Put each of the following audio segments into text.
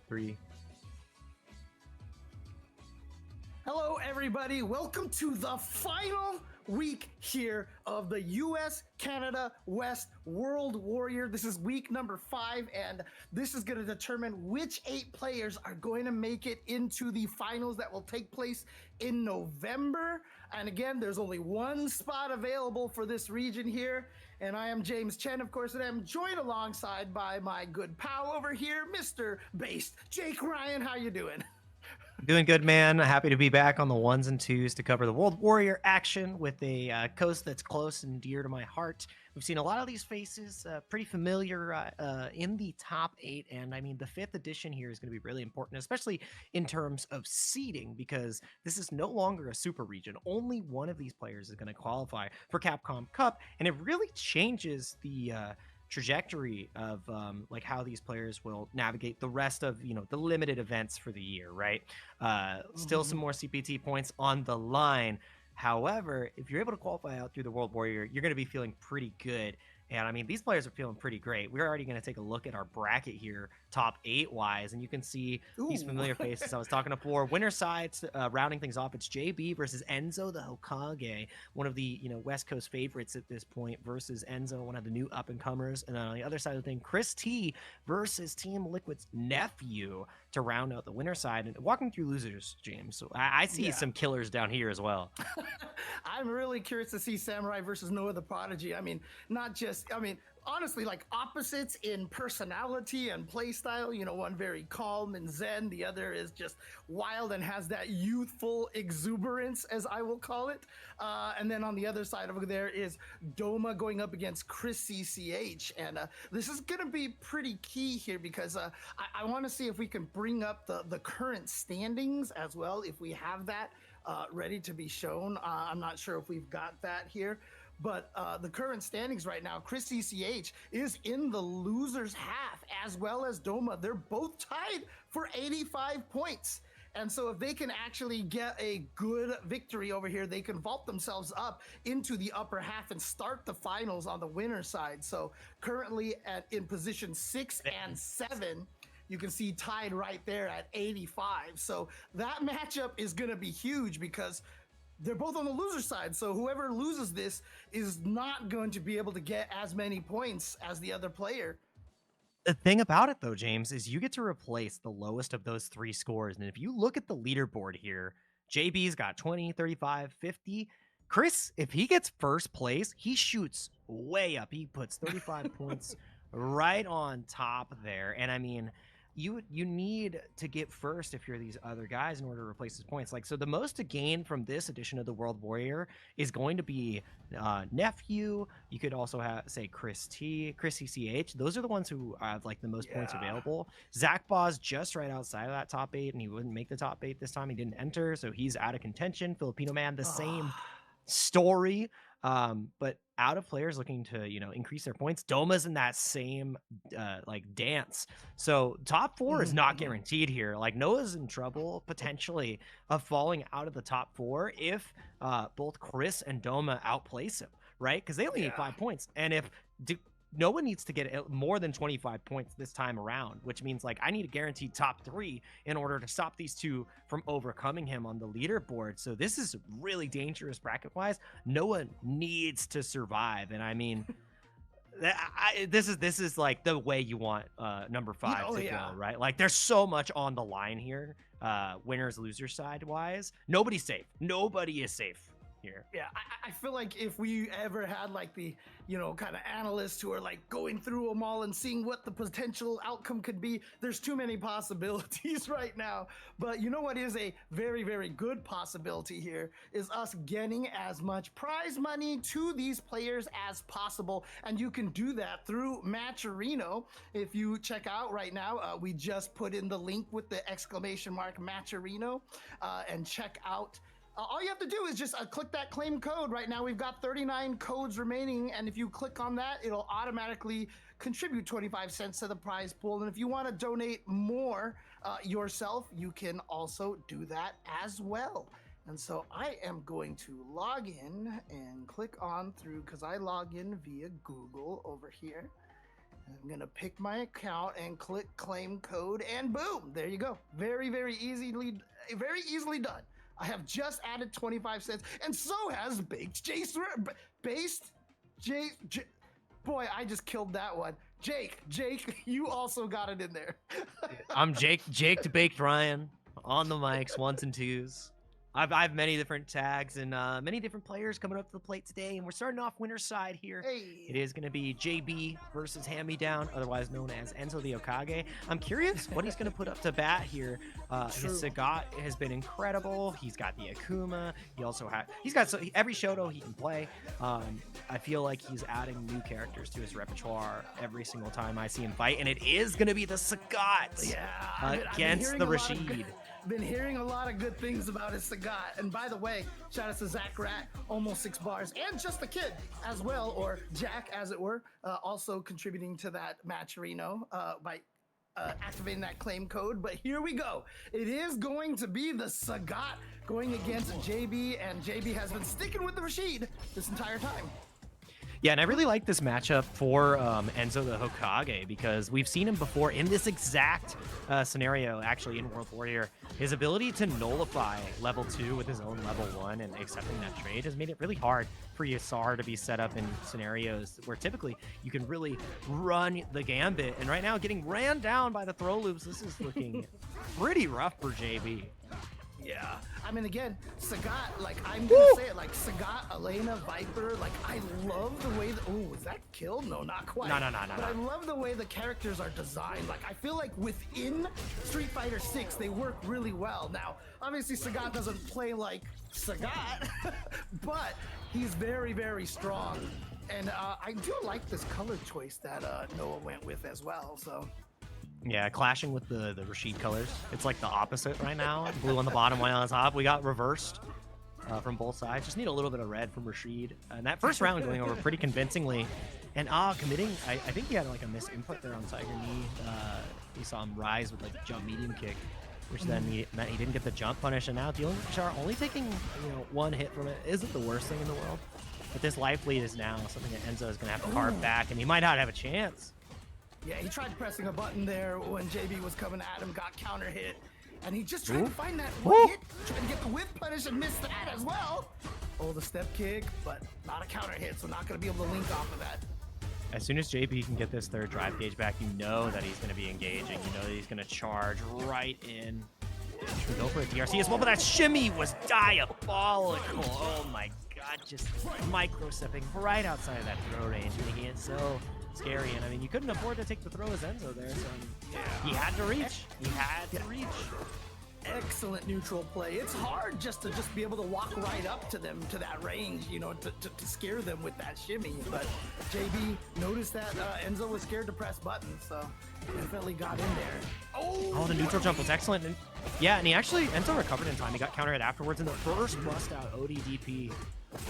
3. Hello, everybody. Welcome to the final week here of the U.S. Canada West World Warrior. This is week number 5, and this is going to determine which 8 players are going to make it into the finals that will take place in November. And again, there's only one spot available for this region here. And I am James Chen, of course, and I'm joined alongside by my good pal over here, Mr. Based Jake Ryan. How you doing? Doing good, man. Happy to be back on the ones and twos to cover the World Warrior action with a coast that's close and dear to my heart. We've seen a lot of these faces, pretty familiar in the top 8. And I mean, the 5th edition here is going to be really important, especially in terms of seeding, because this is no longer a super region. Only one of these players is going to qualify for Capcom Cup. And it really changes the trajectory of like how these players will navigate the rest of the limited events for the year, right? Still some more CPT points on the line. However, if you're able to qualify out through the World Warrior, you're going to be feeling pretty good. And I mean, these players are feeling pretty great. We're already going to take a look at our bracket here, top 8 wise, and you can see these familiar faces I was talking before. Winner sides, rounding things off, it's JB versus Enzo the Hokage, one of the West Coast favorites at this point, versus Enzo, one of the new up and comers. And then on the other side of the thing, Chris T versus Team Liquid's nephew to round out the winner side. And walking through losers, James, so I see some killers down here as well. I'm really curious to see Samurai versus Noah the Prodigy. I mean, honestly, like opposites in personality and play style. One very calm and zen, the other is just wild and has that youthful exuberance, as I will call it. And then on the other side over there is Doma going up against Chris CCH. And this is going to be pretty key here because I want to see if we can bring up the current standings as well, if we have that ready to be shown. I'm not sure if we've got that here. But the current standings right now, Chris CCH is in the loser's half, as well as Doma. They're both tied for 85 points. And so if they can actually get a good victory over here, they can vault themselves up into the upper half and start the finals on the winner's side. So currently in position 6 and 7, you can see tied right there at 85. So that matchup is going to be huge because they're both on the loser side. So whoever loses this is not going to be able to get as many points as the other player. The thing about it, though, James, is you get to replace the lowest of those 3 scores. And if you look at the leaderboard here, JB's got 20, 35, 50. Chris, if he gets first place, he shoots way up. He puts 35 points right on top there. And I mean, you need to get first if you're these other guys in order to replace his points. Like, so the most to gain from this edition of the World Warrior is going to be nephew. You could also say Chris CCH. Those are the ones who have like the most points available. Zach Baw's just right outside of that top 8, and he wouldn't make the top 8 this time. He didn't enter, so he's out of contention. Filipino Man, the same story. But out of players looking to increase their points, Doma's in that same like dance. So top 4 is not guaranteed here. Like Noah's in trouble potentially of falling out of the top 4 if both Chris and Doma outplace him, right? Because they only need 5 points, and if Noah needs to get more than 25 points this time around, which means like I need a guaranteed top 3 in order to stop these two from overcoming him on the leaderboard. So this is really dangerous bracket wise. Noah needs to survive, and I mean, this is like the way you want number 5 to go, right? Like there's so much on the line here, winners losers side wise. Nobody's safe. Nobody is safe here. Yeah, I feel like if we ever had like the kind of analysts who are like going through them all and seeing what the potential outcome could be, there's too many possibilities right now. But you know what is a very, very good possibility here is us getting as much prize money to these players as possible. And you can do that through Matcherino. If you check out right now, we just put in the link with the exclamation mark Matcherino and check out. All you have to do is just click that claim code. Right now we've got 39 codes remaining, and if you click on that, it'll automatically contribute 25 cents to the prize pool. And if you want to donate more yourself, you can also do that as well. And so I am going to log in and click on through, because I log in via Google over here. I'm gonna pick my account and click claim code, and boom, there you go. Very, very easily done. I have just added 25 cents, and so has Baked Jace. Based boy, I just killed that one. Jake, you also got it in there. I'm Jake to Baked Ryan on the mics, ones and twos. I have many different tags and many different players coming up to the plate today, and we're starting off winner's side here. Hey. It is going to be JB versus Hand Me Down, otherwise known as Enzo the Okage. I'm curious what he's going to put up to bat here. His Sagat has been incredible. He's got the Akuma. He's got every Shoto he can play. I feel like he's adding new characters to his repertoire every single time I see him fight, and it is going to be the Sagat against the Rashid. Been hearing a lot of good things about his Sagat. And by the way, shout out to Zach Rat, almost 6 bars, and Just a Kid as well, or Jack as it were, also contributing to that match, Reno, by activating that claim code. But here we go. It is going to be the Sagat going against JB, and JB has been sticking with the Rashid this entire time. Yeah, and I really like this matchup for Enzo the Hokage because we've seen him before in this exact scenario, actually, in World Warrior. His ability to nullify level 2 with his own level 1 and accepting that trade has made it really hard for Yasar to be set up in scenarios where typically you can really run the gambit. And right now, getting ran down by the throw loops, this is looking pretty rough for JB. Yeah, I mean, again, Sagat, like, I'm gonna say it, like, Sagat, Elena, Viper, like, I love the way that, oh, was that killed? No, not quite. No. But I love the way the characters are designed. Like, I feel like within Street Fighter 6, they work really well. Now, obviously, Sagat doesn't play like Sagat, but he's very, very strong. And I do like this color choice that Noah went with as well, so. Yeah, clashing with the Rashid colors. It's like the opposite right now. Blue on the bottom, white on the top. We got reversed from both sides. Just need a little bit of red from Rashid. And that first round going over pretty convincingly. And committing, I think he had like a missed input there on Tiger Knee. You saw him rise with like jump medium kick, which then meant he didn't get the jump punish. And now dealing with Char, only taking one hit from it isn't the worst thing in the world. But this life lead is now something that Enzo is going to have to carve back, and he might not have a chance. Yeah, he tried pressing a button there when JB was coming at him, got counter hit, and he just tried to find that one hit, tried to get the whip punish and missed that as well. Oh, the step kick, but not a counter hit, so not going to be able to link off of that. As soon as JB can get this third drive gauge back, you know that he's going to be engaging. You know that he's going to charge right in. We go for a DRC as well, but that shimmy was diabolical. Oh my god, just micro-stepping right outside of that throw range, making it so scary. And I mean, you couldn't afford to take the throw as Enzo there, so he had to reach. He had to reach. Excellent neutral play. It's hard just to be able to walk right up to them to that range, you know, to scare them with that shimmy. But JB noticed that Enzo was scared to press buttons, so definitely got in there. Oh, the neutral jump was excellent. And yeah, and Enzo recovered in time. He got counter hit afterwards, and the first bust out ODDP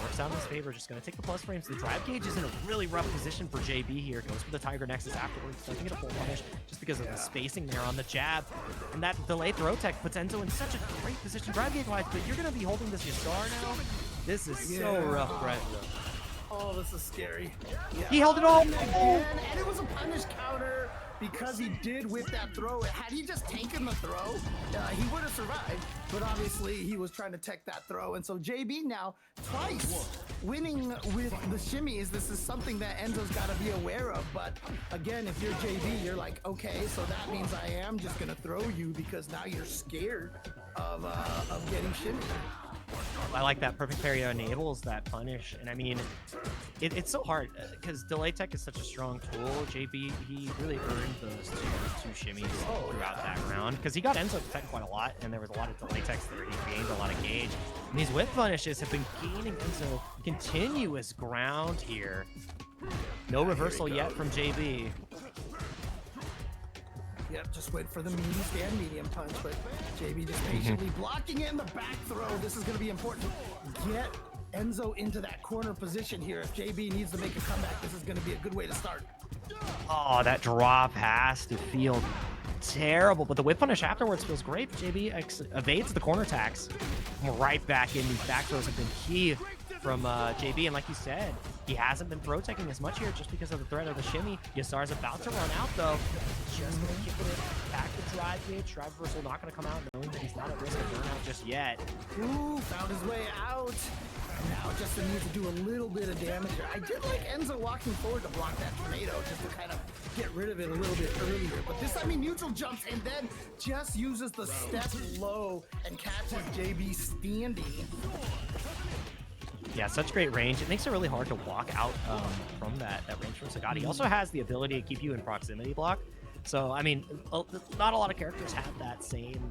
works out in his favor. Just going to take the plus frames. The drive gauge is in a really rough position for JB here. Goes for the Tiger Nexus afterwards. Doesn't get a full punish just because of the spacing there on the jab. And that delay throw tech puts Enzo in such a great position drive gauge wise, but you're going to be holding this Yasar now. This is so rough, Brett. Oh, this is scary. Yeah. He held it all. Again, and it was a punish counter because he did with that throw. Had he just taken the throw, he would have survived. But obviously, he was trying to tech that throw. And so JB now twice winning with the shimmies. This is something that Enzo's got to be aware of. But again, if you're JB, you're like, okay, so that means I am just going to throw you because now you're scared of getting shimmy. I like that. Perfect parry enables that punish. And I mean, it's so hard because delay tech is such a strong tool. JB, he really earned those two shimmies throughout that round because he got Enzo to tech quite a lot, and there was a lot of delay techs there. He gained a lot of gauge. And these whip punishes have been gaining Enzo continuous ground here. No reversal yet from JB. Yep, just wait for the medium punch, but JB just patiently blocking it in the back throw. This is going to be important. Get Enzo into that corner position here. If JB needs to make a comeback, this is going to be a good way to start. Oh, that drop has to feel terrible, but the whip punish afterwards feels great. JB evades the corner attacks. Right back in. These back throws have been key from JB, and like you said, He hasn't been throw taking as much here just because of the threat of the shimmy. Yasar's about to run out though. Just gonna kick it back to drive gauge. Drive reversal not gonna come out knowing that he's not at risk of burnout just yet. Ooh, found his way out. Now Justin needs to do a little bit of damage here. I did like Enzo walking forward to block that tornado just to kind of get rid of it a little bit earlier. But this time he neutral jumps and then just uses the step low and catches JB standing. Yeah, such great range. It makes it really hard to walk out from that range from Sagat. He also has the ability to keep you in proximity block. So, I mean, not a lot of characters have that same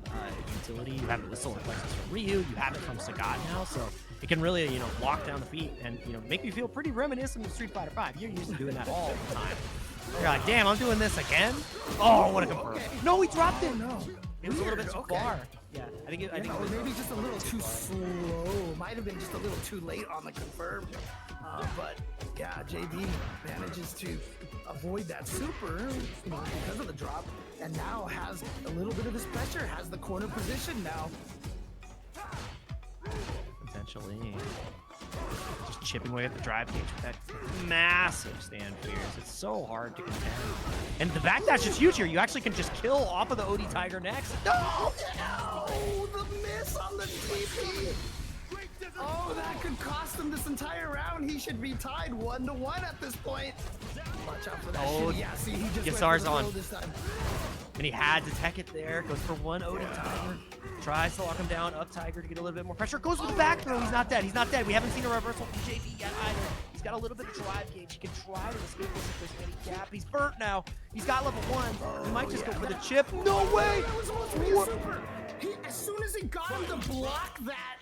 utility. You have it with Solar Plexus from Ryu, you have it from Sagat now, so it can really, you know, lock down the feet and, you know, make you feel pretty reminiscent of Street Fighter V. You're used to doing that all the time. You're like, damn, I'm doing this again? Oh, what a confirm. Okay. No, he dropped it! No. It was a little bit too far. Yeah, I think it was maybe just a little too slow. Might have been just a little too late on the confirm. But yeah, JB manages to avoid that super, you know, because of the drop, and now has a little bit of this pressure, has the corner position now. Potentially. Just chipping away at the drive gauge with that massive stand fears. It's so hard to contend. And the backdash is huge here. You actually can just kill off of the OD Tiger next. No, the miss on the TP. Oh, that could cost him this entire round. He should be tied 1-1 at this point. Watch out for that shit. Yeah, see, he just Yasar's went for the on. throw this time. And he had to tech it there. Goes for one OD Tiger. Tries to lock him down. Up Tiger to get a little bit more pressure. Goes for the back throw. He's not dead. He's not dead. We haven't seen a reversal from JB yet either. He's got a little bit of drive gauge. He can try to escape this if there's any gap. He's burnt now. He's got level 1. He might just go for the chip. No way! That was supposed to be a super. As soon as he got him to block that,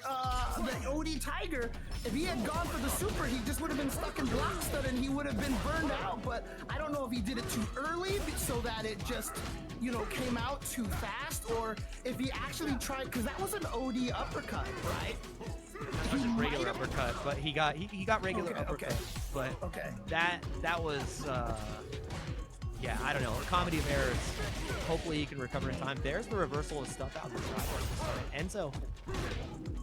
the OD Tiger, if he had gone for the super, he just would have been stuck in block stud and he would have been burned out. But I don't know if he did it too early so that it just, you know, came out too fast, or if he actually tried, because that was an OD uppercut, right? That was a regular uppercut, but he got regular uppercut. But that was yeah, I don't know, a comedy of errors. Hopefully he can recover in time. There's the reversal of stuff out there. Enzo,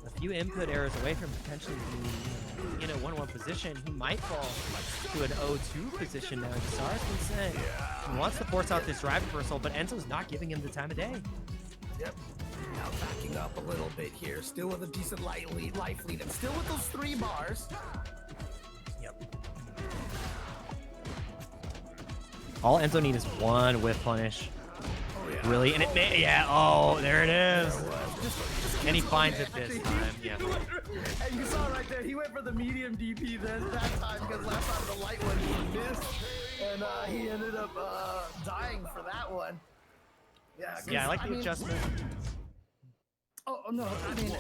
a few input errors away from potentially being in a 1-1 position. He might fall to an 0-2 position now. Yasar's been sent. He wants to force out this drive reversal, but Enzo's not giving him the time of day. Yep. Now backing up a little bit here, still with a decent life lead, and still with those 3 bars. Yep. All Enzo needs is one whiff punish. Oh, yeah. Really? And it may, yeah, oh, there it is. Just And he finds it this time, yeah. And you saw right there, he went for the medium DP that time, because last time the light one he missed, and he ended up dying for that one. Yeah, I like the adjustment. Oh, no, I mean,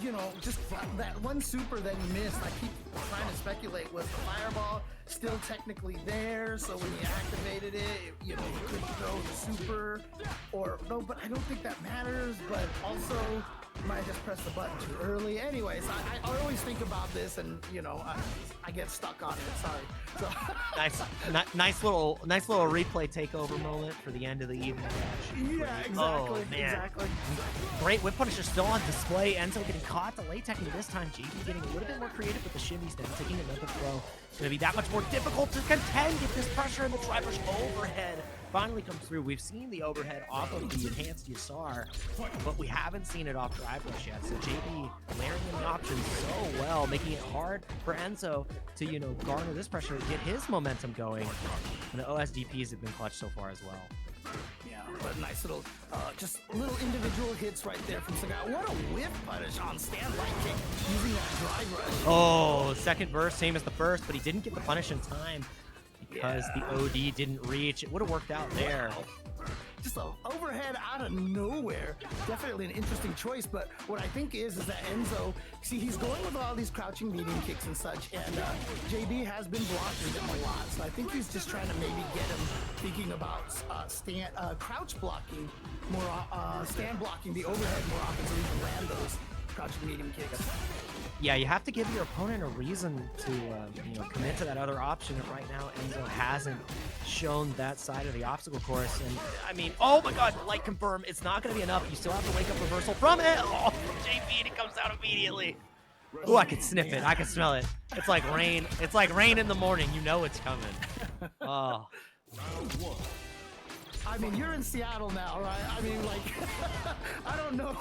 you know, just that one super that he missed, I keep trying to speculate, was the fireball still technically there, so when he activated it, you know, he couldn't throw the super, or, no, but I don't think that matters, but also, might have just pressed the button too early. Anyways, I always think about this, and, you know, I get stuck on it, sorry. So. nice little replay takeover moment for the end of the evening. Yeah, exactly. Oh, man. Exactly. Great whip punisher still on display. Enzo getting caught, the late teching this time. JP getting a little bit more creative with the shimmies now, taking another throw. It's going to be that much more difficult to contend if this pressure in the driver's overhead finally comes through. We've seen the overhead off of the enhanced Yasar, but we haven't seen it off drive rush yet. So JP layering in the options so well, making it hard for Enzo to, you know, garner this pressure, get his momentum going. And the OSDPs have been clutch so far as well. Yeah, but nice little, just little individual hits right there from Sagat. What a whiff punish on standby kick using that drive rush. Oh, second burst, same as the first, but he didn't get the punish in time because the OD didn't reach. It would have worked out there. Wow. Just an overhead out of nowhere. Definitely an interesting choice, but what I think is that Enzo, see, he's going with all these crouching medium kicks and such, and JB has been blocking them a lot, so I think he's just trying to maybe get him thinking about crouch blocking more, stand blocking the overhead more often so he can land those crouching medium kicks. Yeah, you have to give your opponent a reason to you know, commit to that other option. And right now, Enzo hasn't shown that side of the obstacle course. And I mean, oh my God, light confirm. It's not going to be enough. You still have to wake up reversal from it. Oh, from JP, and it comes out immediately. Oh, I can sniff it. I can smell it. It's like rain. It's like rain in the morning. You know it's coming. Oh. I mean, you're in Seattle now, right? I mean, like, I don't know.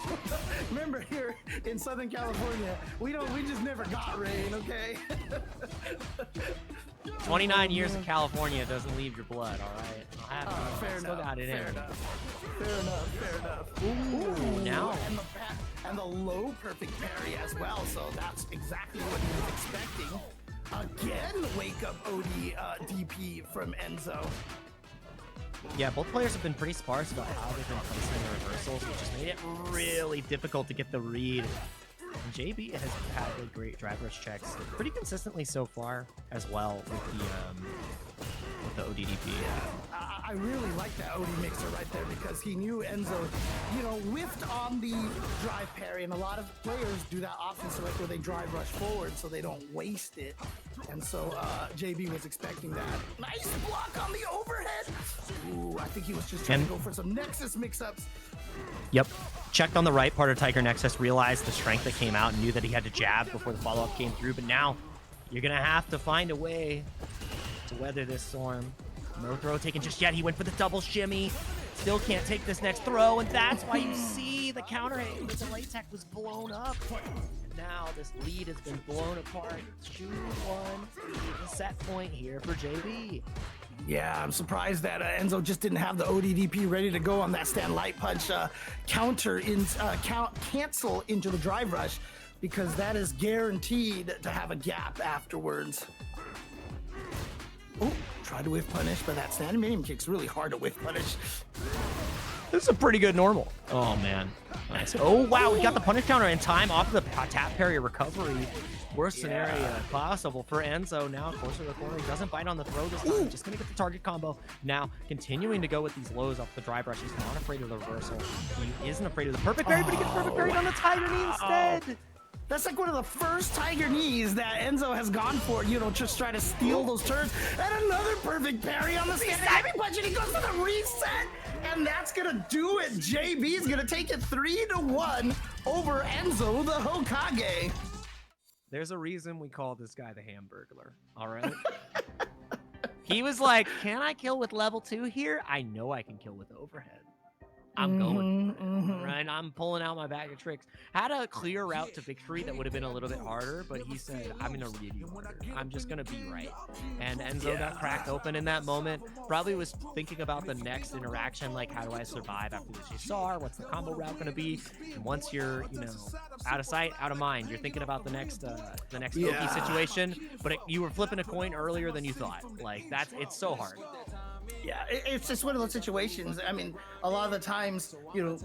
Remember here in Southern California, we just never got rain, okay? 29 years in California doesn't leave your blood, all right? Fair Still enough. got it Fair in. enough. Fair enough. Fair enough. Ooh, now. And the low perfect parry as well, so that's exactly what he was expecting. Again, wake up OD DP from Enzo. Yeah, both players have been pretty sparse about how they've been placing the reversals, which has made it really difficult to get the read. And JB has had like great drive rush checks pretty consistently so far as well with the ODDP. I really like that OD mixer right there because he knew Enzo, you know, whiffed on the drive parry, and a lot of players do that often, so like where they drive rush forward so they don't waste it. And so JB was expecting that. Nice block on the overhead. Ooh, I think he was just trying to go for some Nexus mix-ups. Yep. Checked on the right part of Tiger Nexus, realized the strength that came out, and knew that he had to jab before the follow-up came through. But now you're going to have to find a way to weather this storm. No throw taken just yet. He went for the double shimmy. Still can't take this next throw, and that's why you see the counter hit. The delay tech was blown up. And now this lead has been blown apart. 2-1. The set point here for JB. Yeah, I'm surprised that Enzo just didn't have the ODDP ready to go on that stand light punch cancel into the drive rush, because that is guaranteed to have a gap afterwards. Oh, tried to whiff punish, but that standing medium kick's really hard to whiff punish. This is a pretty good normal. Oh, man. Nice. Oh, wow. We got the punish counter in time off of the tap parry recovery. Worst scenario possible for Enzo. Now, closer to the corner. He doesn't bite on the throw this time. Just going to get the target combo. Now, continuing to go with these lows off the drive rush. He's not afraid of the reversal. He isn't afraid of the perfect parry, but he gets perfect parried on the Tiger knee instead. That's like one of the first Tiger knees that Enzo has gone for, you know, just try to steal those turns. And another perfect parry on the standing punch, and he goes for the reset. And that's going to do it. JB's going to take it 3-1 over Enzo, the Hokage. There's a reason we call this guy the Hamburglar, all right? He was like, can I kill with level 2 here? I know I can kill with overhead. I'm going for it, right? I'm pulling out my bag of tricks. Had a clear route to victory that would have been a little bit harder, but he said, I'm going to read you harder. I'm just going to be right. And Enzo got cracked open in that moment. Probably was thinking about the next interaction, like, how do I survive after this Yasar? What's the combo route going to be? And once you're, you know, out of sight, out of mind, you're thinking about the next Oki situation, but you were flipping a coin earlier than you thought. Like, it's so hard. Yeah, it's just one of those situations. I mean, a lot of the times, you know,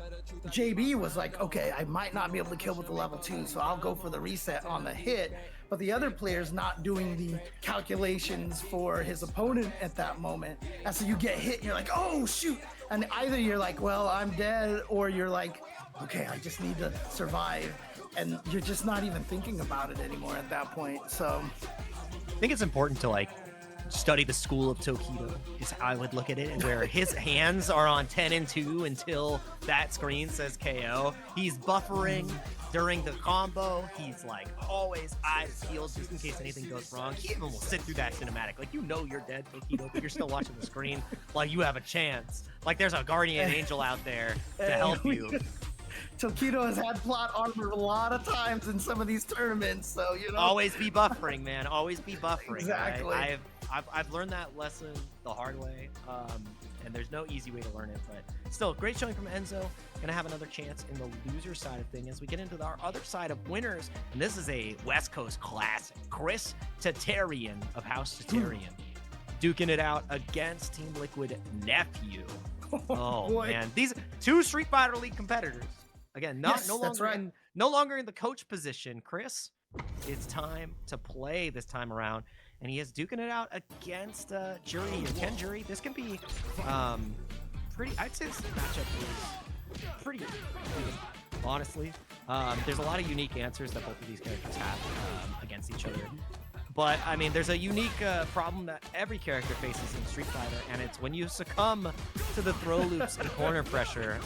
JB was like, okay, I might not be able to kill with the level 2, so I'll go for the reset on the hit. But the other player's not doing the calculations for his opponent at that moment. And so you get hit and you're like, oh, shoot. And either you're like, well, I'm dead, or you're like, okay, I just need to survive. And you're just not even thinking about it anymore at that point. So I think it's important to, like, study the school of Tokido is how I would look at it, where his hands are on 10 and 2 until that screen says KO. He's buffering during the combo. He's like always eyes peeled just in case anything goes wrong. He even will sit through that cinematic. Like, you know you're dead, Tokido, but you're still watching the screen like you have a chance. Like there's a guardian angel out there to help you. Tokido has had plot armor a lot of times in some of these tournaments, so, you know. Always be buffering, man. Always be buffering. Exactly. Right? I've learned that lesson the hard way, and there's no easy way to learn it, but still, great showing from Enzo. Gonna have another chance in the loser side of things as we get into our other side of winners, and this is a West Coast classic. Chris Tatarian of House Tatarian duking it out against Team Liquid Nephew. Oh man, these two Street Fighter League competitors. Again, no longer in the coach position. Chris, it's time to play this time around. And he is duking it out against Jury here. Ken Jury, this can be pretty, I'd say this matchup is pretty good, honestly. There's a lot of unique answers that both of these characters have against each other. But, I mean, there's a unique problem that every character faces in Street Fighter, and it's when you succumb to the throw loops and corner pressure.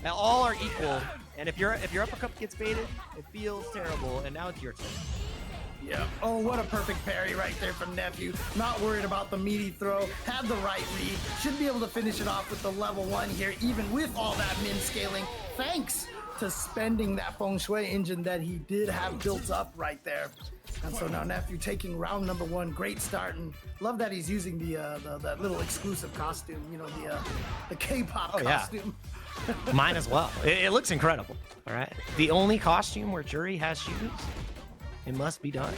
All are equal, And if your uppercut gets baited, it feels terrible. And now it's your turn. Yeah. Oh, what a perfect parry right there from Nephew. Not worried about the meaty throw. Had the right read. Should be able to finish it off with the level 1 here, even with all that min scaling. Thanks to spending that feng shui engine that he did have built up right there. And so now Nephew taking round number 1. Great start, and love that he's using that little exclusive costume. You know, the K-pop costume. Yeah. Mine as well. It looks incredible. All right. The only costume where Jury has shoes. It must be done.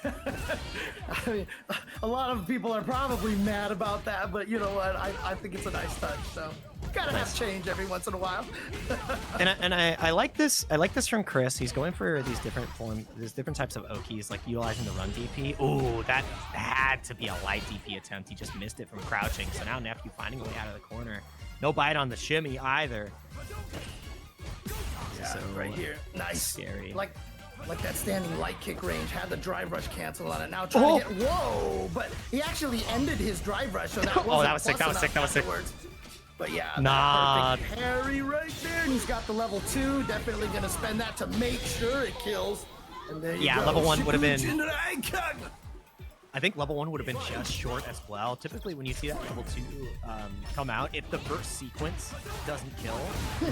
I mean, a lot of people are probably mad about that, but you know what? I think it's a nice touch. So gotta have change every once in a while. and I like this. I like this from Chris. He's going for these different types of Okis, like utilizing the run DP. Ooh, that had to be a light DP attempt. He just missed it from crouching. So now Nephew finding a way out of the corner. No bite on the shimmy either. Yeah, so right here, nice, scary. Like that standing light kick range, had the drive rush cancel on it. Now trying to get, whoa, but he actually ended his drive rush, so that wasn't oh, that was sick, that was sick, that was sick. But yeah, nah. Perfect parry right there, and he's got the level 2, definitely gonna spend that to make sure it kills. And there you go. Level 1 would have been, I think level 1 would have been just short as well. Typically when you see that level 2 come out, if the first sequence doesn't kill,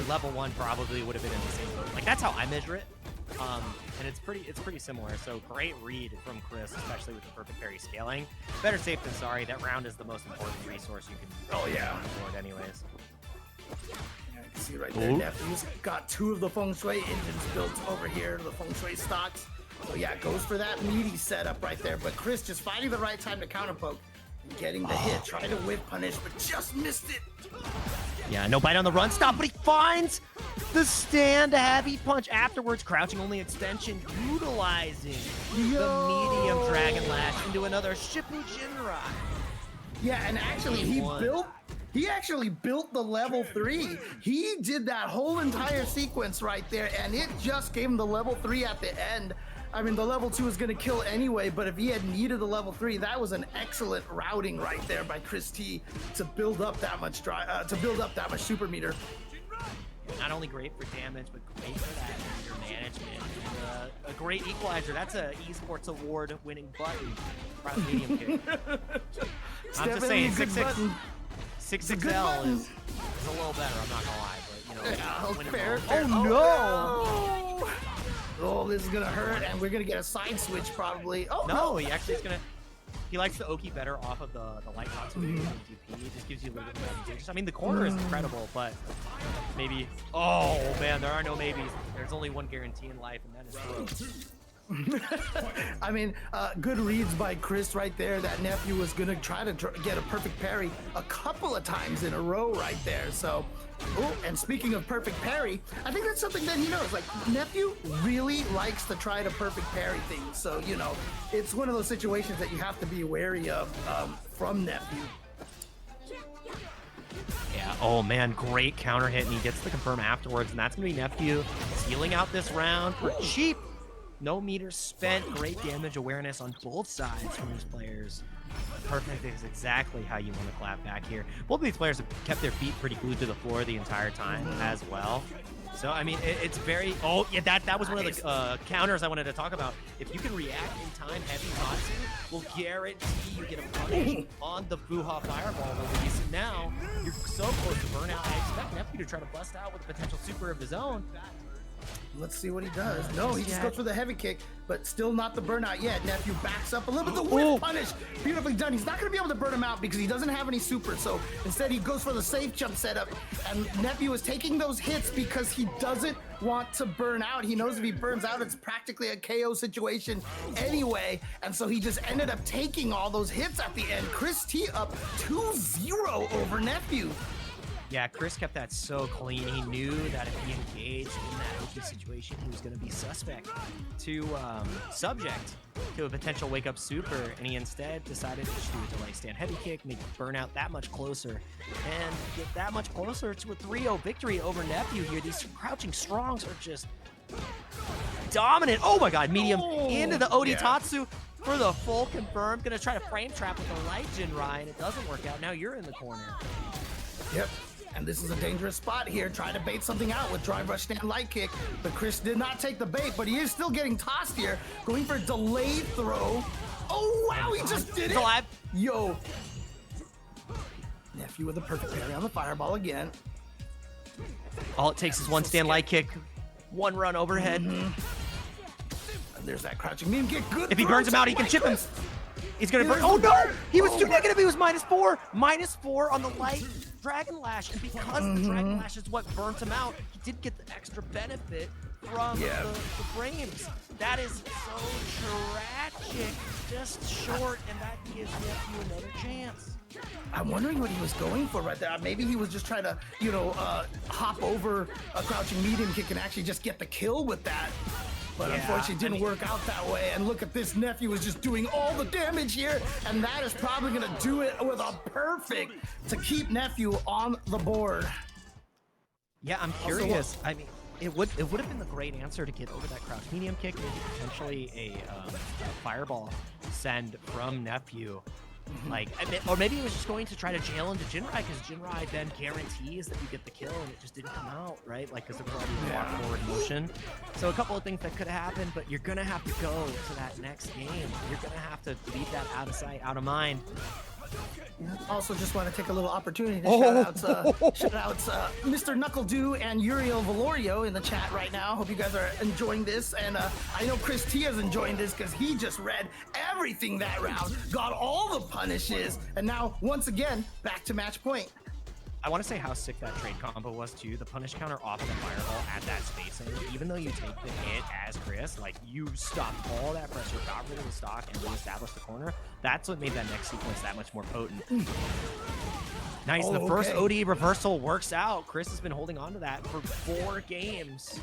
level 1 probably would have been in the same boat. Like that's how I measure it. And it's pretty similar. So great read from Chris, especially with the perfect parry scaling. Better safe than sorry. That round is the most important resource you can. Oh yeah. On the board anyways. Yeah, you can see right there. Nephew's got 2 of the feng shui engines built over here, the feng shui stocks. So yeah, goes for that meaty setup right there. But Chris just finding the right time to counter poke, and getting the hit, trying to whip punish, but just missed it. Yeah, no bite on the run stop, but he finds the stand heavy punch afterwards. Crouching only extension, utilizing the medium dragon lash into another Shippuden Jinrai. Yeah, and actually he actually built the level 3. He did that whole entire sequence right there, and it just gave him the level 3 at the end. I mean, the level 2 is going to kill anyway, but if he had needed the level 3, that was an excellent routing right there by Chris T to build up that much super meter. Not only great for damage, but great for that meter management. And, a great equalizer. That's a esports award-winning button. Medium kick. I'm just saying, 6'6" 6XL is a little better. I'm not gonna lie, but you know, yeah, fair. Oh no! Oh, this is gonna hurt, and we're gonna get a side switch probably. Oh no, he actually is gonna. He likes the Oki better off of the light box DP. It just gives you a little bit more advantage. I mean, the corner is incredible, but maybe. Oh man, there are no maybes. There's only one guarantee in life, and that is growth. I mean, good reads by Chris right there. That Nephew was gonna try to get a perfect parry a couple of times in a row right there. So, oh, and speaking of perfect parry, I think that's something that he knows. Like, Nephew really likes to try to perfect parry things. So, you know, it's one of those situations that you have to be wary of from Nephew. Yeah, oh man, great counter hit, and he gets the confirm afterwards, and that's gonna be Nephew sealing out this round for cheap. No meters spent, great damage awareness on both sides from these players. Perfect is exactly how you want to clap back here. Both of these players have kept their feet pretty glued to the floor the entire time as well. So, I mean, it's very... Oh, yeah, that was one of the counters I wanted to talk about. If you can react in time, Heavy Tatsu will guarantee you get a punish on the Fuha Fireball release. And now, you're so close to burnout. I expect Nephew to try to bust out with a potential super of his own. Let's see what he does. No, he just goes for the heavy kick, but still not the burnout yet. Nephew backs up a little bit. The whip punish, beautifully done. He's not going to be able to burn him out because he doesn't have any super. So instead, he goes for the safe jump setup. And Nephew is taking those hits because he doesn't want to burn out. He knows if he burns out, it's practically a KO situation anyway. And so he just ended up taking all those hits at the end. Chris T up 2-0 over Nephew. Yeah, Chris kept that so clean. He knew that if he engaged in that Oki situation, he was going to be subject to a potential wake-up super, and he instead decided to just do a delay stand heavy kick, make burnout that much closer, and get that much closer to a 3-0 victory over Nephew here. These crouching strongs are just dominant. Oh my god, medium into the Oditatsu for the full confirm. Gonna try to frame trap with the light Jinrai, and it doesn't work out. Now you're in the corner. Yep. And this is a dangerous spot here, trying to bait something out with drive rush stand light kick. But Chris did not take the bait, but he is still getting tossed here, going for a delayed throw. Oh, wow, he just did it. Alive. Yo. Nephew with a perfect parry on the fireball again. All it takes is one stand light kick, one run overhead. And there's that crouching medium kick. Good. If he burns him out, he can chip him. He's gonna burn. Oh no! He was too negative. He was -4. -4 on the light Dragon Lash, and because the Dragon Lash is what burnt him out, he did get the extra benefit from the frames. That is so tragic. Just short, and that gives Nephew another chance. I'm wondering what he was going for right there. Maybe he was just trying to, you know, hop over a crouching medium kick and actually just get the kill with that. But unfortunately, it didn't work out that way. And look at this, Nephew is just doing all the damage here, and that is probably going to do it with a perfect to keep Nephew on the board. Yeah, I'm curious. I mean, it would have been the great answer to get over that crouch medium kick, maybe potentially a fireball send from Nephew. Like, or maybe he was just going to try to jail into Jinrai, because Jinrai then guarantees that you get the kill, and it just didn't come out, right? Like, because there was already a walk forward motion. So a couple of things that could have happened, but you're gonna have to go to that next game. You're gonna have to beat that out of sight, out of mind. Also, just want to take a little opportunity to shout outs Mr. Knuckle and Uriel Valorio in the chat right now. Hope you guys are enjoying this, and I know Chris T is enjoying this because he just read everything that round, got all the punishes, and now once again back to match point. I want to say how sick that trade combo was too. The punish counter off of the fireball at that spacing. Even though you take the hit as Chris, like, you stopped all that pressure, got rid of the stock, and reestablished the corner. That's what made that next sequence that much more potent. Nice. The first OD reversal works out. Chris has been holding on to that for 4 games.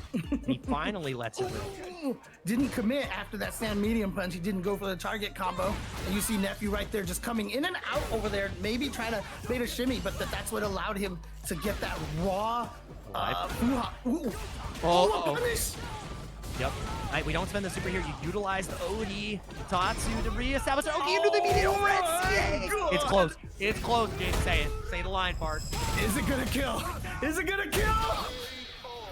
He finally lets it rip. Didn't commit after that stand medium punch. He didn't go for the target combo. And you see Nephew right there just coming in and out over there, maybe trying to bait a shimmy, but that's what allowed him to get that raw punish. Yep. We don't spend the super here. You utilize the OD Tatsu to reestablish the OD into the immediate overhead. It's close. It's close, James. Say it. Say the line part. Is it gonna kill? Is it gonna kill?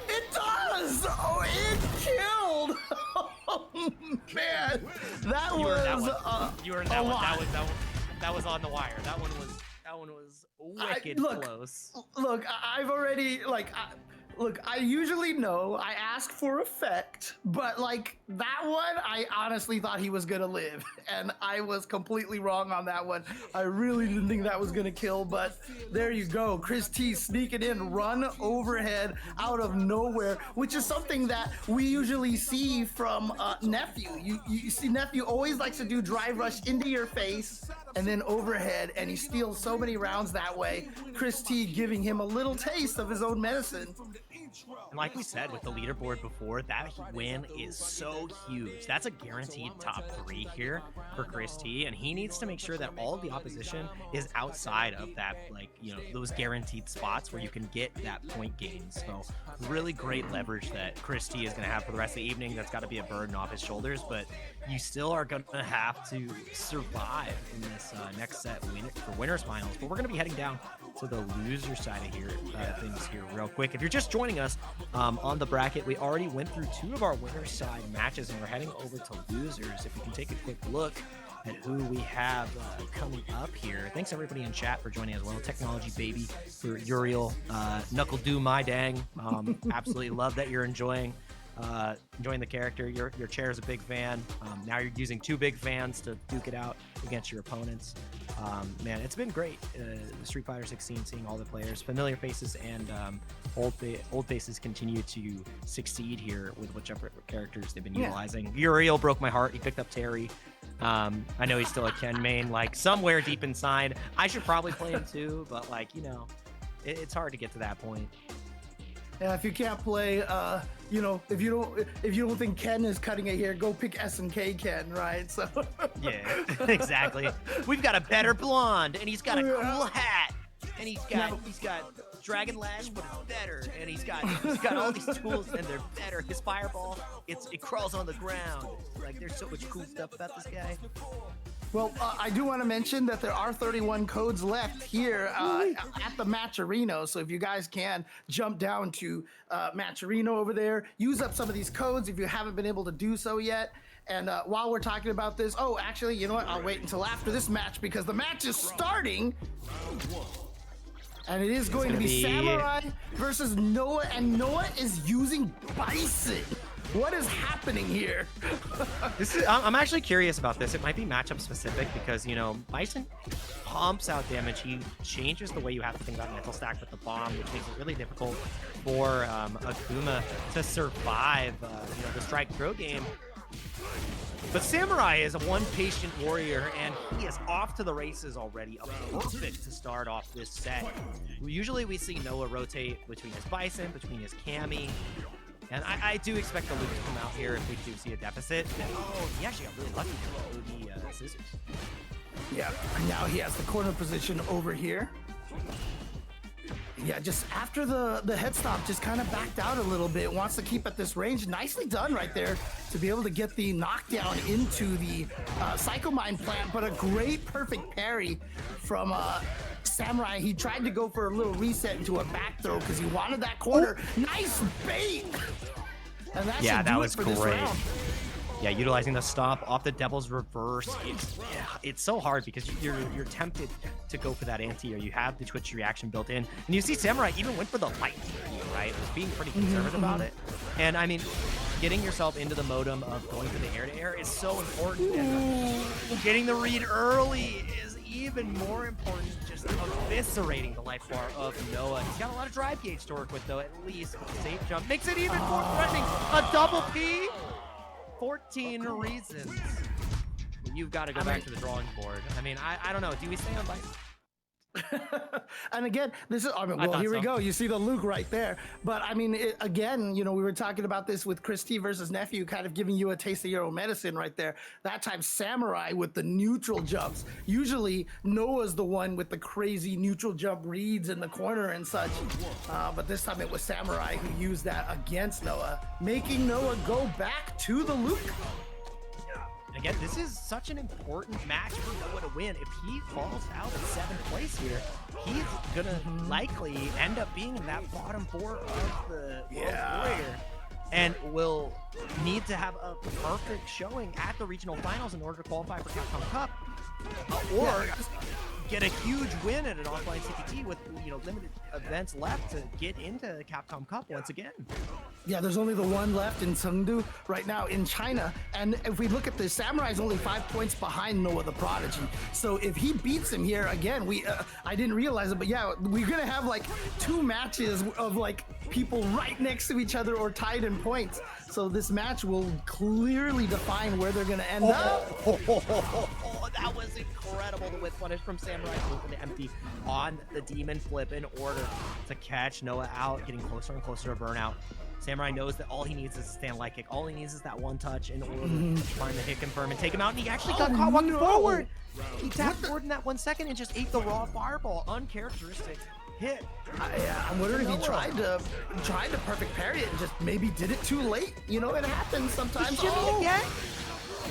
It does! Oh, it killed! Oh, man. That You earned that one. That was on the wire. That one was wicked close. Look, I've already, look, I usually know I ask for effect, but like that one, I honestly thought he was gonna live, and I was completely wrong on that one. I really didn't think that was gonna kill, but there you go. Chris T sneaking in, run overhead out of nowhere, which is something that we usually see from Nephew. You see Nephew always likes to do drive rush into your face and then overhead, and he steals so many rounds that way. Chris T giving him a little taste of his own medicine. And like we said with the leaderboard before, that win is so huge. That's a guaranteed top 3 here for Chris T, and he needs to make sure that all of the opposition is outside of that, like, you know, those guaranteed spots where you can get that point gain. So really great leverage that Chris T is going to have for the rest of the evening. That's got to be a burden off his shoulders, but you still are going to have to survive in this next set for winners finals. But we're going to be heading down to the loser side of things here real quick. If you're just joining us on the bracket, we already went through 2 of our winners side matches, and we're heading over to losers. If you can take a quick look at who we have coming up here. Thanks everybody in chat for joining as well. Technology Baby for Uriel, Knuckle Do My Dang. Absolutely love that you're enjoying the character. Your chair is a big fan. Now you're using 2 big fans to duke it out against your opponents. Man, it's been great. Street Fighter 16, seeing all the players, familiar faces, and old faces continue to succeed here with whichever characters they've been utilizing. Uriel broke my heart. He picked up Terry. I know he's still a Ken main, like somewhere deep inside. I should probably play him too, but like, you know, it's hard to get to that point. Yeah, if you can't play, you know, if you don't think Ken is cutting it here, go pick SNK Ken, right? So yeah, exactly. We've got a better blonde, and he's got a cool hat, and he's got Dragon Lash, but it's better, and he's got all these tools, and they're better. His fireball, it crawls on the ground. Like, there's so much cool stuff about this guy. Well, I do want to mention that there are 31 codes left here at the Matcherino. So if you guys can jump down to Matcherino over there, use up some of these codes if you haven't been able to do so yet. And while we're talking about this, oh, actually, you know what? I'll wait until after this match because the match is starting. And it is going to be Samurai versus Noah, and Noah is using Bison. What is happening here? I'm actually curious about this. It might be matchup specific because, you know, Bison pumps out damage. He changes the way you have to think about mental stack with the bomb, which makes it really difficult for Akuma to survive, you know, the strike throw game. But Samurai is a one patient warrior, and he is off to the races already. Perfect to start off this set. Usually we see Noah rotate between his Bison, between his Cammy. And I do expect the Luke to come out here if we do see a deficit. And, oh, he actually got really lucky with the scissors. Yeah, now he has the corner position over here. Yeah, just after the head stop, just kind of backed out a little bit. Wants to keep at this range. Nicely done right there to be able to get the knockdown into the Psycho Mind plant, but a great perfect parry from Samurai. He tried to go for a little reset into a back throw because he wanted that corner. Oh. Nice bait! And that was great. Yeah, utilizing the stomp off the Devil's Reverse. It's so hard because you're tempted to go for that anti, or you have the Twitch reaction built in. And you see Samurai even went for the light, right? Was being pretty conservative about it. And I mean, getting yourself into the modem of going for the air-to-air is so important. And getting the read early is even more important, just eviscerating the life bar of Noah. He's got a lot of drive gauge to work with, though, at least. Safe jump makes it even more threatening. A double P? 14 reasons. You've got to go back to the drawing board. I mean, I don't know. Do we stay on Bison? And again, this is, I mean, well, here we go. You see the Luke right there. But I mean, again, you know, we were talking about this with Chris T versus Nephew, kind of giving you a taste of your own medicine right there. That time, Samurai with the neutral jumps. Usually, Noah's the one with the crazy neutral jump reads in the corner and such. But this time, it was Samurai who used that against Noah, making Noah go back to the Luke. Again, this is such an important match for Noah to win. If he falls out in 7th place here, he's gonna likely end up being in that bottom 4 of the Warrior, and will need to have a perfect showing at the regional finals in order to qualify for Capcom Cup, or get a huge win at an offline CPT with, you know, limited events left to get into Capcom Cup once again. Yeah, there's only the one left in Chengdu right now in China. And if we look at this, Samurai's only 5 points behind Noah the Prodigy. So if he beats him here, again, I didn't realize it, but yeah, we're gonna have like 2 matches of like people right next to each other or tied in points. So this match will clearly define where they're gonna end up. That was incredible. The whip punish from Samurai for the empty on the demon flip in order to catch Noah out, getting closer and closer to burnout. Samurai knows that all he needs is a stand light kick. All he needs is that one touch in order to find the hit confirm and take him out. And he actually got caught walking forward. He tapped forward in that 1 second and just ate the raw fireball. Uncharacteristic hit. I'm wondering if he tried to perfect parry it and just maybe did it too late. You know, it happens sometimes.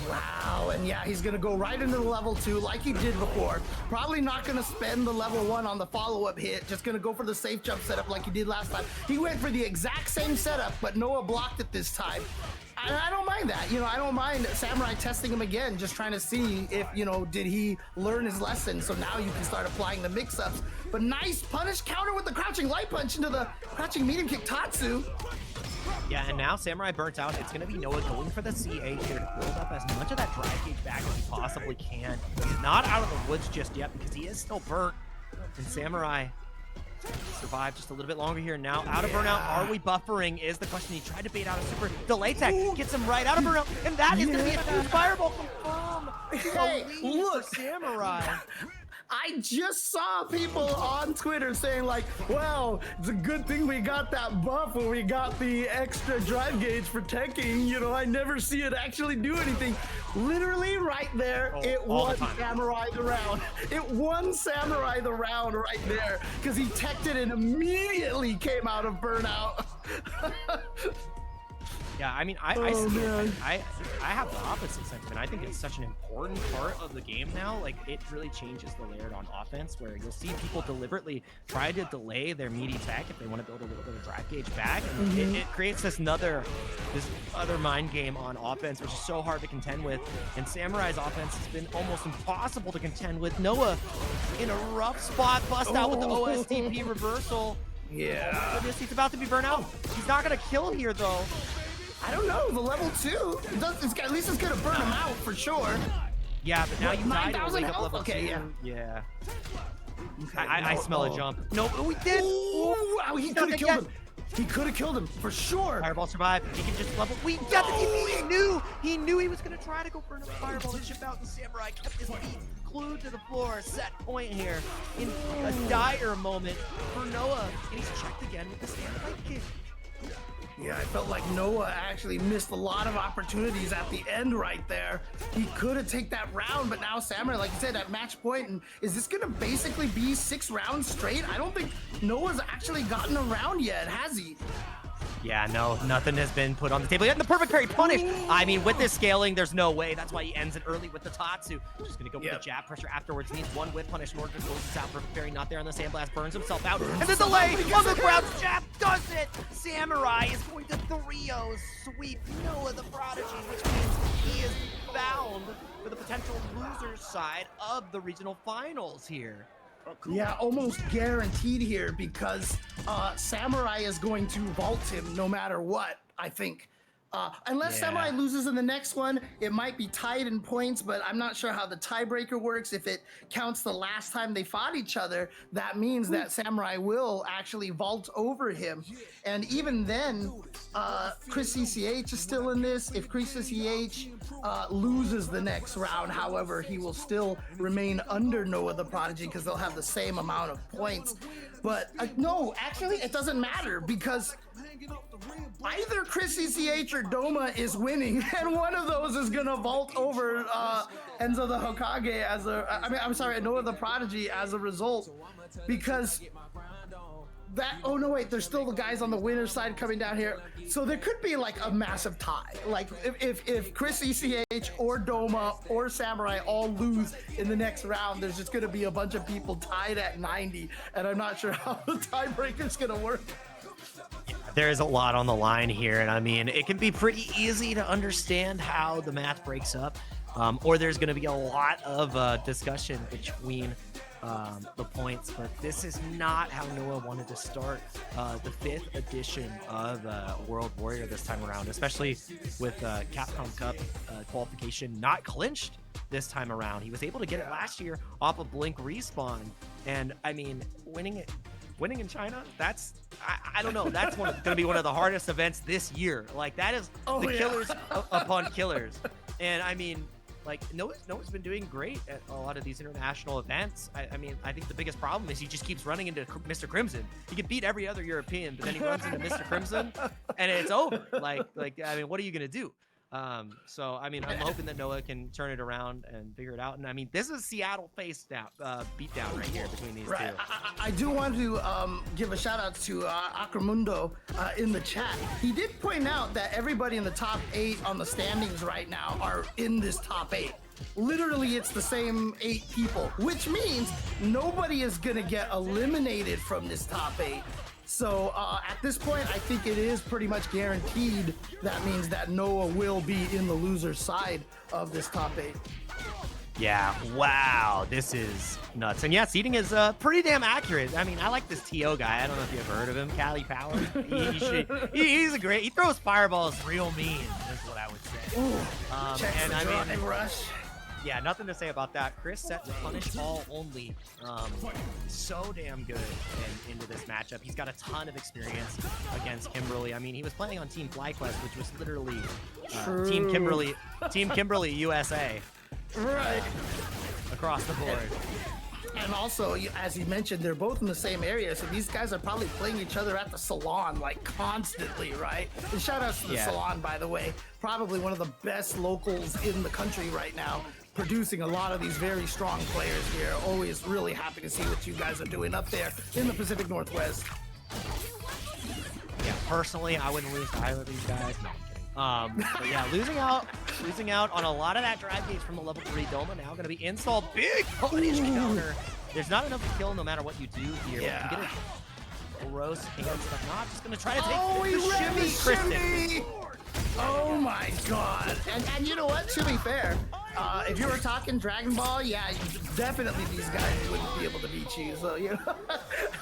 Wow, and yeah, he's gonna go right into the level 2 like he did before. Probably not gonna spend the level 1 on the follow-up hit, just gonna go for the safe jump setup like he did last time. He went for the exact same setup, but Noah blocked it this time. And I don't mind that, you know, I don't mind Samurai testing him again, just trying to see if, you know, did he learn his lesson? So now you can start applying the mix-ups. But nice punish counter with the crouching light punch into the crouching medium kick Tatsu. Yeah, and now Samurai burnt out. It's going to be Noah going for the CA here to build up as much of that drive gauge back as he possibly can. He's not out of the woods just yet because he is still burnt. And Samurai survived just a little bit longer here. Now out of burnout, are we buffering is the question. He tried to bait out a super delay tech, gets him right out of burnout, and that is going to be a huge fireball confirmed. Hey, look, Samurai. I just saw people on Twitter saying like, well, it's a good thing we got that buff when we got the extra drive gauge for teching. You know, I never see it actually do anything. Literally right there, it won Samurai the round. It won Samurai the round right there because he teched it and immediately came out of burnout. Yeah, I mean, Oh, see it. man. I have the opposite sentiment. I think it's such an important part of the game now. Like, it really changes the layered on offense, where you'll see people deliberately try to delay their meaty tech if they want to build a little bit of drive gauge back, and it creates this other mind game on offense, which is so hard to contend with. And Samurai's offense has been almost impossible to contend with. Noah in a rough spot, bust out with the OSTP reversal. Yeah. Oh my goodness, he's about to be burnt out. He's not gonna kill here though. I don't know. The level 2, at least it's gonna burn him out for sure. Yeah, but now you died. 9,000 health? Level Okay, 2. yeah. Okay, I smell a jump. No, we did. Ooh, wow, he could have killed him. He could have killed him for sure. Fireball survived. He can just level. We got the TP. He knew he was gonna try to go burn up Fireball and chip out. And Samurai kept his feet glued to the floor. Set point here in a dire moment for Noah, and he's checked again with the standby kick. Yeah, I felt like Noah actually missed a lot of opportunities at the end right there. He could have taken that round, but now Samurai, like you said, at match point, and is this gonna basically be 6 rounds straight? I don't think Noah's actually gotten a round yet, has he? Yeah, no, nothing has been put on the table yet. And the perfect parry punish. I mean, with this scaling, there's no way. That's why he ends it early with the Tatsu. Just gonna go with the jab pressure afterwards. Needs one whip punish in order to close this out. Perfect parry not there on the sandblast. Burns himself out. And the delay on the ground jab does it. Samurai is going to 3-0 sweep Noah the Prodigy, which means he is bound for the potential loser side of the regional finals here. Yeah, almost guaranteed here because Samurai is going to vault him no matter what, I think. Unless Samurai loses in the next one, it might be tied in points, but I'm not sure how the tiebreaker works. If it counts the last time they fought each other, that means that Samurai will actually vault over him. And even then, Chris CCH is still in this. If Chris CCH loses the next round, however, he will still remain under Noah the Prodigy because they'll have the same amount of points. But no, actually, it doesn't matter because either Chris CCH or Doma is winning, and one of those is gonna vault over Enzo the Hokage as Noah the Prodigy as a result, because oh no, wait, there's still the guys on the winner's side coming down here, so there could be like a massive tie. Like if Chris ECH or Doma or Samurai all lose in the next round, there's just gonna be a bunch of people tied at 90, and I'm not sure how the tiebreaker's gonna work. There is a lot on the line here, and I mean, it can be pretty easy to understand how the math breaks up, or there's going to be a lot of discussion between the points, but this is not how Noah wanted to start the 5th edition of World Warrior this time around, especially with Capcom Cup qualification not clinched this time around. He was able to get it last year off of Blink Respawn, and I mean, winning in China, that's I don't know, that's going to be one of the hardest events this year. Like, that is killers upon killers. And I mean, like, Noah's been doing great at a lot of these international events. I mean, I think the biggest problem is he just keeps running into Mr. Crimson. He can beat every other European, but then he runs into Mr. Crimson and it's over. Like I mean, what are you gonna do? So I mean, I'm hoping that Noah can turn it around and figure it out. And I mean, this is Seattle face down, beat down right here between these two. I do want to give a shout out to Acramundo in the chat. He did point out that everybody in the top 8 on the standings right now are in this top 8. Literally, it's the same 8 people, which means nobody is gonna get eliminated from this top 8. So at this point, I think it is pretty much guaranteed. That means that Noah will be in the loser's side of this top 8. Yeah, wow, this is nuts. And yeah, seeding is pretty damn accurate. I mean, I like this TO guy. I don't know if you've heard of him, Cali Power. He's a great, he throws fireballs real mean, is what I would say. Ooh, and I mean, rush. Yeah, nothing to say about that. Chris set to punish all only. So damn good into this matchup. He's got a ton of experience against Kimberly. I mean, he was playing on Team FlyQuest, which was literally Team Kimberly USA. Right. Across the board. And also, as you mentioned, they're both in the same area, so these guys are probably playing each other at the salon, like, constantly, right? And shout outs to the salon, by the way. Probably one of the best locals in the country right now, producing a lot of these very strong players here. Always really happy to see what you guys are doing up there in the Pacific Northwest. Yeah, personally, I wouldn't lose to either of these guys. No, I'm kidding. But yeah, losing out on a lot of that drive gauge from the level 3 Doma. Now going to be installed. Big punish counter. There's not enough to kill no matter what you do here. Yeah. You get a gross hand stuff. Not just going to try to take he the ran the shimmy. shimmy. Oh my god. And you know what? To be fair, if you were talking Dragon Ball, yeah, definitely these guys wouldn't be able to beat you. So, you know.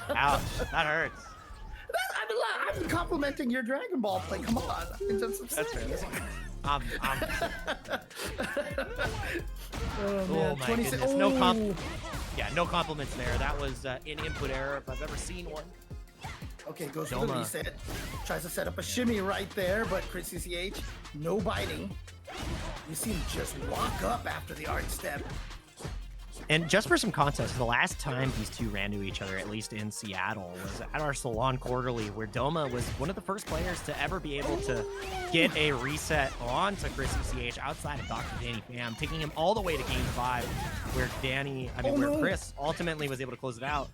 Ouch. That hurts. I'm complimenting your Dragon Ball play. Come on. That's fair. Oh, Oh my 26 goodness. No compliments there. That was an input error if I've ever seen one. Okay, goes for the reset. Tries to set up a shimmy right there, but Chris CCH, no biting. You see him just walk up after the arch step. And just for some context, the last time these two ran to each other, at least in Seattle, was at our Salon Quarterly, where Doma was one of the first players to ever be able to get a reset onto Chris CCH outside of Dr. Danny Pham, taking him all the way to Game 5, where Chris ultimately was able to close it out.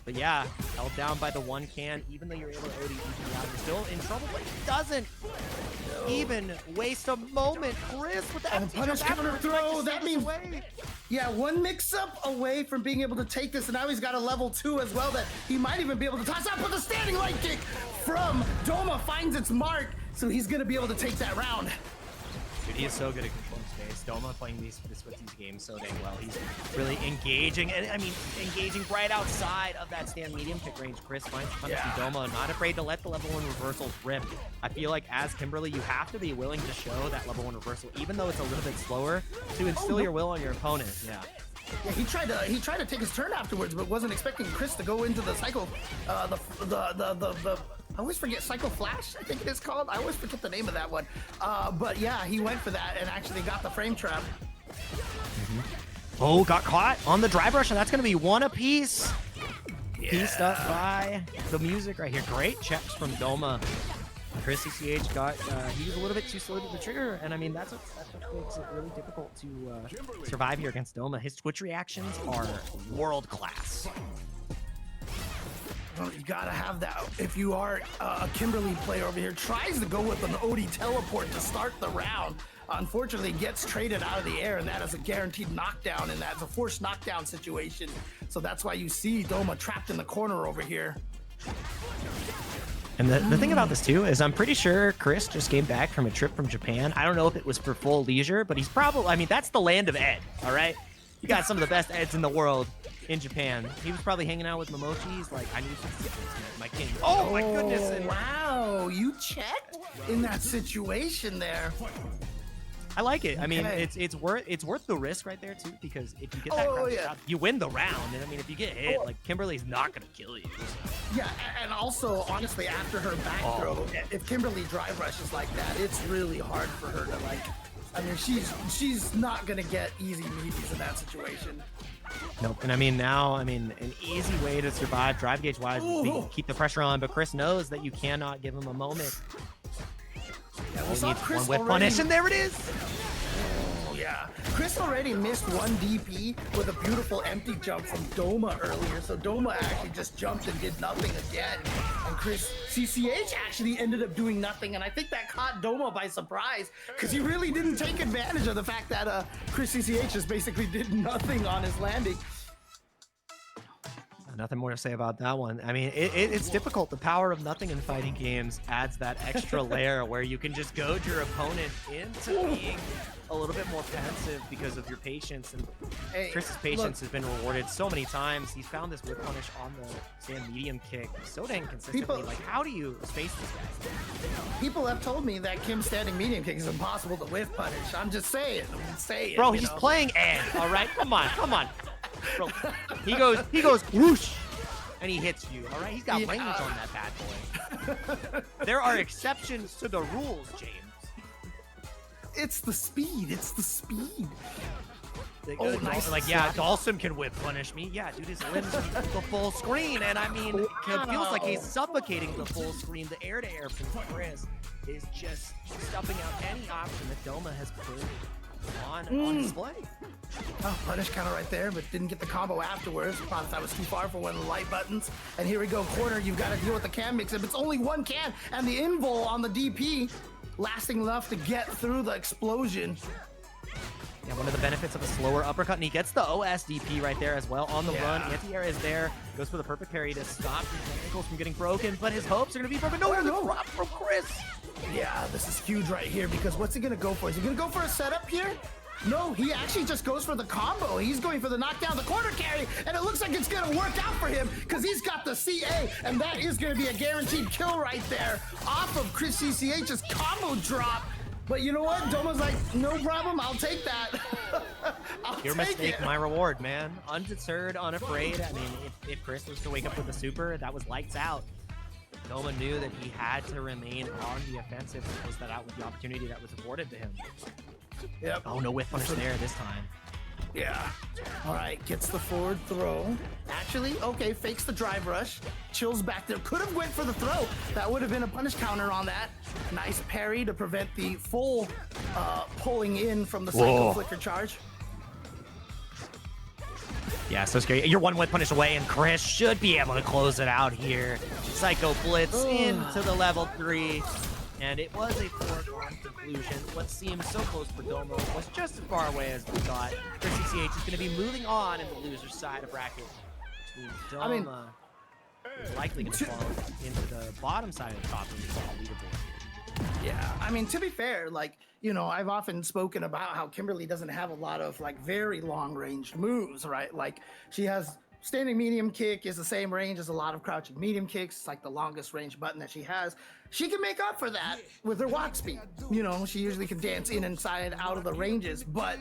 But yeah, held down by the one can, even though you're able to OD EP out, you're still in trouble, but he doesn't even waste a moment. Chris with that punish counter throw, that means yeah, one mix-up away from being able to take this, and now he's got a level 2 as well that he might even be able to toss up with a standing light kick from Doma. Finds its mark, so he's going to be able to take that round. Dude, he is so good at controlling space. Doma playing these games so dang well. He's really engaging, and I mean, engaging right outside of that stand medium kick range. Chris finds punish Doma, not afraid to let the level 1 reversals rip. I feel like as Kimberly, you have to be willing to show that level 1 reversal, even though it's a little bit slower, to instill your will on your opponent. Yeah, he tried to take his turn afterwards, but wasn't expecting Chris to go into the cycle, I always forget, Cycle Flash, I think it is called. I always forget the name of that one. But yeah, he went for that and actually got the frame trap. Oh, got caught on the drive rush, and that's going to be one apiece. Yeah. Pieced up by the music right here. Great checks from Doma. Chris CCH got, he was a little bit too slow to the trigger, and I mean, that's what makes it really difficult to survive here against Doma. His Twitch reactions are world class. Well, you gotta have that. If you are a Kimberly player over here, tries to go with an OD teleport to start the round. Unfortunately, gets traded out of the air, and that is a guaranteed knockdown, and that's a forced knockdown situation. So that's why you see Doma trapped in the corner over here. And the thing about this too is I'm pretty sure Chris just came back from a trip from Japan. I don't know if it was for full leisure, but he's probably, I mean, that's the land of Ed, all right? You got some of the best Eds in the world in Japan. He was probably hanging out with Momochi. He's like, I need to my king. Oh my goodness. And wow, you checked in that situation there. I like it. I mean, it's worth the risk right there too, because if you get that shot, you win the round. And I mean, if you get hit, like Kimberly's not gonna kill you. Yeah, and also honestly, after her back throw, if Kimberly drive rushes like that, it's really hard for her to like. I mean, she's not gonna get easy meaties in that situation. Nope. And I mean, now, an easy way to survive drive gauge wise would be to keep the pressure on, but Chris knows that you cannot give him a moment. Yeah, we saw Chris one whip punish, and there it is. Oh, yeah. Chris already missed one DP with a beautiful empty jump from Doma earlier, so Doma actually just jumped and did nothing again. And Chris CCH actually ended up doing nothing, and I think that caught Doma by surprise, because he really didn't take advantage of the fact that Chris CCH just basically did nothing on his landing. Nothing more to say about that one. I mean, it's difficult. The power of nothing in fighting games adds that extra layer where you can just goad your opponent into being a little bit more pensive because of your patience. And Chris's patience has been rewarded so many times. He's found this whip punish on the stand medium kick so dang consistently. Like, how do you space this guy? People have told me that Kim's standing medium kick is impossible to whip punish. I'm just saying. Bro, he's playing Ed, all right? Come on. Bro, he goes whoosh, and he hits you. All right, he's got range on that bad boy. There are exceptions to the rules, James. It's the speed. Nice. Like, yeah, Dawson can whip punish me. Yeah, dude, his limbs the full screen, and I mean, it feels like he's suffocating the full screen. The air-to-air from Chris is just stuffing out any option that Doma has put on display. Oh, punish counter right there, but didn't get the combo afterwards. Probably thought it was too far for one of the light buttons. And here we go, corner. You've got to deal with the can mix-up. It's only one can, and the invul on the DP. lasting enough to get through the explosion. Yeah, one of the benefits of a slower uppercut, and he gets the OSDP right there as well on the run. Anti-air is there, goes for the perfect parry to stop his ankles from getting broken, but his hopes are going to be broken. No, no, drop from Chris. Yeah, this is huge right here because what's he going to go for? Is he going to go for a setup here? No, he actually just goes for the combo. He's going for the knockdown, the corner carry, and it looks like it's going to work out for him because he's got the CA, and that is going to be a guaranteed kill right there off of Chris CCH's combo drop. But you know what? Doma's like, no problem, I'll take that. Your mistake, my reward, man. Undeterred, unafraid. I mean, if Chris was to wake up with a super, that was lights out. Doma knew that he had to remain on the offensive to close that out with the opportunity that was afforded to him. Yep. Oh, no whiff punish there this time. Yeah. All right, gets the forward throw. Actually, okay, fakes the drive rush. Chills back there. Could have went for the throw. That would have been a punish counter on that. Nice parry to prevent the full pulling in from the Psycho Flicker charge. Yeah, so scary. You're one whip punish away, and Chris should be able to close it out here. Psycho Blitz into the level 3. And it was a foregone conclusion. What seemed so close for Domo was just as far away as we thought. Chris CCH is going to be moving on in the loser's side of bracket. Doma is likely going to fall into the bottom side of the top of the leaderboard. Yeah, I mean, to be fair, like, you know, I've often spoken about how Kimberly doesn't have a lot of, like, very long-ranged moves, right? Like, she has standing medium kick is the same range as a lot of crouching medium kicks. It's like the longest range button that she has. She can make up for that with her walk speed. You know, she usually can dance in, inside, out of the ranges. But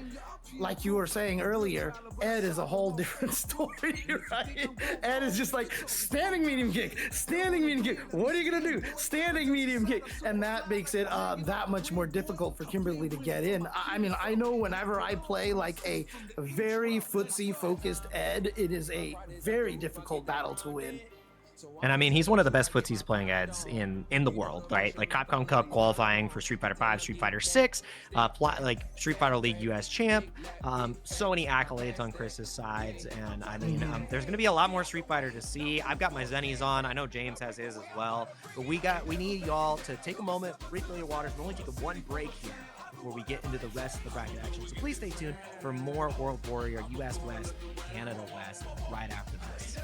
like you were saying earlier, Ed is a whole different story, right? Ed is just like standing medium kick, standing medium kick. What are you gonna do? Standing medium kick. And that makes it that much more difficult for Kimberly to get in. I mean, I know whenever I play like a very footsie focused Ed, it is a very difficult battle to win. And I mean, he's one of the best footsies playing Eds in the world, right? Like Capcom Cup qualifying for Street Fighter 5, Street Fighter 6, like Street Fighter League US champ. So many accolades on Chris's sides, and I mean, there's going to be a lot more Street Fighter to see. I've got my Zennies on. I know James has his as well, but we need y'all to take a moment, refill your waters, and only take a one break here before we get into the rest of the bracket action. So please stay tuned for more World Warrior US West, Canada West right after this.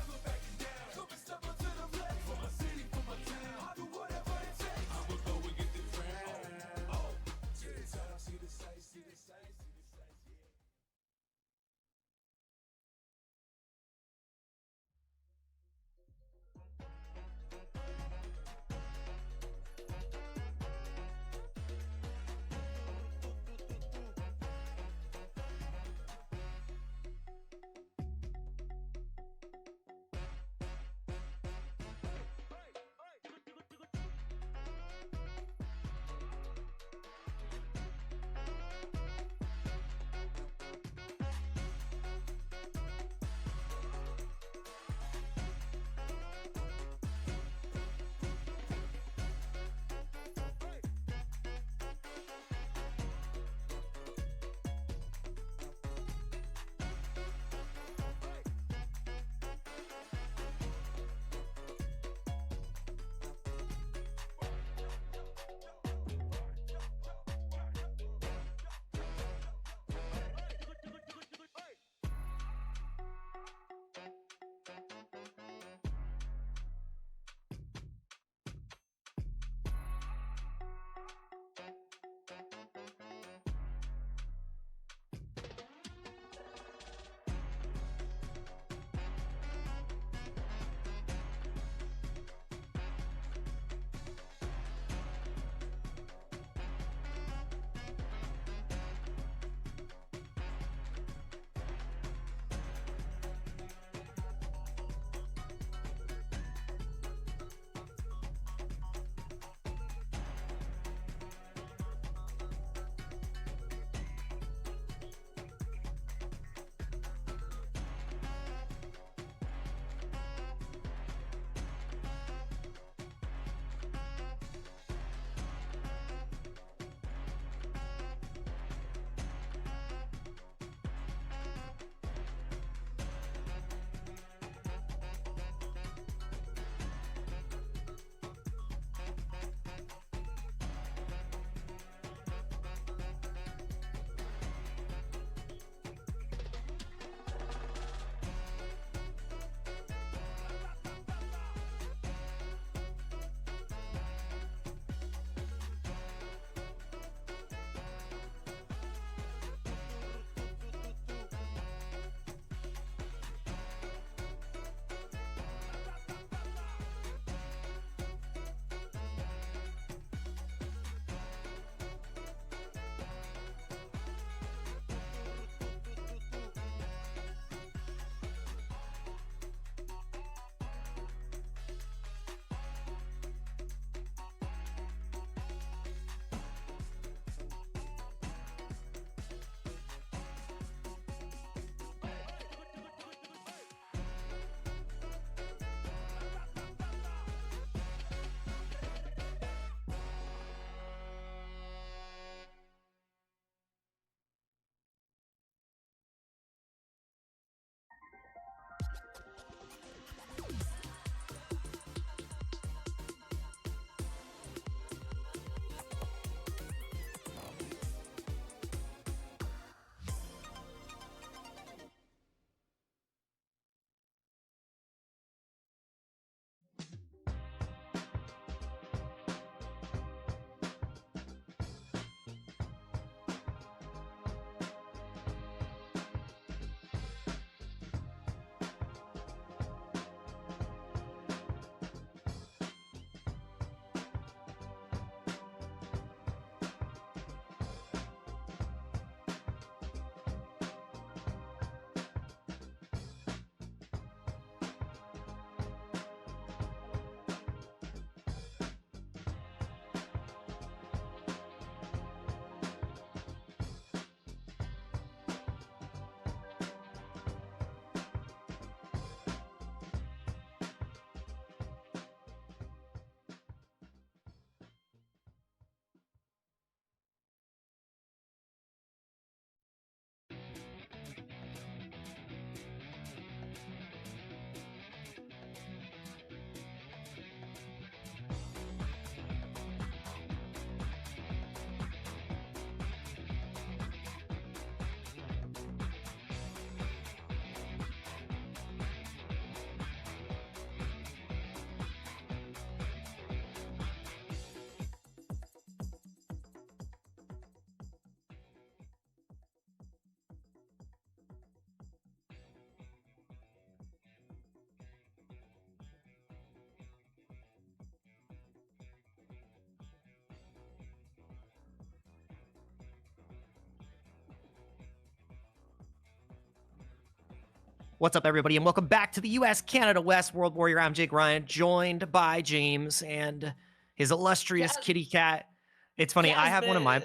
What's up, everybody, and welcome back to the U.S. Canada West World Warrior. I'm Jake Ryan, joined by James and his illustrious kitty cat. It's funny, Jasmine. I have one of my.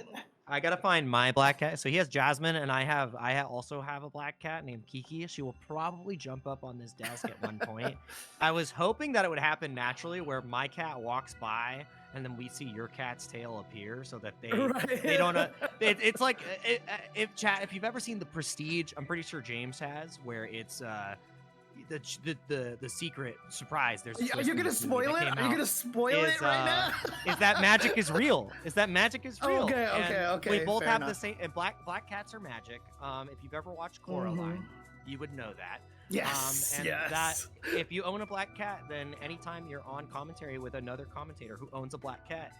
I gotta find my black cat. So he has Jasmine, and I also have a black cat named Kiki. She will probably jump up on this desk at one point. I was hoping that it would happen naturally, where my cat walks by, and then we see your cat's tail appear, so that they don't. It's like if you've ever seen The Prestige, I'm pretty sure James has, where it's the secret surprise. Are you gonna spoil it? Are you gonna spoil it right now? Is that magic is real? Okay. We both fair have enough. the same. And black cats are magic. If you've ever watched Coraline, you would know that. Yes. That if you own a black cat, then anytime you're on commentary with another commentator who owns a black cat,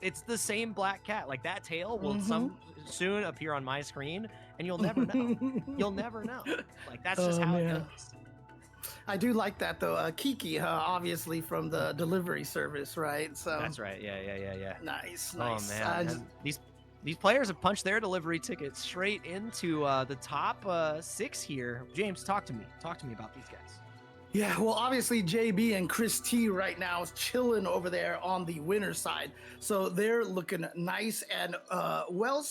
it's the same black cat. Like that tail will soon appear on my screen, and you'll never know. You'll never know. Like that's just how it goes. I do like that though. Kiki, obviously from the delivery service, right? So that's right. Yeah. Nice. Oh man, and these players have punched their delivery ticket straight into the top 6 here. James, talk to me about these guys. Yeah, well, obviously JB and Chris T right now is chilling over there on the winner's side, so they're looking nice and well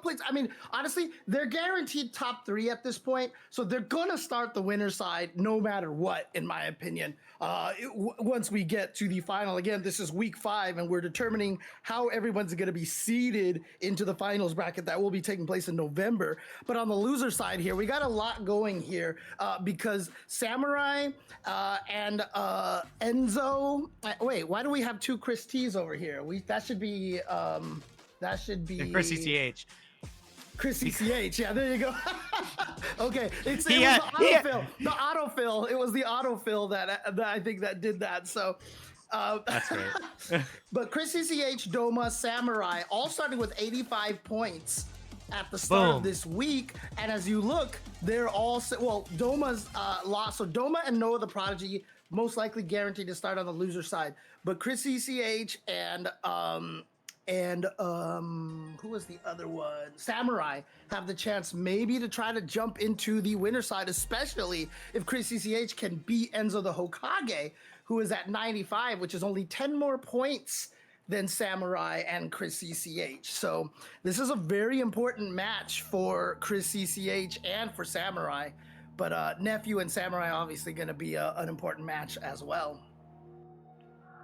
played. I mean, honestly, they're guaranteed top 3 at this point, so they're gonna start the winner's side no matter what, in my opinion. Once we get to the final, again, this is week 5, and we're determining how everyone's gonna be seeded into the finals bracket that will be taking place in November. But on the loser side here, we got a lot going here because Samurai and Enzo. Wait, why do we have 2 Chris T's over here? That should be Chris CCH. Chris CCH. Yeah, there you go. Okay, it was the autofill. The autofill. It was the autofill that I think that did that. So. That's great. But Chris CCH, Doma, Samurai, all starting with 85 points at the start of this week, and as you look, they're all Doma's lost. So Doma and Noah the Prodigy most likely guaranteed to start on the loser side, but Chris ECH and who was the other one? Samurai have the chance maybe to try to jump into the winner side, especially if Chris ECH can beat Enzo the Hokage, who is at 95, which is only 10 more points than Samurai and Chris CCH. So this is a very important match for Chris CCH and for Samurai. But Nephew and Samurai obviously going to be an important match as well.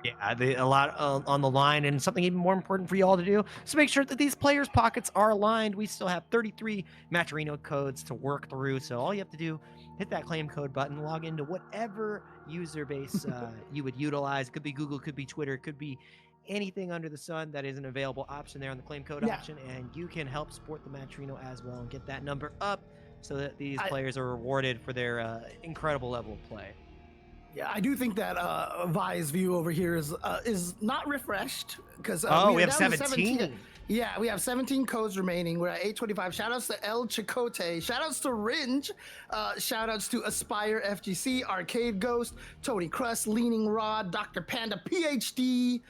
Yeah, a lot on the line, and something even more important for you all to do. So make sure that these players' pockets are aligned. We still have 33 Matcherino codes to work through. So all you have to do, hit that claim code button, log into whatever user base you would utilize. It could be Google, could be Twitter, it could be anything under the sun that is an available option there on the claim code option, and you can help support the Matcherino as well and get that number up so that these players are rewarded for their incredible level of play. Yeah, I do think that Vi's view over here is not refreshed because we have 17. Yeah, we have 17 codes remaining. We're at 825. Shoutouts to El Chicote. Shoutouts to Ringe. Shoutouts to Aspire FGC, Arcade Ghost, Tony Crust, Leaning Rod, Dr. Panda PhD.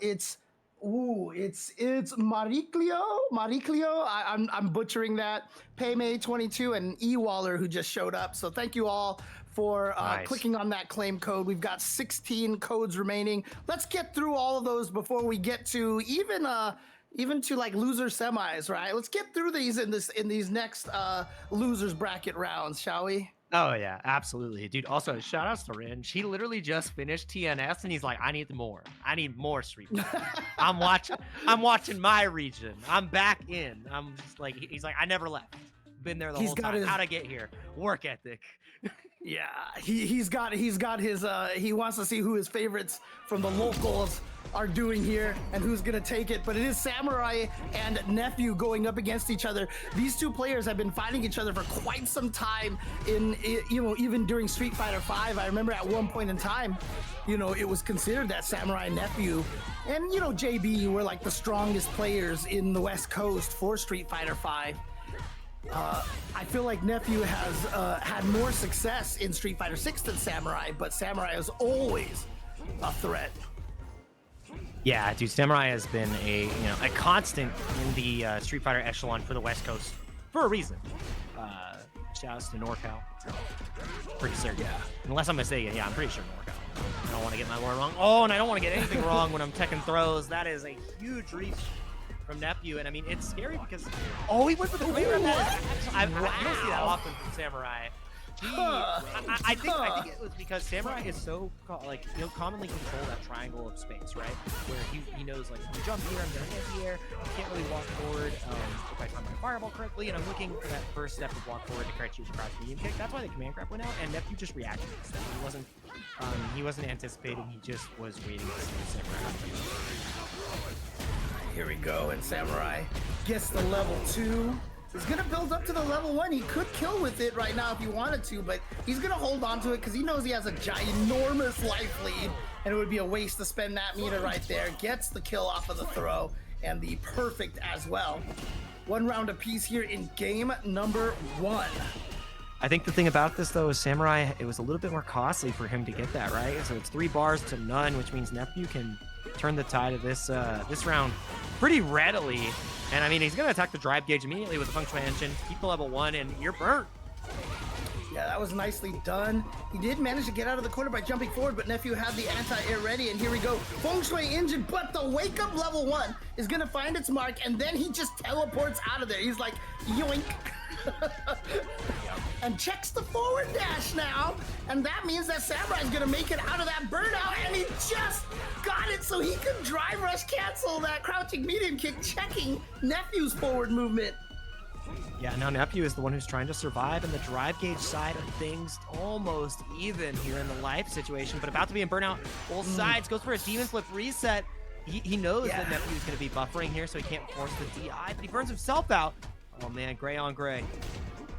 It's Mariclio. I'm butchering that. Paymay 22 and E-Waller who just showed up. So thank you all for clicking on that claim code. We've got 16 codes remaining. Let's get through all of those before we get to even to like loser semis, right? Let's get through these in these next losers bracket rounds, shall we? Oh yeah, absolutely, dude. Also, shout outs to Ringe. He literally just finished TNS, and he's like, "I need more. I need more Street Fighter. I'm watching my region. I'm back in. I'm just like, he's like, I never left. Been there the whole time. How'd I get here? Work ethic." Yeah, he's got his he wants to see who his favorites from the locals are doing here and who's gonna take it. But it is Samurai and Nephew going up against each other. These two players have been fighting each other for quite some time even during Street Fighter V. I remember at one point in time, it was considered that Samurai and Nephew and JB were like the strongest players in the West Coast for Street Fighter V. I feel like Nephew has had more success in Street Fighter 6 than Samurai, but Samurai is always a threat. Yeah, dude, Samurai has been a constant in the Street Fighter echelon for the West Coast for a reason. Shouts to NorCal. Pretty certain. Yeah. Unless I'm mistaken. Yeah, I'm pretty sure NorCal. I don't want to get my lore wrong. Oh, and I don't want to get anything wrong when I'm teching throws. That is a huge reach from Nephew. And I mean, it's scary because, oh, he went for the great run. I don't see that often from Samurai. I think it was because Samurai is so like he'll commonly control that triangle of space, right? Where he knows like if you jump here, I'm gonna hit here. You can't really walk forward if I time my fireball correctly, and I'm looking for that first step of walk forward to correct use crouch medium kick. That's why the command grab went out, and Nephew just reacted to that. He wasn't anticipating. He just was waiting to see Samurai. Here we go, and Samurai gets the level 2. He's gonna build up to the level 1. He could kill with it right now if he wanted to, but he's gonna hold on to it because he knows he has a ginormous life lead, and it would be a waste to spend that meter right there. Gets the kill off of the throw, and the perfect as well. 1 round apiece here in game number 1. I think the thing about this though is Samurai, it was a little bit more costly for him to get that, right? So it's 3 bars to none, which means Nephew can turn the tide of this this round pretty readily. And I mean, he's going to attack the drive gauge immediately with the punctuation, keep the level 1, and you're burnt. Yeah, that was nicely done. He did manage to get out of the corner by jumping forward, but Nephew had the anti-air ready, and here we go. Feng Shui engine, but the wake-up level 1 is going to find its mark, and then he just teleports out of there. He's like, yoink. And checks the forward dash now, and that means that Samurai's gonna make it out of that burnout, and he just got it so he could drive rush cancel that crouching medium kick, checking Nephew's forward movement. Yeah, now Nephew is the one who's trying to survive, and the drive gauge side of things almost even here in the life situation, but about to be in burnout. Both sides, goes for a demon flip reset. He knows that Nephew's gonna be buffering here, so he can't force the DI, but he burns himself out. Oh man, gray on gray.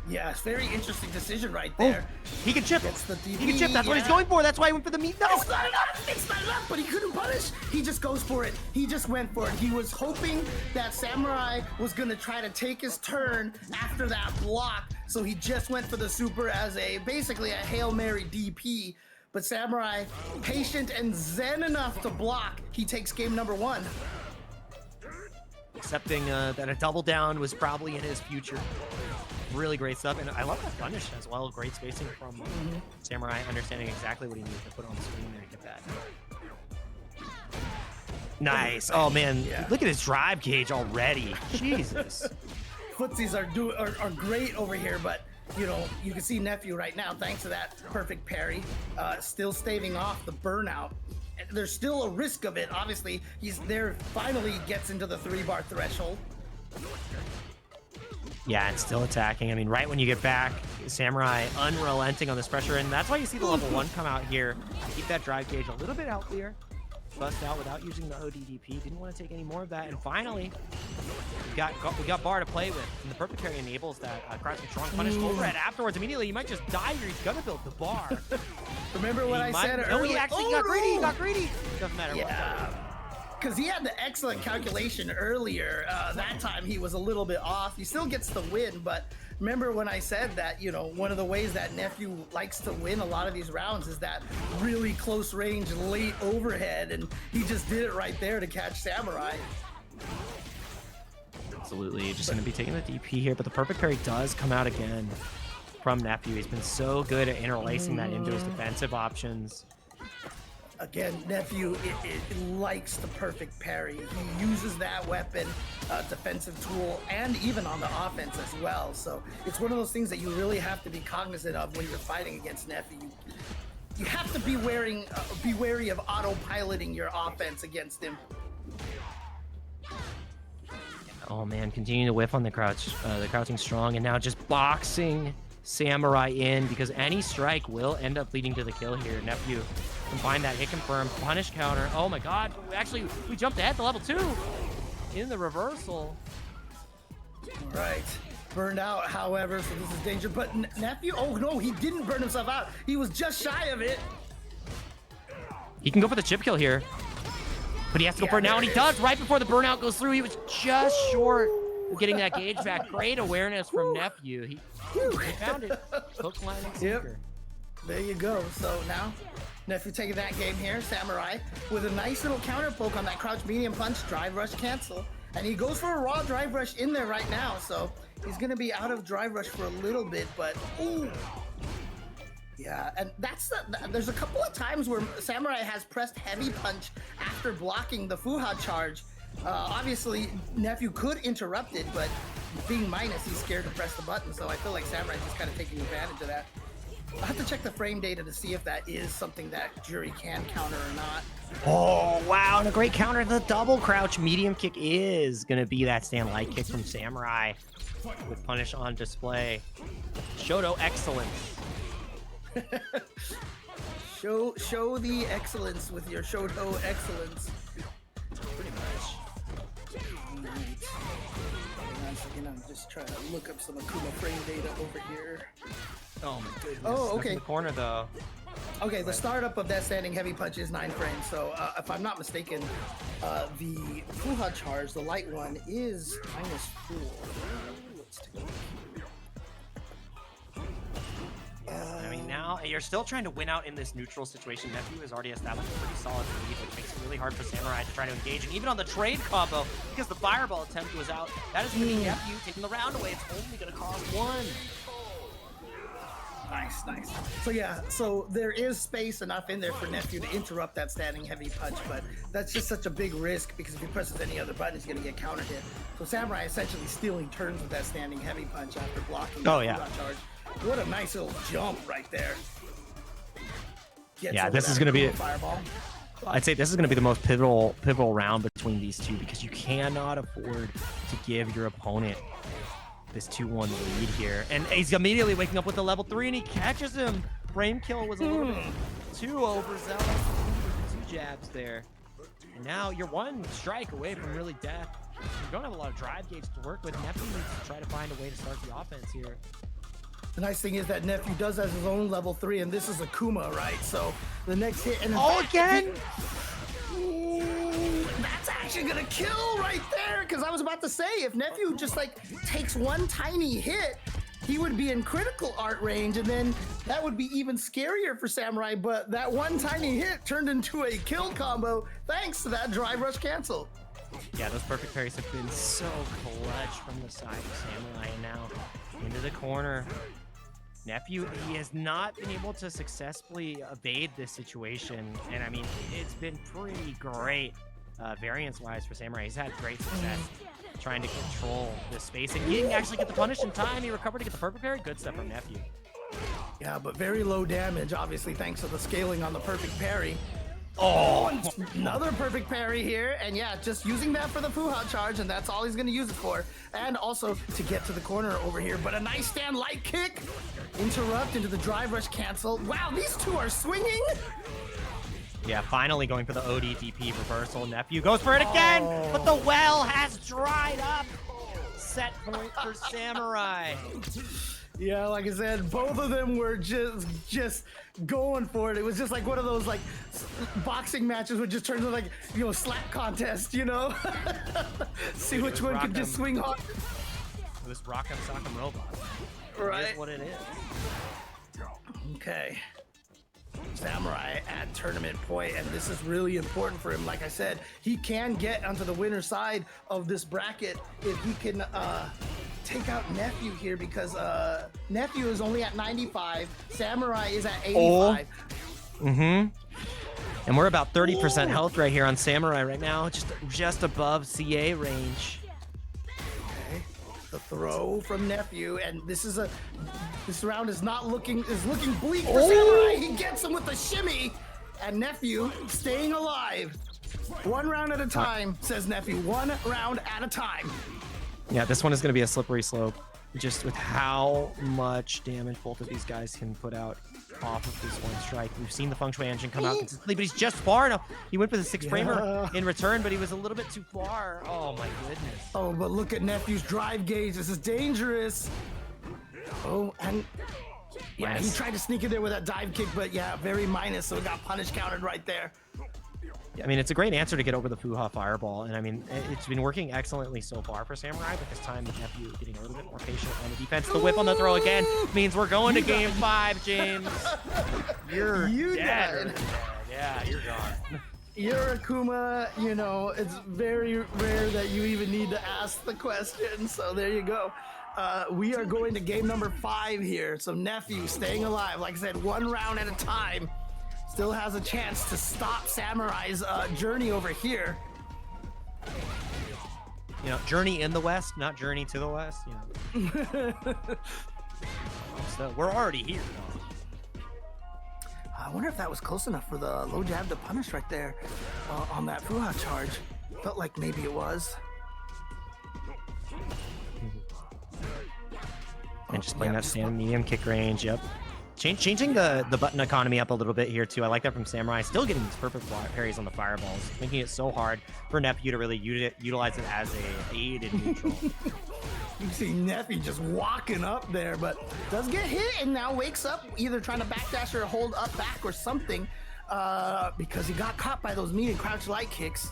Yeah, it's very interesting decision right there. Oh, he can chip. Gets the DP, he can chip. That's what he's going for. That's why he went for the meat. No, it's not enough. It's not enough. But he couldn't punish. He just goes for it. He just went for it. He was hoping that Samurai was gonna try to take his turn after that block, so he just went for the super as basically a Hail Mary DP. But Samurai, patient and zen enough to block. He takes game number 1. Accepting that a double down was probably in his future. Really great stuff, and I love that punish as well. Great spacing from Samurai, understanding exactly what he needs to put on the screen there to get that. Nice. Oh man, look at his drive gauge already. Jesus. Footsies are great over here, but you know, you can see Nephew right now, thanks to that perfect parry, still staving off the burnout. There's still a risk of it. Obviously, he's there. Finally, gets into the 3-bar threshold. Yeah, and still attacking. I mean, right when you get back, Samurai unrelenting on this pressure, and that's why you see the level 1 come out here. Keep that drive gauge a little bit healthier. Bust out without using the ODDP. Didn't want to take any more of that, and finally, we got bar to play with, and the perfect parry enables that crouching strong punish overhead. Afterwards, immediately, you might just die here. He's gonna build the bar. Remember what I said earlier? No, he actually got greedy. He got greedy. Doesn't matter what. Because he had the excellent calculation earlier. That time he was a little bit off. He still gets the win, but remember when I said that, you know, one of the ways that Nephew likes to win a lot of these rounds is that really close range, late overhead, and he just did it right there to catch Samurai. Absolutely, just going to be taking the DP here, but the perfect parry does come out again from Nephew. He's been so good at interlacing that into his defensive options. Again, Nephew, it likes the perfect parry. He uses that weapon, defensive tool, and even on the offense as well. So it's one of those things that you really have to be cognizant of when you're fighting against Nephew. You have to be wary of autopiloting your offense against him. Oh man, continuing to whiff on the crouching strong, and now just boxing Samurai in, because any strike will end up leading to the kill here. Nephew combine that hit confirm, punish counter. Oh my god, actually we jumped ahead to level 2 in the reversal. Right, burned out, however, so this is danger. But Nephew, oh no, he didn't burn himself out. He was just shy of it. He can go for the chip kill here, but he has to go for it now, and he does right before the burnout goes through. He was just short of getting that gauge back. Great awareness from Nephew. He found it. Hook, line, and sinker. There you go. So now Nephew taking that game here. Samurai with a nice little counter poke on that crouch medium punch, drive rush cancel. And he goes for a raw drive rush in there right now, so he's gonna be out of drive rush for a little bit, but ooh. Yeah, and there's a couple of times where Samurai has pressed heavy punch after blocking the Fuha charge. Obviously, Nephew could interrupt it, but being minus, he's scared to press the button, so I feel like Samurai's just kind of taking advantage of that. I'll have to check the frame data to see if that is something that Jury can counter or not. Oh, wow, and a great counter. The double crouch medium kick is going to be that stand light kick from Samurai with punish on display. Shoto excellence. show the excellence with your Shoto excellence. Pretty much. All right. Hang on a second, I'm just trying to look up some Akuma frame data over here. Oh my goodness. Oh, okay. In the corner though. Okay, the startup of that standing heavy punch is 9 frames. So if I'm not mistaken, the Fuha charge, the light one, is -4. Let's take a look. I mean, now you're still trying to win out in this neutral situation. Nephew has already established a pretty solid lead, which makes it really hard for Samurai to try to engage. And even on the trade combo, because the fireball attempt was out, that is going to be Nephew taking the round away. It's only going to cost 1. Nice, nice. So yeah, so there is space enough in there for Nephew to interrupt that standing heavy punch, but that's just such a big risk because if he presses any other button, he's going to get counter hit. So Samurai essentially stealing turns with that standing heavy punch after blocking the charge. What a nice little jump right there. Yeah, this is going to be fireball. I'd say this is going to be the most pivotal round between these two because you cannot afford to give your opponent this 2-1 lead here. And he's immediately waking up with a level 3 and he catches him. Frame kill was a little bit too overzealous. 2 jabs there. And now you're 1 strike away from really death. You don't have a lot of drive gauge to work with. Nephew needs to try to find a way to start the offense here. The nice thing is that Nephew does have his own level 3, and this is Akuma, right? So the next hit, and again! That's actually gonna kill right there, because I was about to say, if Nephew just like takes 1 tiny hit, he would be in critical art range, and then that would be even scarier for Samurai, but that 1 tiny hit turned into a kill combo thanks to that drive rush cancel. Yeah, those perfect parries have been so clutch from the side of Samurai, and now into the corner. Nephew, he has not been able to successfully evade this situation, and I mean, it's been pretty great variance-wise for Samurai. He's had great success trying to control the spacing. He didn't actually get the punish in time. He recovered to get the perfect parry. Good stuff from Nephew. Yeah, but very low damage, obviously, thanks to the scaling on the perfect parry. Oh, another perfect parry here, and yeah, just using that for the Fuha charge, and that's all he's going to use it for. And also to get to the corner over here, but a nice stand light kick, interrupt into the drive rush cancel. Wow, these two are swinging. Yeah, finally going for the ODDP reversal. Nephew goes for it again, but the well has dried up. Set point for Samurai. Yeah, like I said, both of them were just going for it. It was just like one of those like boxing matches would just turn into like, you know, slap contest, you know? See which one could just swing hard. It was Rock'em Sock'em Robot. Right. It is what it is. Okay. Samurai at tournament point, and this is really important for him. Like I said, he can get onto the winner's side of this bracket if he can take out Nephew here, because Nephew is only at 95, Samurai is at 85. And we're about 30% health right here on Samurai right now, just above CA range. Okay, the throw from Nephew, and this round is looking bleak for Samurai. He gets him with the shimmy, and Nephew staying alive. 1 round at a time, says Nephew. 1 round at a time. Yeah, this one is going to be a slippery slope, just with how much damage both of these guys can put out off of this 1 strike. We've seen the Feng Shui engine come out consistently, but he's just far enough. He went for the 6-framer in return, but he was a little bit too far. Oh my goodness. Oh, but look at Nephew's drive gauge. This is dangerous. Oh, and yeah, he tried to sneak in there with that dive kick, but yeah, very minus, so it got punish countered right there. I mean, it's a great answer to get over the Fuha fireball, and I mean, it's been working excellently so far for Samurai, but this time Nephew getting a little bit more patient on the defense. The whip on the throw again means we're going to game 5, James. You're dead. Yeah, you're gone. you're Akuma, you know, it's very rare that you even need to ask the question. So there you go. We are going to game number 5 here. So Nephew staying alive. Like I said, 1 round at a time. Still has a chance to stop Samurai's journey over here. You know, journey in the West, not journey to the West. You know. So we're already here. I wonder if that was close enough for the low jab to punish right there on that Fuha charge. Felt like maybe it was. And just playing that stand medium kick range. Yep. Changing the button economy up a little bit here too. I like that from Samurai. Still getting these perfect parries on the fireballs, making it so hard for Nephew to really utilize it as a aid in neutral. You see Nephi just walking up there, but does get hit and now wakes up either trying to backdash or hold up back or something because he got caught by those medium crouch light kicks.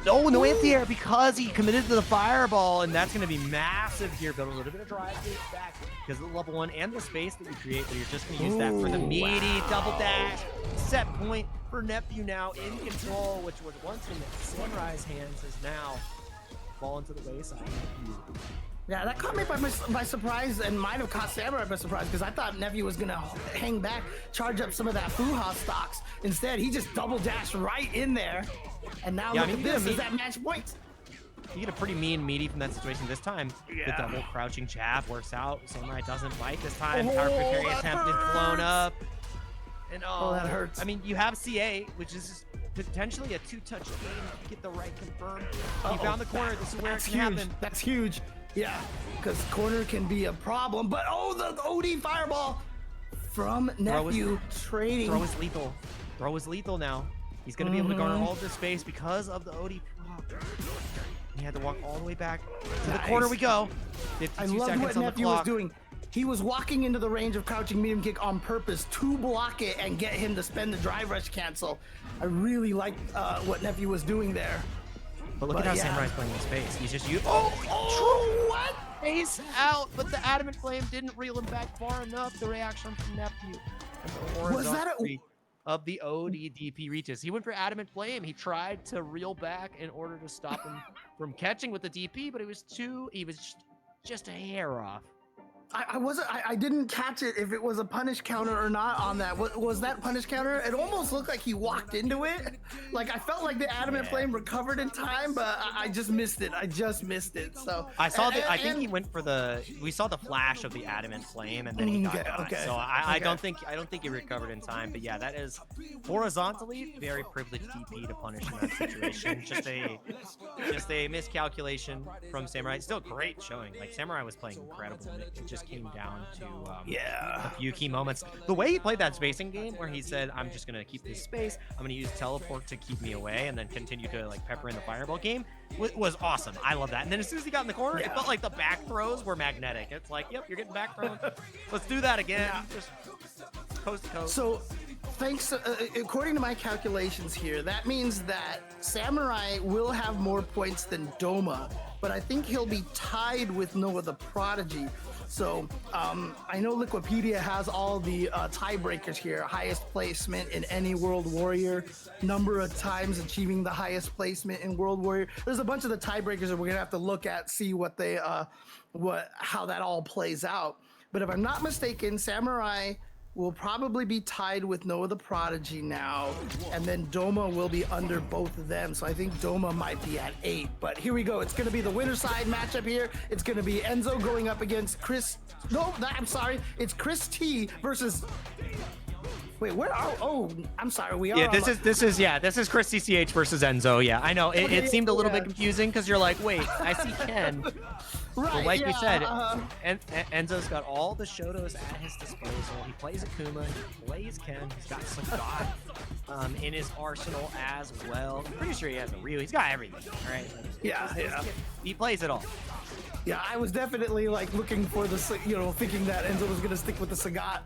Oh, no anti-air because he committed to the fireball, and that's going to be massive here. Build a little bit of drive back because of the level 1 and the space that you create, but you're just going to use that for the meaty double dash. Set point for Nephew now in control, which was once in Samurai's hands, is now fallen to the wayside. Yeah, that caught me by surprise and might have caught Samurai by surprise because I thought Nephew was going to hang back, charge up some of that Fuha stocks. Instead, he just double dashed right in there. And now look at this, is that match point? You get a pretty mean meaty from that situation this time. The double crouching jab works out. Samurai doesn't bite this time. Power carry attempted, blown up. And oh, that hurts. I mean, you have CA, which is potentially a 2-touch game if you get the right confirm. You found the corner. This is where it can happen. That's huge. Yeah, because corner can be a problem. But oh, the OD fireball from Nephew trading. Throw is lethal. Throw is lethal now. He's going to be able to garner all of this space because of the OD. He had to walk all the way back to the corner. We go. 52 I love seconds what on the Nephew clock. was doing. He was walking into the range of crouching medium kick on purpose to block it and get him to spend the drive rush cancel. I really liked what Nephew was doing there. But look at how Samurai's playing in space. He's just using. What? Face out, but the Adamant Flame didn't reel him back far enough. The reaction from Nephew. Was that a... Of the OD DP reaches. He went for Adamant Flame. He tried to reel back in order to stop him from catching with the DP, but he was just a hair off. I didn't catch it if it was a punish counter or not on that. Was that punish counter? It almost looked like he walked into it. Like I felt like the Adamant Flame recovered in time, but I just missed it. So I saw I think he went for we saw the flash of the Adamant Flame and then he got caught. So I don't think he recovered in time. But yeah, that is horizontally very privileged DP to punish in that situation. just a miscalculation from Samurai. Still great showing. Like Samurai was playing incredible. It just came down to a few key moments. The way he played that spacing game where he said, I'm just going to keep this space, I'm going to use teleport to keep me away and then continue to like pepper in the fireball game was awesome. I love that. And then as soon as he got in the corner, it felt like the back throws were magnetic. It's like, yep, you're getting back thrown. Let's do that again. Just coast to coast. So thanks, according to my calculations here, that means that Samurai will have more points than Doma, but I think he'll be tied with Noah the Prodigy. So I know Liquipedia has all the tiebreakers here. Highest placement in any World Warrior, number of times achieving the highest placement in World Warrior. There's a bunch of the tiebreakers that we're gonna have to look at, see what they, how that all plays out. But if I'm not mistaken, Samurai will probably be tied with Noah the Prodigy now, and then Doma will be under both of them. So I think Doma might be at 8. But here we go. It's going to be the winner side matchup here. It's going to be Enzo going up against Chris. No, I'm sorry. It's Chris T versus. Wait, where are? Oh, I'm sorry. We are. Yeah, this is Chris CCH versus Enzo. Yeah, I know. It seemed a little bit confusing because you're like, wait, I see Ken. Right. But like we said, Enzo's got all the Shotos at his disposal. He plays Akuma, he plays Ken, he's got Sagat in his arsenal as well. I'm pretty sure he has a Ryu. He's got everything, all right? He plays it all. Yeah, I was definitely like looking for the, thinking that Enzo was gonna stick with the Sagat,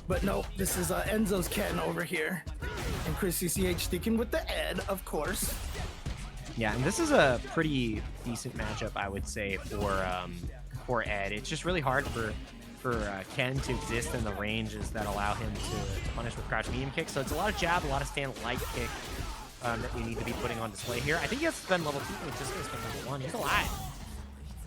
but no, this is Enzo's Ken over here, and Chris CCH sticking with the Ed, of course. Yeah, and this is a pretty decent matchup, I would say, for Ed. It's just really hard for for Ken to exist in the ranges that allow him to punish with crouch medium kick. So it's a lot of jab, a lot of stand light kick that you need to be putting on display here. I think he has to spend level 2, but just going to spend level 1. He's alive.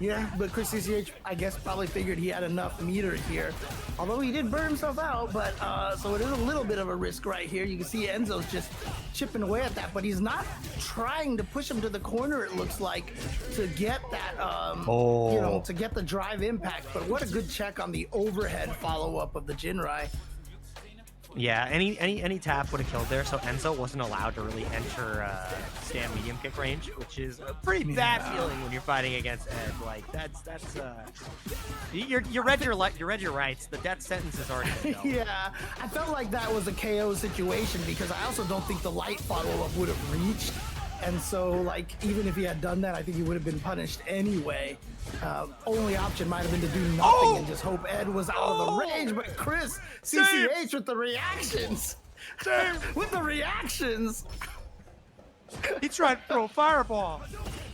Yeah, but Chris CCH, I guess, probably figured he had enough meter here. Although he did burn himself out, but so it is a little bit of a risk right here. You can see Enzo's just chipping away at that, but he's not trying to push him to the corner, it looks like, to get that, you know, to get the drive impact. But what a good check on the overhead follow-up of the Jinrai. Yeah, any tap would have killed there, so Enzo wasn't allowed to really enter stand medium kick range, which is a pretty bad feeling when you're fighting against Ed. Like that's you read your rights. The death sentence is already been dealt. Yeah, I felt like that was a KO situation because I also don't think the light follow-up would have reached. And so, like, even if he had done that, I think he would have been punished anyway. Only option might have been to do nothing and just hope Ed was out of the range. But Chris, CCH with the reactions. With the reactions. He tried to throw a fireball.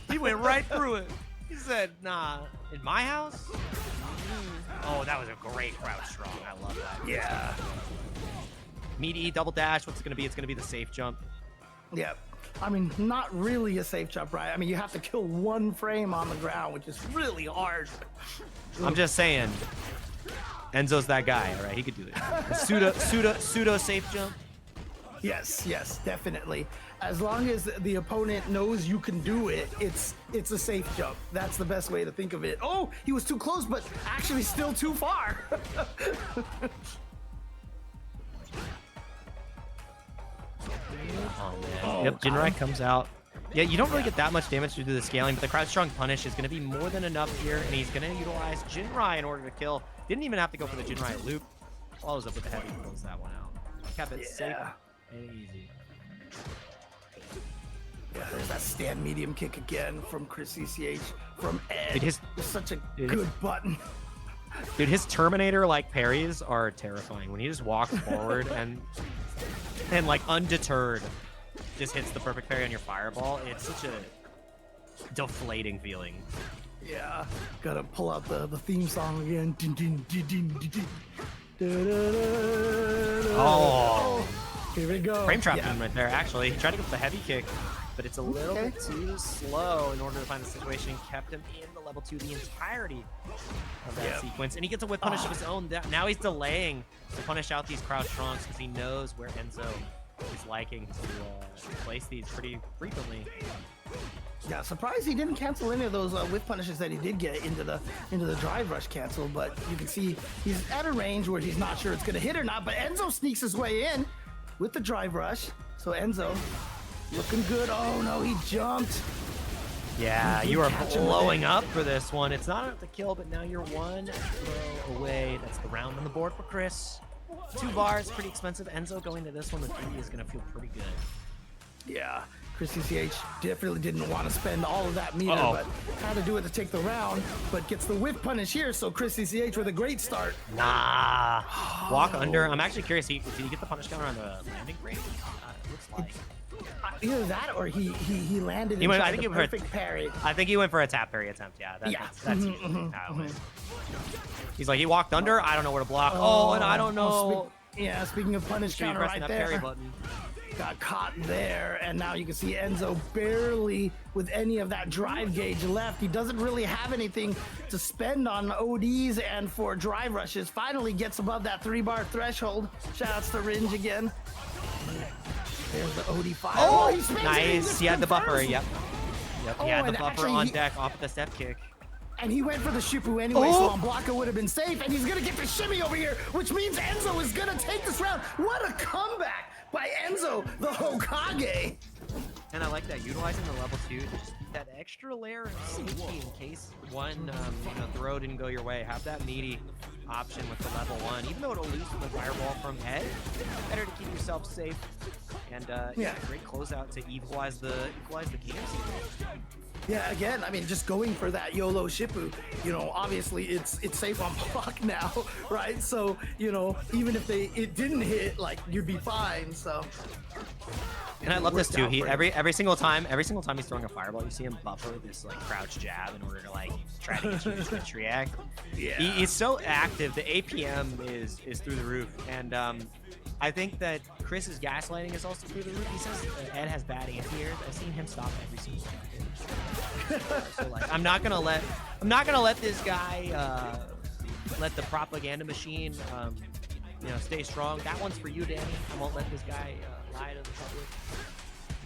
He went right through it. He said, nah, in my house? Oh, that was a great crouch strong. I love that. Yeah. Meaty, double dash. What's it going to be? It's going to be the safe jump. Yeah. I mean, not really a safe jump, right? I mean, you have to kill one frame on the ground, which is really hard. I'm just saying, Enzo's that guy, all right? He could do it. Pseudo safe jump. Yes, yes, definitely. As long as the opponent knows you can do it, it's a safe jump. That's the best way to think of it. Oh, he was too close, but actually still too far. Oh, man. Yep, Jinrai comes out. Yeah, you don't really get that much damage due to the scaling, but the crouch strong punish is going to be more than enough here, and he's going to utilize Jinrai in order to kill. Didn't even have to go for the Jinrai loop. Follows up with the heavy, close that one out. Kept it safe and easy. Yeah, there's that stand medium kick again from Chris CCH, from Ed. It's such a good button. Dude, his Terminator-like parries are terrifying. When he just walks forward and like undeterred just hits the perfect parry on your fireball, it's such a deflating feeling. Yeah, gotta pull out the theme song again. Oh, here we go. Frame trapped him right there. Actually, he tried to go for the heavy kick, but it's a little bit too slow in order to find the situation. Kept him in the level 2 the entirety of that sequence, and he gets a whip punish of his own. Now he's delaying to punish out these crouch strongs because he knows where Enzo is liking to place these pretty frequently. Yeah, surprised he didn't cancel any of those whip punishes that he did get into the drive rush cancel, but you can see he's at a range where he's not sure it's going to hit or not, but Enzo sneaks his way in with the drive rush. So Enzo looking good. Oh no, he jumped. Yeah, you are blowing up for this one. It's not enough to kill, but now you're one throw away. That's the round on the board for Chris. 2 bars, pretty expensive. Enzo going to this one with 3 is going to feel pretty good. Yeah, Chris CCH definitely didn't want to spend all of that meter, but had to do it to take the round, but gets the whip punish here, so Chris CCH with a great start. Nah. Walk under. I'm actually curious, did he get the punish counter on the landing grade? It looks like. Either that or he landed in the perfect parry. I think he went for a tap parry attempt, yeah. That's usually how it went. He's like, he walked under, I don't know where to block. Oh, and I don't know. Speaking of punish counter right there. Parry button. Got caught there, and now you can see Enzo barely with any of that drive gauge left. He doesn't really have anything to spend on ODs and for drive rushes. Finally gets above that 3-bar threshold. Shoutouts to Ringe again. There's the OD5. Oh, nice. He had the buffer. Yep. He had the buffer on deck off the step kick. And he went for the Shippu anyway, so Blanca would have been safe, and he's going to get the shimmy over here, which means Enzo is going to take this round. What a comeback by Enzo, the Hokage. And I like that, utilizing the level 2 to just keep that extra layer of safety in case one throw didn't go your way. Have that meaty option with the level 1. Even though it'll lose from the fireball from Ed, better to keep yourself safe. And great closeout to equalize the game. Yeah, again, I mean, just going for that YOLO Shippu, you know, obviously it's safe on block now, right? So, you know, even if it didn't hit, like, you'd be fine, so. And I love this too. He every single time he's throwing a fireball, you see him buffer this like crouch jab in order to like try to get you to switch react. Yeah. He's so active. The APM is through the roof, and I think that Chris's gaslighting is also through the roof. He says Ed has bad anti-airs. I've seen him stop every single time. So like, I'm not gonna let this guy let the propaganda machine you know, stay strong. That one's for you, Danny. I won't let this guy lie to the public.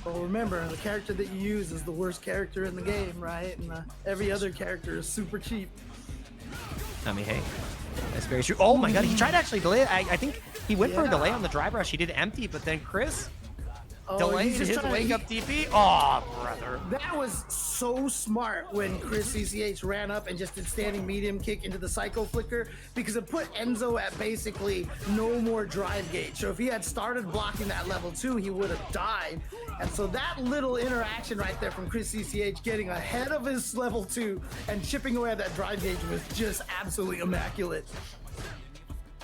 Well, remember, the character that you use is the worst character in the game, right? And every other character is super cheap. I mean, hey, that's very true. Oh my god, he tried to actually delay it. I think he went for a delay on the drive rush. He did empty, but then Chris delayed his wake up DP. Oh, brother. That was so smart when Chris CCH ran up and just did standing medium kick into the Psycho Flicker, because it put Enzo at basically no more drive gauge. So if he had started blocking that level 2, he would have died. And so that little interaction right there from Chris CCH getting ahead of his level 2 and chipping away at that drive gauge was just absolutely immaculate.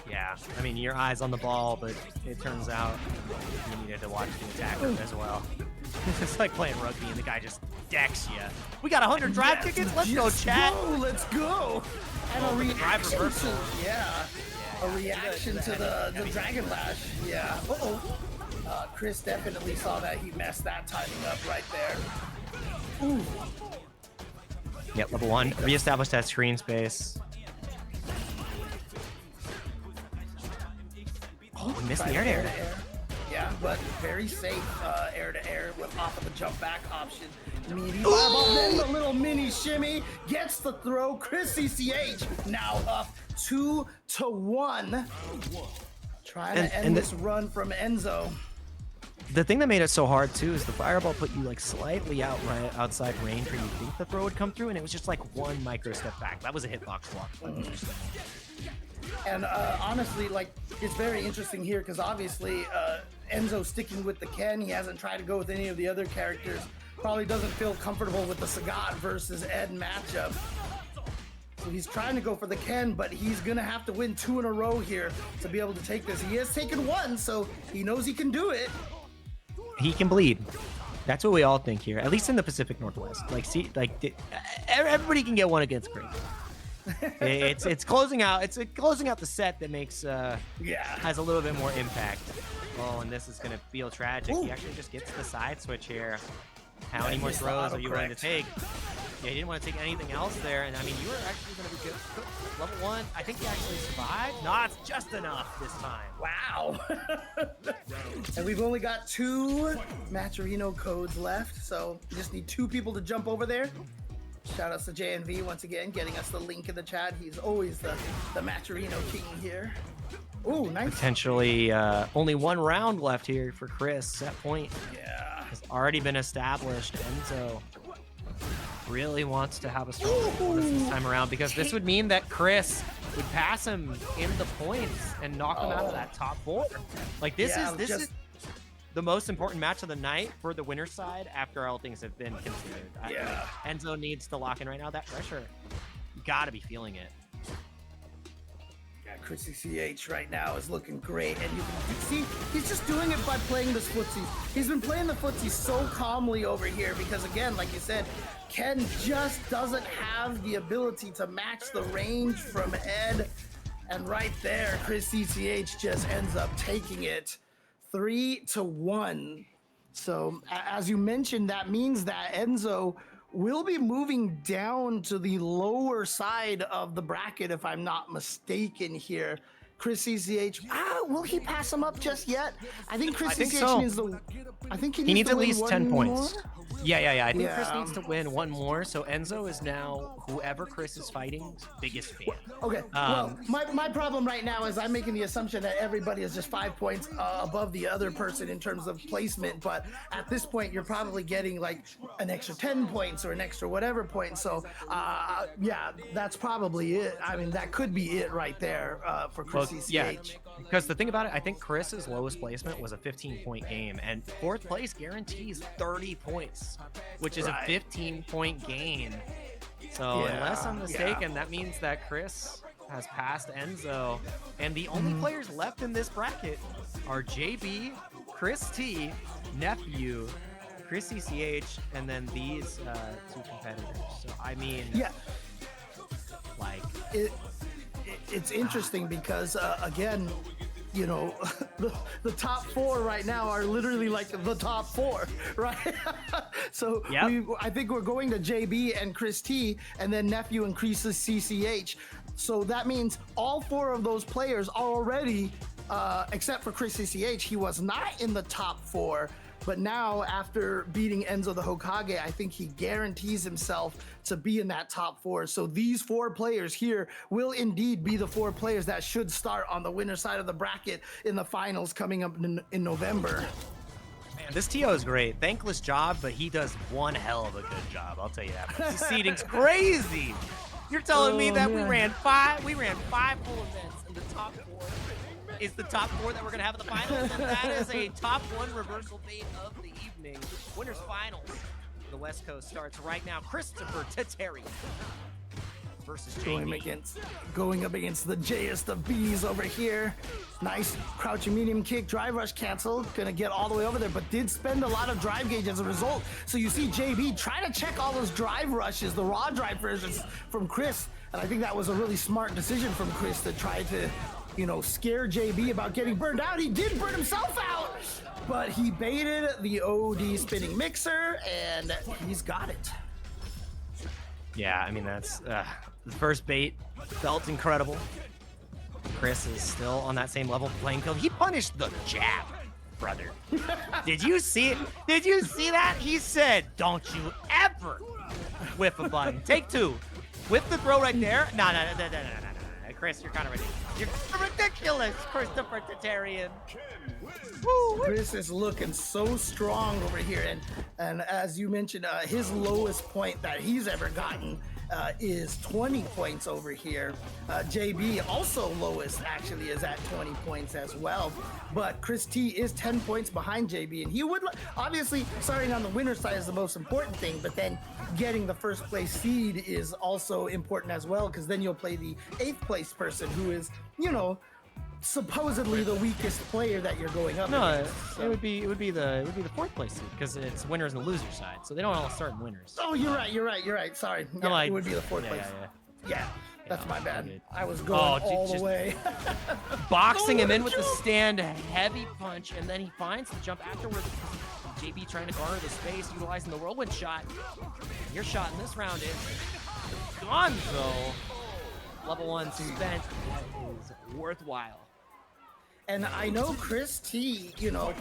Yeah, I mean, your eyes on the ball, but it turns out you needed to watch the attacker as well. It's like playing rugby and the guy just decks you. We got 100 drive tickets. Let's go, chat. Let's go. And a reaction to, a reaction to the Dragon Lash. Yeah. Chris definitely saw that. He messed that timing up right there. Ooh. Yep, level 1. Reestablish that screen space. Oh, we missed the air-to-air. Yeah, but very safe air-to-air with off of the jump back option. Meaty fireball, then the little mini shimmy gets the throw. Chris CCH now up 2-1. Trying to end this run from Enzo. The thing that made it so hard too is the fireball put you like slightly outside range where you think the throw would come through, and it was just like one micro step back. That was a hitbox block. And honestly, like, it's very interesting here because obviously Enzo sticking with the Ken. He hasn't tried to go with any of the other characters. Probably doesn't feel comfortable with the Sagat versus Ed matchup. So he's trying to go for the Ken, but he's going to have to win 2 in a row here to be able to take this. He has taken 1, so he knows he can do it. He can bleed. That's what we all think here, at least in the Pacific Northwest. Like, see, like everybody can get 1 against Craig. It's closing out. It's closing out the set that makes has a little bit more impact. Oh, and this is gonna feel tragic. He actually just gets the side switch here. How many more throws are you willing to take? Yeah, he didn't want to take anything else there, and I mean, you were actually gonna be good. Level 1, I think he actually survived. No, it's just enough this time. Wow. And we've only got 2 Matcherino codes left, so we just need 2 people to jump over there. Shout outs to JNV once again, getting us the link in the chat. He's always the Matcherino king here. Ooh, nice. Potentially only 1 round left here for Chris. Set point has already been established. Enzo really wants to have a strong performance this time around, because this would mean that Chris would pass him in the points and knock him out of that top 4. Like, this is the most important match of the night for the winner's side after all things have been considered. Enzo needs to lock in right now. That pressure, you gotta be feeling it. Yeah, Chris CCH right now is looking great, and you can see he's just doing it by playing this footsie. He's been playing the footsie so calmly over here because, again, like you said, Ken just doesn't have the ability to match the range from Ed, and right there, Chris CCH just ends up taking it 3-1. So as you mentioned, that means that Enzo will be moving down to the lower side of the bracket, if I'm not mistaken here. Chris CCH, will he pass him up just yet? I think Chris CCH needs the. I think he needs at least 10 points. More. Yeah. I think Chris needs to win 1 more. So Enzo is now whoever Chris is fighting's biggest fan. Okay. Well, my problem right now is I'm making the assumption that everybody is just 5 points above the other person in terms of placement. But at this point, you're probably getting like an extra 10 points or an extra whatever point. So yeah, that's probably it. I mean, that could be it right there for Chris CCH. Yeah, because the thing about it, I think Chris's lowest placement was a 15-point game, and 4th place guarantees 30 points. Chris, which is a 15-point gain. So unless I'm mistaken, that means that Chris has passed Enzo. And the only players left in this bracket are JB, Chris T, Nephew, Chris CCH, and then these two competitors. So, I mean, like... It's interesting because, again, you know, the top 4 right now are literally like the top 4, right? So I think we're going to JB and Chris T, and then Nephew and Chris CCH. So that means all 4 of those players are already, except for Chris CCH, he was not in the top 4. But now, after beating Enzo the Hokage, I think he guarantees himself to be in that top 4. So these 4 players here will indeed be the 4 players that should start on the winner side of the bracket in the finals coming up in November. Man, this TO is great. Thankless job, but he does one hell of a good job. I'll tell you that. The seating's crazy. You're telling me that we ran 5 full events, and the top 4 is the top 4 that we're going to have in the finals, and that is a top 1 reversal fate of the evening. Winners finals. The West Coast starts right now. Christopher Tateri versus going up against the Jayest of B's over here. Nice crouching medium kick, drive rush cancel. Gonna get all the way over there, but did spend a lot of drive gauge as a result. So you see JB try to check all those drive rushes, the raw drive versions from Chris. And I think that was a really smart decision from Chris to try to, you know, scare JB about getting burned out. He did burn himself out, but he baited the OD spinning mixer, and he's got it. Yeah, I mean, that's the first bait felt incredible. Chris is still on that same level playing field. He punished the jab, brother. Did you see it? Did you see that? He said, "Don't you ever whiff a button." Take 2. Whip the throw right there. No. Chris, you're kind of ridiculous. You're ridiculous, Christopher Tatarian. Chris is looking so strong over here, and as you mentioned, his lowest point that he's ever gotten is 20 points over here. JB also lowest actually is at 20 points as well, but Chris T is 10 points behind JB, and he would obviously starting on the winner side is the most important thing, but then getting the first place seed is also important as well, because then you'll play the 8th place person who is, you know, supposedly the weakest player that you're going up against. So. it would be the 4th place seed, because it's winners and losers side, so they don't all start in winners. Oh, you're right. Sorry. Yeah, it would be the 4th place. Yeah. That's my bad. I was going all the way. Boxing him in with the stand heavy punch, and then he finds the jump afterwards. JB trying to garner the space, utilizing the whirlwind shot. Your shot in this round is gone, though. Level 1 spent. That is worthwhile. And I know Chris T, you know,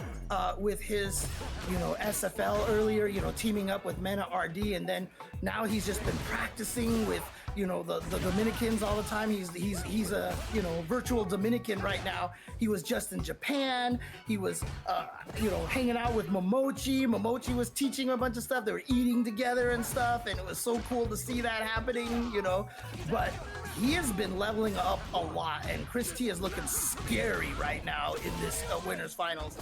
with his, you know, SFL earlier, you know, teaming up with Mena RD, and then now he's just been practicing with, you know, the Dominicans all the time. He's a, you know, virtual Dominican right now. He was just in Japan. He was, you know, hanging out with Momochi. Momochi was teaching him a bunch of stuff. They were eating together and stuff, and it was so cool to see that happening, you know. But he has been leveling up a lot, and Chris T is looking scary right now in this winners finals.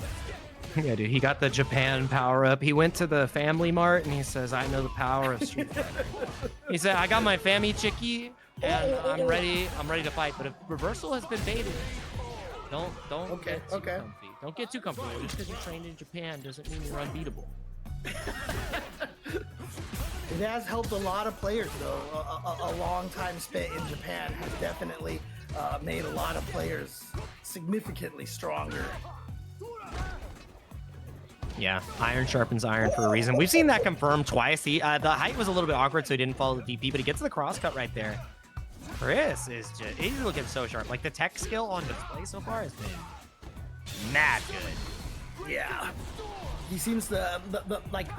Yeah, dude, he got the Japan power up. He went to the Family Mart and he says, "I know the power of Street Fighter." He said, "I got my Family Chicky and I'm ready to fight." But if reversal has been baited, don't get too comfy. Don't get too comfortable. Just because you're trained in Japan doesn't mean you're unbeatable. It has helped a lot of players, though. A long time spent in Japan has definitely made a lot of players significantly stronger. Yeah, iron sharpens iron for a reason. We've seen that confirmed twice. The height was a little bit awkward, so he didn't follow the DP, but he gets the cross cut right there. Chris is he's looking so sharp. Like, the tech skill on display so far has been mad good. Yeah. He seems to, like,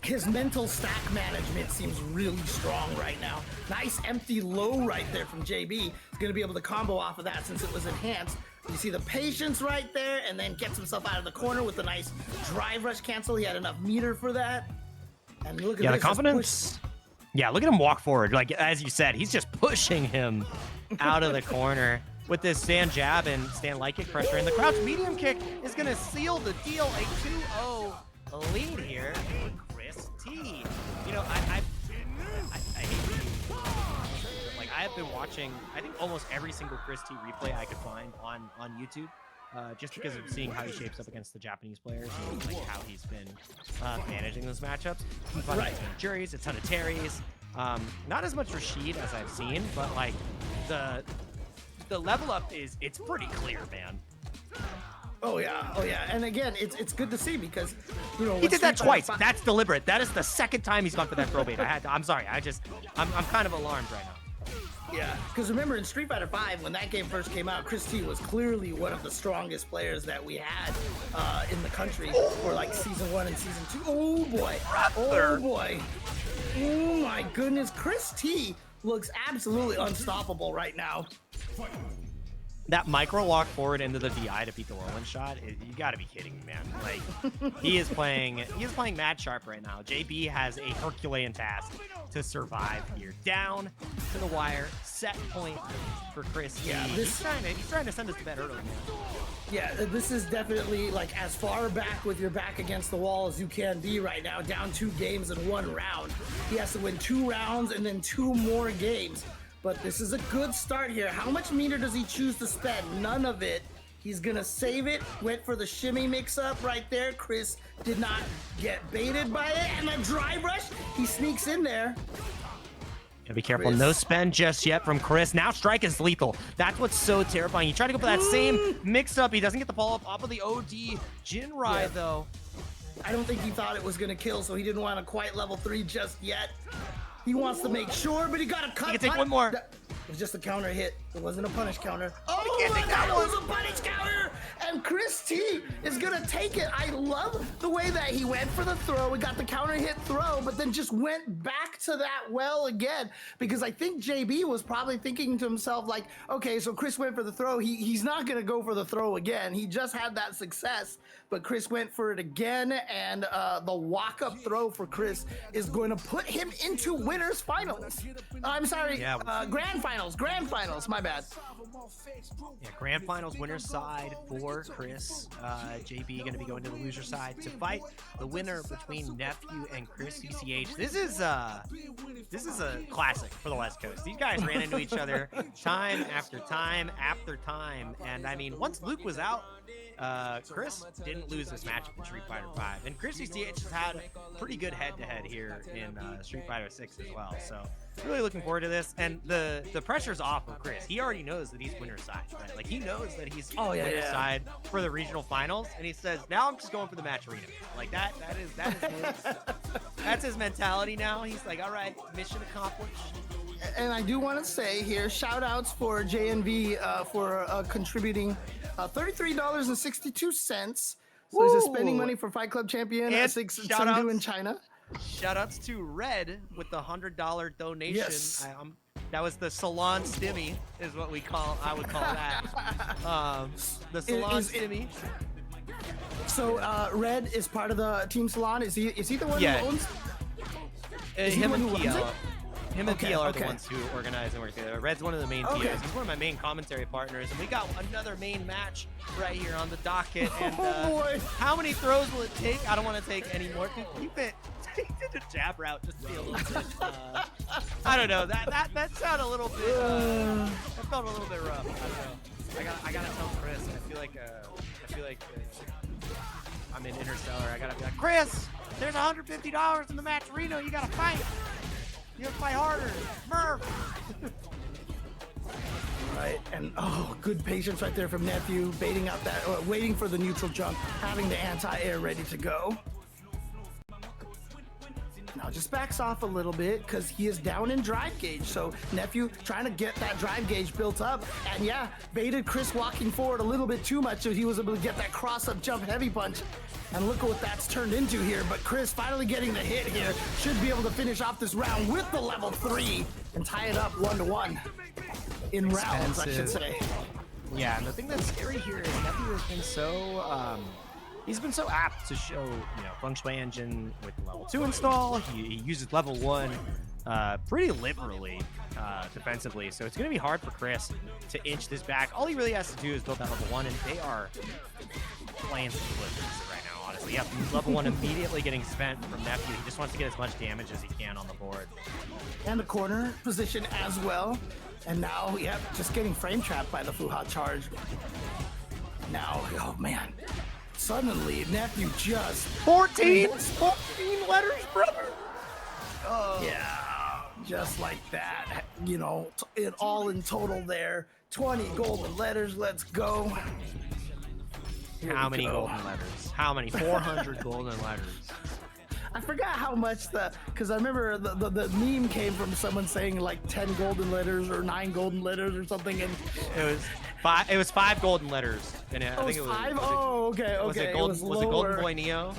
his mental stack management seems really strong right now. Nice empty low right there from JB. He's going to be able to combo off of that since it was enhanced. You see the patience right there, and then gets himself out of the corner with a nice drive rush cancel. He had enough meter for that. And look at the confidence. Yeah, look at him walk forward. Like, as you said, he's just pushing him out of the corner with this stand jab and stand light kick pressure. And the crouch medium kick is going to seal the deal. A 2-0 lead here for Chris watching, I think, almost every single Chris T replay I could find on YouTube. Just because of seeing how he shapes up against the Japanese players and like how he's been managing those matchups. He's fun right. Juries, a ton of Terrys. Not as much Rashid as I've seen, but like the level up it's pretty clear, man. Oh yeah, and again, it's good to see because he did that twice. That's deliberate. That is the second time he's gone for that throw bait. I'm sorry. I'm kind of alarmed right now. Yeah, because remember in Street Fighter V, when that game first came out, Chris T was clearly one of the strongest players that we had in the country for like Season 1 and Season 2. Oh boy. Oh boy. Oh my goodness. Chris T looks absolutely unstoppable right now. That micro walk forward into the DI to beat the whirlwind shot, you gotta be kidding me, man. Like, he is playing mad sharp right now. JB has a Herculean task to survive here. Down to the wire, set point for Chris. Yeah, he's trying to send us to bed early, man. Yeah, this is definitely like as far back with your back against the wall as you can be right now. Down 2 games in 1 round. He has to win 2 rounds and then 2 more games. But this is a good start here. How much meter does he choose to spend? None of it. He's gonna save it. Went for the shimmy mix-up right there. Chris did not get baited by it. And a drive rush, he sneaks in there. Gotta be careful. Chris. No spend just yet from Chris. Now strike is lethal. That's what's so terrifying. He tried to go for that same mix-up. He doesn't get the follow-up off of the OD. Jinrai, though. I don't think he thought it was gonna kill, so he didn't want to quite level 3 just yet. He wants to make sure, but he got a cut. He can take one more. It was just a counter hit. It wasn't a punish counter. Oh, that was a punish counter! And Chris T is gonna take it. I love the way that he went for the throw. He got the counter hit throw, but then just went back to that well again. Because I think JB was probably thinking to himself, like, okay, so Chris went for the throw. He's not gonna go for the throw again. He just had that success. But Chris went for it again, and the walk-up throw for Chris is going to put him into winners finals. I'm sorry, grand finals, my bad. Yeah, grand finals winners side for Chris. JB going to be going to the loser side to fight the winner between Nephew and Chris CCH. This is a classic for the West Coast. These guys ran into each other time after time after time, and I mean, once Luke was out, Chris didn't lose this match in Street Fighter V, and Chris CCH has had a pretty good head-to-head here in Street Fighter VI as well. So really looking forward to this, and the pressure's off of Chris. He already knows that he's winner's side, right? Like he knows that he's winner's side for the regional finals, and he says, "Now I'm just going for the match arena." Like that is his, that's his mentality now. He's like, "All right, mission accomplished." And I do want to say here, shout outs for JNV for contributing $33.62. So he's spending money for Fight Club champion Chengdu in China. Shout outs to Red with the $100 donation. Yes. That was the salon stimmy, is what I would call that. The salon stimmy. So Red is part of the Team Salon. Is he the one who owns? Him and PL. Him and PL are the ones who organize and work together. Red's one of the main POs. He's one of my main commentary partners, and we got another main match right here on the docket. And how many throws will it take? I don't want to take any more. Keep it. He did a jab route just to be a little bit. I don't know. That sounded a little bit. That felt a little bit rough. I don't know. I gotta tell Chris. I feel like I'm in Interstellar. I gotta be like, Chris, there's $150 in the match arena. You gotta fight. You gotta fight harder, Murph. Right, and good patience right there from Nephew, baiting out that, waiting for the neutral jump, having the anti-air ready to go. Now just backs off a little bit because he is down in drive gauge. So Nephew trying to get that drive gauge built up, and baited Chris walking forward a little bit too much, so he was able to get that cross-up jump heavy punch. And look at what that's turned into here. But Chris finally getting the hit here. Should be able to finish off this round with the level 3 and tie it up 1-1 in rounds, I should say. Yeah, and the thing that's scary here is Nephew has been so he's been so apt to show, Feng Shui Engine with level 2 install. He uses level 1 pretty liberally defensively, so it's going to be hard for Chris to inch this back. All he really has to do is build that level 1, and they are playing some blizzards right now. So yeah, level 1 immediately getting spent from Nephew. He just wants to get as much damage as he can on the board. And the corner position as well. And now, yeah, just getting frame trapped by the Fuha charge. Now, oh man, suddenly Nephew just 14 letters, brother. Oh. Yeah, just like that. You know, it all in total there. 20 golden letters. Let's go. How many golden letters? How many? 400 golden letters. I forgot how much because I remember the meme came from someone saying like 10 golden letters or 9 golden letters or something, and it was 5 golden letters, and I think it was 5. Oh, okay, okay. Was it Golden Boy Neo?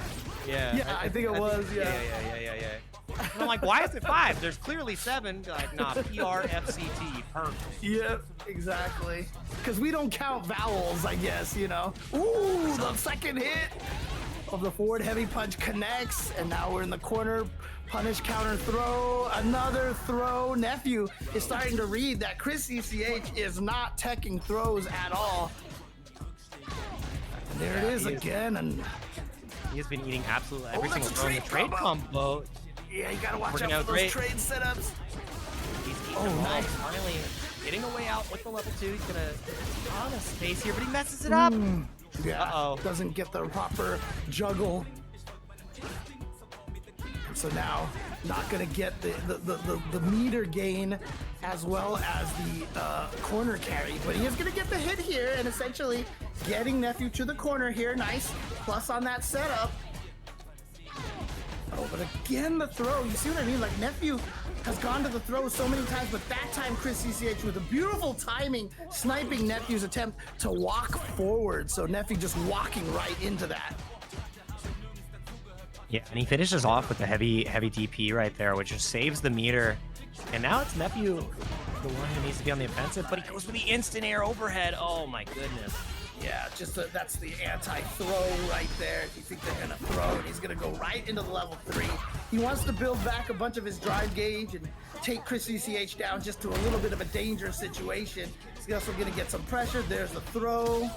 Yeah. Yeah, I think it was. Yeah. Yeah. And I'm like, why is it 5? There's clearly 7. Like, nah, PRFCT, perfect. Yep, exactly. Because we don't count vowels, I guess, you know. Ooh, the second hit of the forward heavy punch connects, and now we're in the corner. Punish, counter, throw, another throw. Nephew is starting to read that Chris CCH is not teching throws at all. And there it is again, and he has been eating absolutely every single throw in the trade combo. Yeah, you gotta watch out for those trade setups. He's nice. Finally getting a way out with the level 2. He's gonna on a space here, but he messes it up. Yeah, doesn't get the proper juggle. So now, not gonna get the meter gain as well as the corner carry, but he is gonna get the hit here and essentially getting Nephew to the corner here. Nice plus on that setup. Oh, but again, the throw. You see what I mean? Like, Nephew has gone to the throw so many times, but that time Chris CCH with a beautiful timing, sniping Nephew's attempt to walk forward. So Nephew just walking right into that. Yeah, and he finishes off with the heavy DP right there, which just saves the meter. And now it's Nephew, the one who needs to be on the offensive, but he goes for the instant air overhead. Oh my goodness. Yeah, that's the anti-throw right there. If you think they're gonna throw, and he's gonna go right into the level 3. He wants to build back a bunch of his drive gauge and take Chris CCH down just to a little bit of a dangerous situation. He's also gonna get some pressure. There's the throw.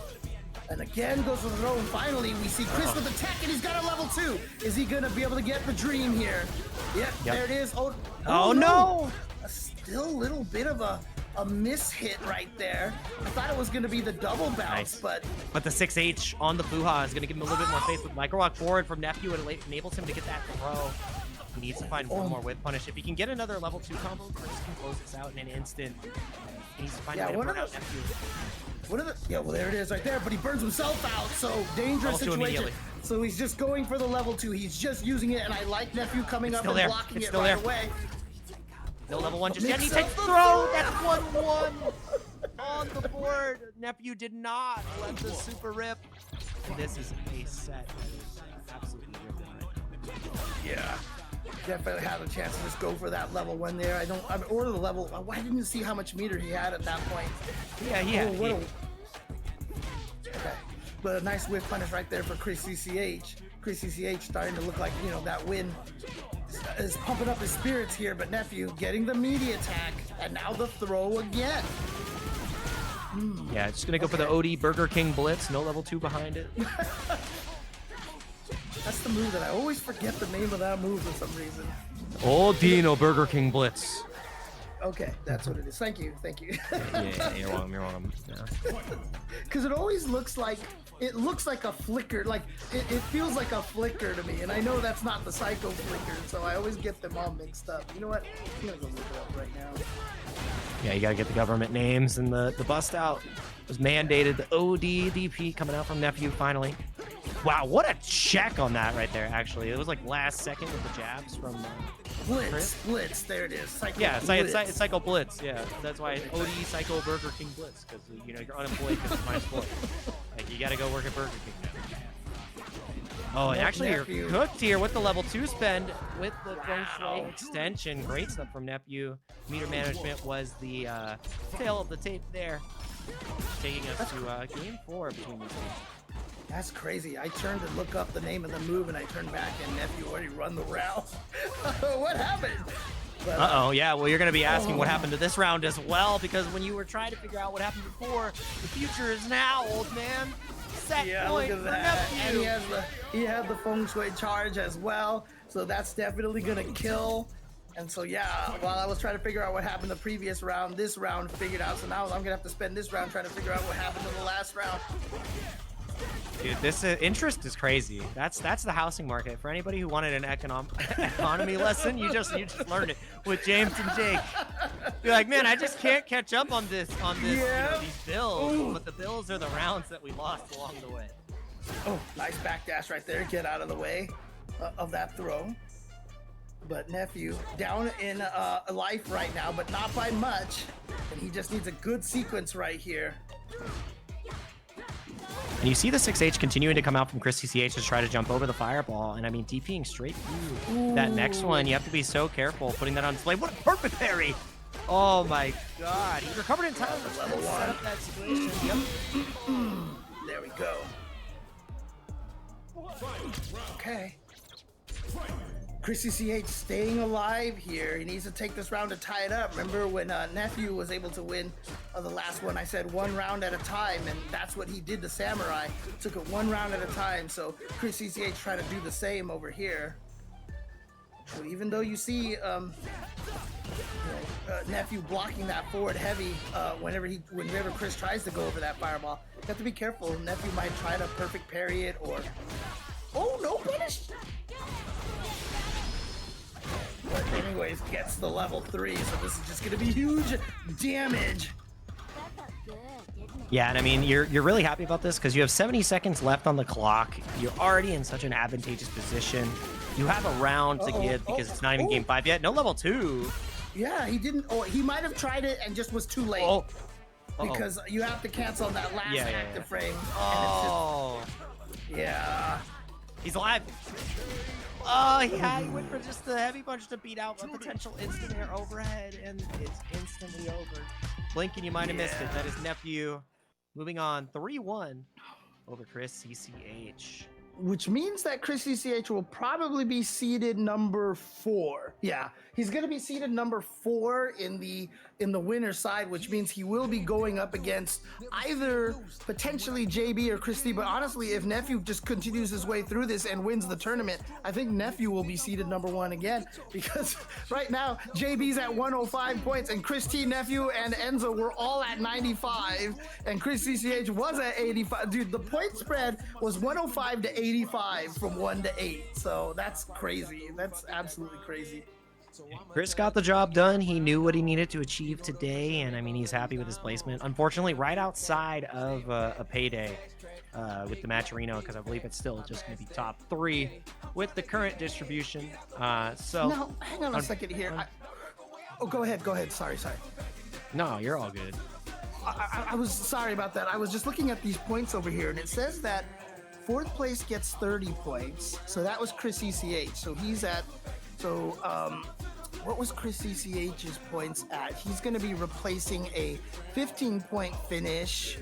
And again goes for the throw, and finally we see Chris with the tech, and he's got a level 2. Is he gonna be able to get the dream here? Yep. There it is. Oh no! Still a little bit of a miss-hit right there. I thought it was going to be the double bounce, but the 6H on the Fuha is going to give him a little bit more space with micro walk forward from Nephew, and it enables him to get that throw. He needs to find one more with punish. If he can get another level 2 combo, Chris can close this out in an instant. He needs to find a way to burn out Nephew. Yeah, well, there it is right there, but he burns himself out, so dangerous situation. So he's just going for the level 2. He's just using it, and I like Nephew coming up and blocking it right away. No level 1 just yet. He takes the throw. That's 1-1 on the board. Nephew did not let the super rip. This is a set that is absolutely ripping right now. Yeah. Definitely had a chance to just go for that level 1 there. I mean, or the level. Why didn't you see how much meter he had at that point? Yeah, yeah. Okay. But a nice whiff punish right there for Chris CCH. Chris CCH starting to look like, you know, that win is pumping up his spirits here, but Nephew getting the meaty attack, and now the throw again. Yeah, just gonna go for the OD Burger King Blitz, no level 2 behind it. That's the move that I always forget the name of that move for some reason. Old Dino Burger King Blitz. Okay, that's what it is. Thank you. Yeah, you're welcome. Because it always looks like a flicker, like it feels like a flicker to me, and I know that's not the Psycho flicker, so I always get them all mixed up. You know what? I'm gonna go look it up right now. Yeah, you gotta get the government names and the bust out. It was mandated. The OD DP coming out from Nephew finally. Wow, what a check on that right there, actually. It was like last second with the jabs from Blitz, there it is. Psycho Blitz. It's Psycho Blitz, yeah. That's why it's OD Psycho Burger King Blitz, because, you know, you're unemployed because it's -4. Like, you gotta go work at Burger King now. Oh, and actually you're cooked here with the level 2 spend with the feng shui extension. Great stuff from Nephew. Meter management was the tail of the tape there, taking us to game 4 between these two. That's crazy. I turned to look up the name of the move, and I turned back, and Nephew already run the round. What happened? Uh-oh, yeah, well, you're going to be asking what happened to this round as well, because when you were trying to figure out what happened before, the future is now, old man. set Yeah, point look for at that. And Nephew. he had the feng shui charge as well, so that's definitely gonna kill. And so yeah, while I was trying to figure out what happened the previous round, this round figured out. So now I'm gonna have to spend this round trying to figure out what happened in the last round. Dude, this interest is crazy. That's the housing market. For anybody who wanted an economy lesson, you just learned it with James and Jake. You're like, man, I just can't catch up on this Yeah. these bills. Ooh. But the bills are the rounds that we lost along the way. Oh, nice backdash right there. Get out of the way of that throw. But Nephew down in life right now, but not by much. And he just needs a good sequence right here. And you see the 6H continuing to come out from Chris CCH to try to jump over the fireball. And I mean, DPing straight through that next one. You have to be so careful putting that on display. What a perfect parry! Oh my god. He recovered in time to Level set up that situation. Yep. There we go. Okay. Chris CCH staying alive here. He needs to take this round to tie it up. Remember when Nephew was able to win the last one? I said one round at a time, and that's what he did to Samurai. Took it one round at a time. So Chris CCH trying to do the same over here. So even though you see Nephew blocking that forward heavy whenever Chris tries to go over that fireball, you have to be careful. Nephew might try to perfect parry it or... Oh, no punish! But anyways, gets the level 3, so this is just gonna be huge damage. Yeah, and I mean, you're really happy about this because you have 70 seconds left on the clock. You're already in such an advantageous position. You have a round to give because it's not even game 5 yet. No level 2. Yeah, he didn't. Oh, he might have tried it and just was too late. Oh. Because you have to cancel that last active frame. Oh. And it's just, yeah. He's alive. Oh, yeah, he went for just the heavy punch to beat out a potential instant air overhead, and it's instantly over. Blink and you might have missed it. That is Nephew moving on 3-1 over Chris CCH. Which means that Chris CCH will probably be seeded number 4. Yeah, he's going to be seeded number 4 in the winner's side, which means he will be going up against either potentially JB or Christy. But honestly, if Nephew just continues his way through this and wins the tournament, I think Nephew will be seeded number 1 again, because right now JB's at 105 points and Christy, Nephew, and Enzo were all at 95, and Chris CCH was at 85. Dude, the point spread was 105 to 85 from 1 to 8. So that's crazy. That's absolutely crazy. Chris got the job done. He knew what he needed to achieve today, and I mean, he's happy with his placement. Unfortunately, right outside of a payday with the Matcherino, because I believe it's still just going to be top 3 with the current distribution. So now, hang on a second here. Go ahead. Sorry. No, you're all good. I was sorry about that. I was just looking at these points over here, and it says that 4th place gets 30 points. So that was Chris CCH. So he's at... So, what was Chris CCH's points at? He's going to be replacing a 15-point finish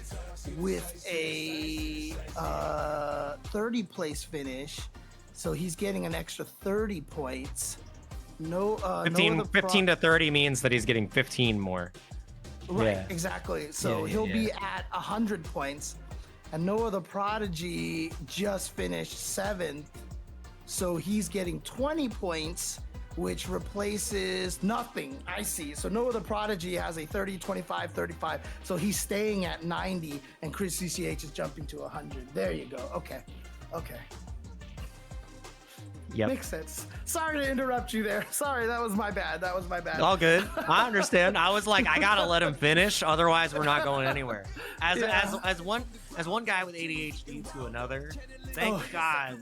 with a 30-place finish. So he's getting an extra 30 points. 15 to 30 means that he's getting 15 more. Right, Yeah. exactly. So he'll be at 100 points. And Noah the Prodigy just finished 7th. So he's getting 20 points, which replaces nothing. I see. So Noah the Prodigy has a 30, 25, 35. So he's staying at 90, and Chris CCH is jumping to 100. There you go. Okay. Yep. Makes sense. Sorry to interrupt you there. Sorry, that was my bad. All good. I understand. I was like, I gotta let him finish, otherwise we're not going anywhere. As one guy with ADHD to another, thank God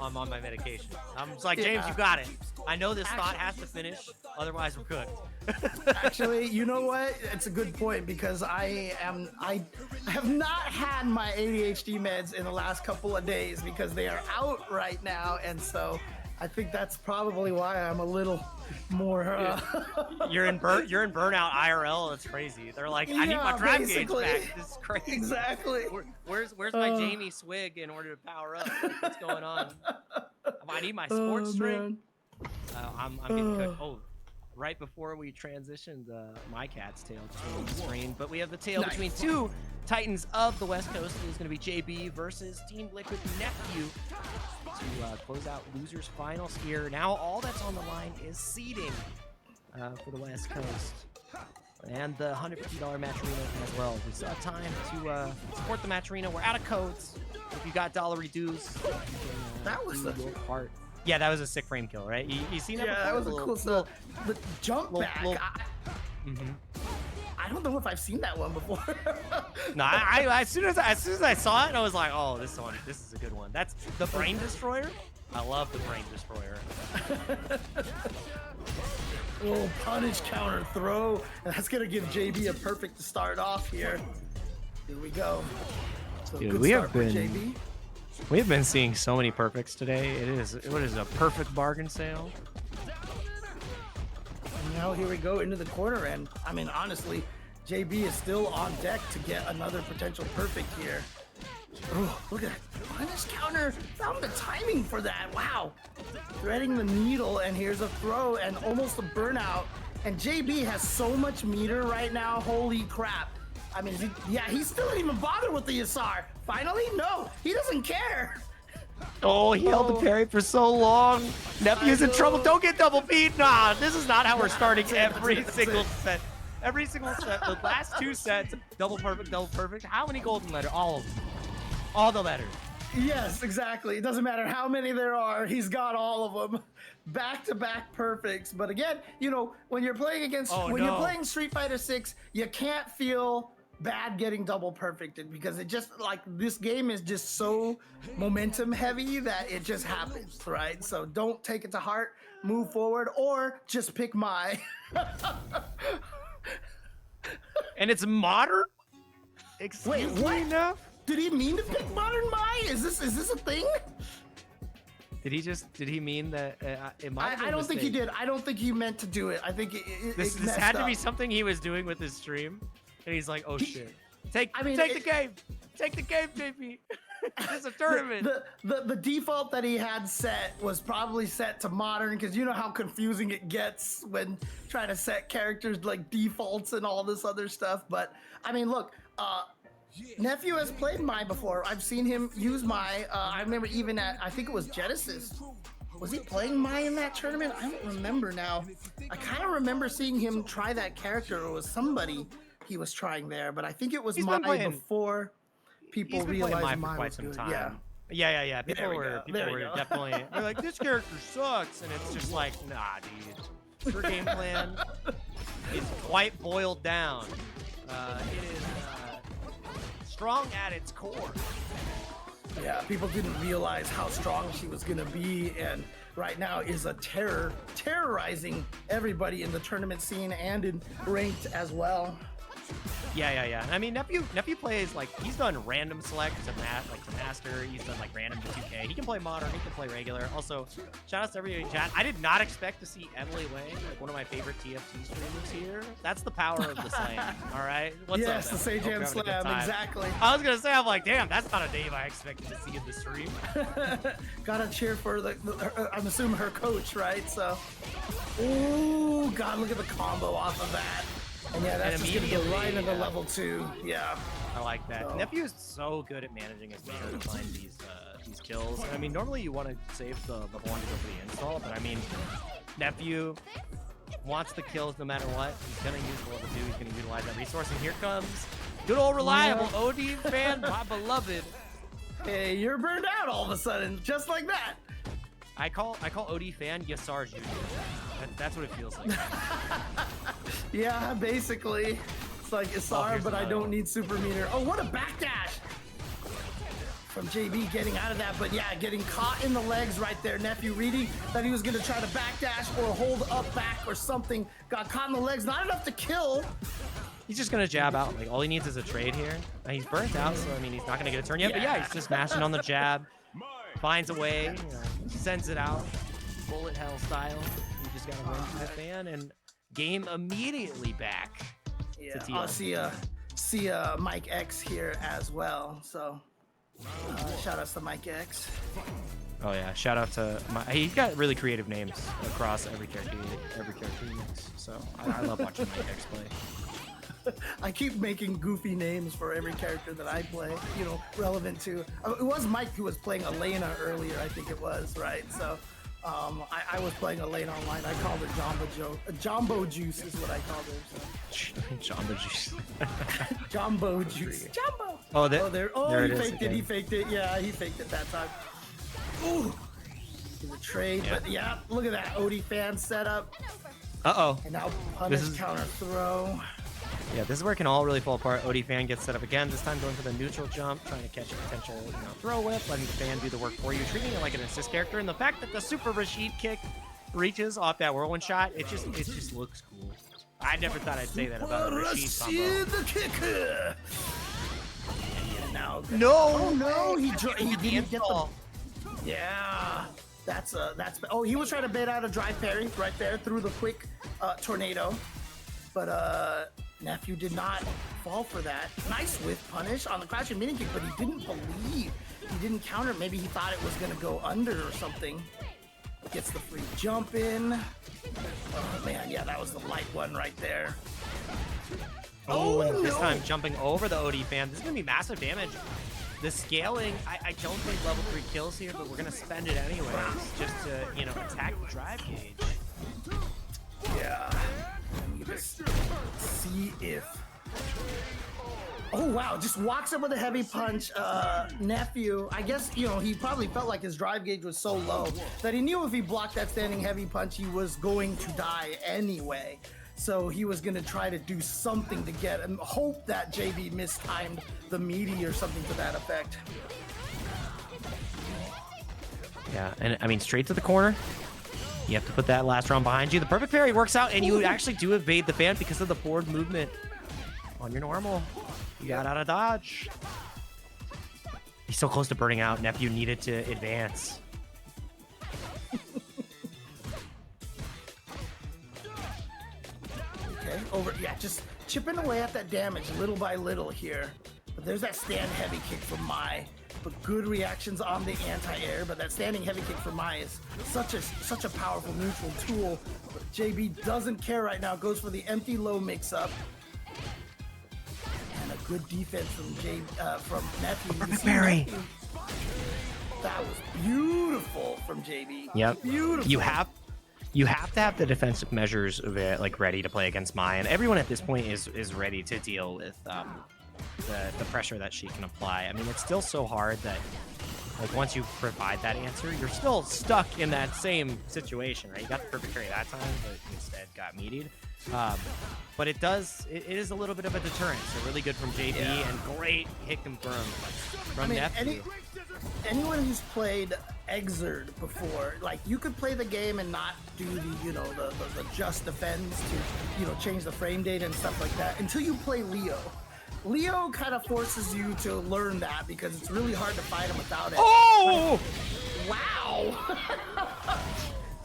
I'm on my medication. I'm just like, James, you got it. I know this thought has to finish, otherwise we're cooked. Actually, you know what? It's a good point, because I have not had my ADHD meds in the last couple of days because they are out right now, and so I think that's probably why I'm a little more. You're in burnout IRL. It's crazy. They're like, I need my drive gauge back. This is crazy. Exactly. Where's my Jamie swig in order to power up? Like, what's going on? I need my sports drink. I'm getting cooked. Oh. right before we transitioned my cat's tail to the screen, but we have the tail between two titans of the West Coast. It is going to be JB versus Team Liquid Nephew to close out losers finals here. Now all that's on the line is seeding for the West Coast and the $150 match arena as well. We still have time to support the match arena. We're out of codes. If you got dollary dues, you can, that was do your part. Yeah, that was a sick frame kill, right? You seen that? Yeah, that was a cool stuff. The jump back. I don't know if I've seen that one before. No, I as soon as I saw it, I was like, oh, this is a good one. That's the Brain Destroyer. I love the Brain Destroyer. Little punish counter throw, and that's gonna give JB a perfect to start off here. Here we go. So dude, we have been seeing so many perfects today. It is a perfect bargain sale. And now here we go into the corner, and I mean honestly, JB is still on deck to get another potential perfect here. Oh, look at that. Punish counter. Found the timing for that. Wow. Threading the needle, and here's a throw and almost a burnout. And JB has so much meter right now. Holy crap. I mean, he still didn't even bother with the Yasar. Finally? No, he doesn't care. Oh, he held the parry for so long. Nephew's in trouble. Don't get double feed. Nah, this is not how we're starting every single set. Every single set. The last two sets, double perfect. How many golden letters? All of them. All the letters. Yes, exactly. It doesn't matter how many there are. He's got all of them. Back-to-back perfects. But again, you know, when you're playing against, you're playing Street Fighter 6, you can't feel bad getting double perfected because it just like this game is just so momentum heavy that it just happens, right? So don't take it to heart, move forward, or just pick my. And it's modern? Wait, what? Enough? Did he mean to pick modern Mai? Is this a thing? Did he mean that it might I don't think he did. I don't think he meant to do it. I think this had to be something he was doing with his stream. And he's like, oh shit. Take the game. Take the game, JP. It's a tournament. The default that he had set was probably set to modern because you know how confusing it gets when trying to set characters like defaults and all this other stuff. But I mean, look, Nephew has played Mai before. I've seen him use Mai. I remember even at, I think it was Genesis. Was he playing Mai in that tournament? I don't remember now. I kind of remember seeing him try that character, or it was somebody he was trying there, but I think it was Mai before people realized Mai for quite was some good. time. Yeah. People were definitely they're like, this character sucks, and it's just like, nah, dude. Your game plan is quite boiled down. It is strong at its core. Yeah, people didn't realize how strong she was gonna be, and right now is a terrorizing everybody in the tournament scene and in ranked as well. Yeah. I mean, Nephew plays like he's done random select to master. He's done like random to 2K. He can play modern. He can play regular. Also, shout out to everybody in chat. I did not expect to see Emily Wang, like one of my favorite TFT streamers here. That's the power of the slam. All right. What's up? Yes, the Sage Slam. Exactly. I was gonna say, I'm like, damn, that's not a Dave I expected to see in the stream. Gotta cheer for I'm assuming her coach, right? So, oh god, look at the combo off of that. And yeah, that's just gonna go right into level 2. Yeah. I like that. So. Nephew is so good at managing his meter to find these kills. And I mean, normally you want to save the level 1 to go for the install, but I mean, Nephew wants the kills no matter what. He's gonna use the level 2. He's gonna utilize that resource. And here comes good old reliable OD fan, my beloved. Hey, you're burned out all of a sudden, just like that. I call OD fan Yasar Jr. That's what it feels like. Yeah, basically. It's like Yasar, but I don't need super meter. Oh, what a backdash from JB getting out of that. But yeah, getting caught in the legs right there. Nephew reading that he was going to try to backdash or hold up back or something. Got caught in the legs. Not enough to kill. He's just going to jab out. Like, all he needs is a trade here. And he's burnt out, so I mean, he's not going to get a turn yet. But yeah, he's just mashing on the jab. Finds a way, sends it out. Bullet hell style. You just got to run through the fan and game immediately back. Yeah, I'll see Mike X here as well. So shout outs to Mike X. Oh yeah, shout out to he's got really creative names across every character he makes. So I love watching Mike X play. I keep making goofy names for every character that I play, you know, relevant to. It was Mike who was playing Elena earlier, I think it was, right? So I was playing Elena online. I called her Jumbo Juice is what I called her. So. Jumbo Juice. Jumbo Juice. Jumbo. Oh, there he faked again. it. He faked it. Yeah, he faked it that time. Ooh. The trade, yeah. But yeah, look at that Odie fan setup. Uh-oh. And now punish counter throw. Yeah, this is where it can all really fall apart. Odie fan gets set up again, this time going for the neutral jump, trying to catch a potential throw whip, letting the fan do the work for you, treating it like an assist character. And the fact that the super Rashid kick reaches off that whirlwind shot, it just looks cool. I never thought I'd say that about a Rashid combo. The kicker. Now, no! Oh no, he didn't get the. Yeah, oh, he was trying to bait out a drive parry right there through the quick tornado, but Nephew did not fall for that. Nice whiff punish on the crashing mini kick, but he didn't believe, he didn't counter. Maybe he thought it was gonna go under or something. Gets the free jump in. Oh man, yeah, that was the light one right there. Oh, and this time jumping over the OD fan. This is gonna be massive damage. The scaling, I don't think level 3 kills here, but we're gonna spend it anyways, just to, you know, attack the drive gauge. Yeah. Let me just see if. Oh wow, just walks up with a heavy punch. Nephew, I guess, you know, he probably felt like his drive gauge was so low that he knew if he blocked that standing heavy punch, he was going to die anyway. So he was gonna try to do something to get him, hope that JB mistimed the meaty or something to that effect. Yeah, and I mean, straight to the corner. You have to put that last round behind you. The perfect parry works out, and you actually do evade the fan because of the forward movement on your normal. You got out of dodge. He's so close to burning out. Nephew needed to advance. Okay, over, yeah, just chipping away at that damage little by little here. But there's that stand heavy kick from Mai. But good reactions on the anti-air, but that standing heavy kick for Mai is such a powerful neutral tool. But JB doesn't care right now, goes for the empty low mix-up. And a good defense from Nephew. Perfect parry. That was beautiful from JB. Yep. Beautiful. You have to have the defensive measures of it, like, ready to play against Mai, and everyone at this point is ready to deal with the pressure that she can apply. I mean, it's still so hard that, like, once you provide that answer, you're still stuck in that same situation, right? You got the perfect parry that time, but instead got meatied. But it is a little bit of a deterrent. So really good from JB, and great hit confirmed from Nephew. Anyone who's played Exerd before, like, you could play the game and not do the, you know, the just defends to, you know, change the frame data and stuff like that until you play Leo. Leo kind of forces you to learn that because it's really hard to fight him without it. Oh! Wow!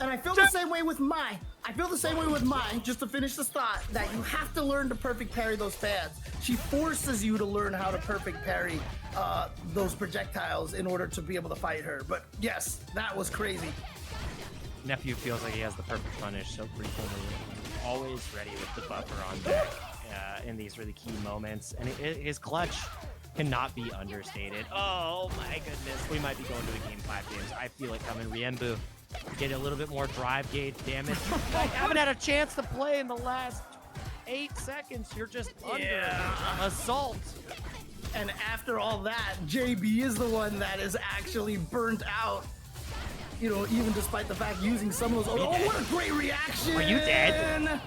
And I feel the same way with Mai. Just to finish this thought, that you have to learn to perfect parry those fans. She forces you to learn how to perfect parry those projectiles in order to be able to fight her. But yes, that was crazy. Nephew feels like he has the perfect punish so frequently. Always ready with the buffer on deck in these really key moments. And his clutch cannot be understated. Oh my goodness. We might be going to a game 5, James. I feel it coming. Riembu, get a little bit more drive gauge damage. I haven't had a chance to play in the last 8 seconds. You're just under assault. And after all that, JB is the one that is actually burnt out. You know, even despite the fact using some of those. Oh, what a great reaction! Are you dead?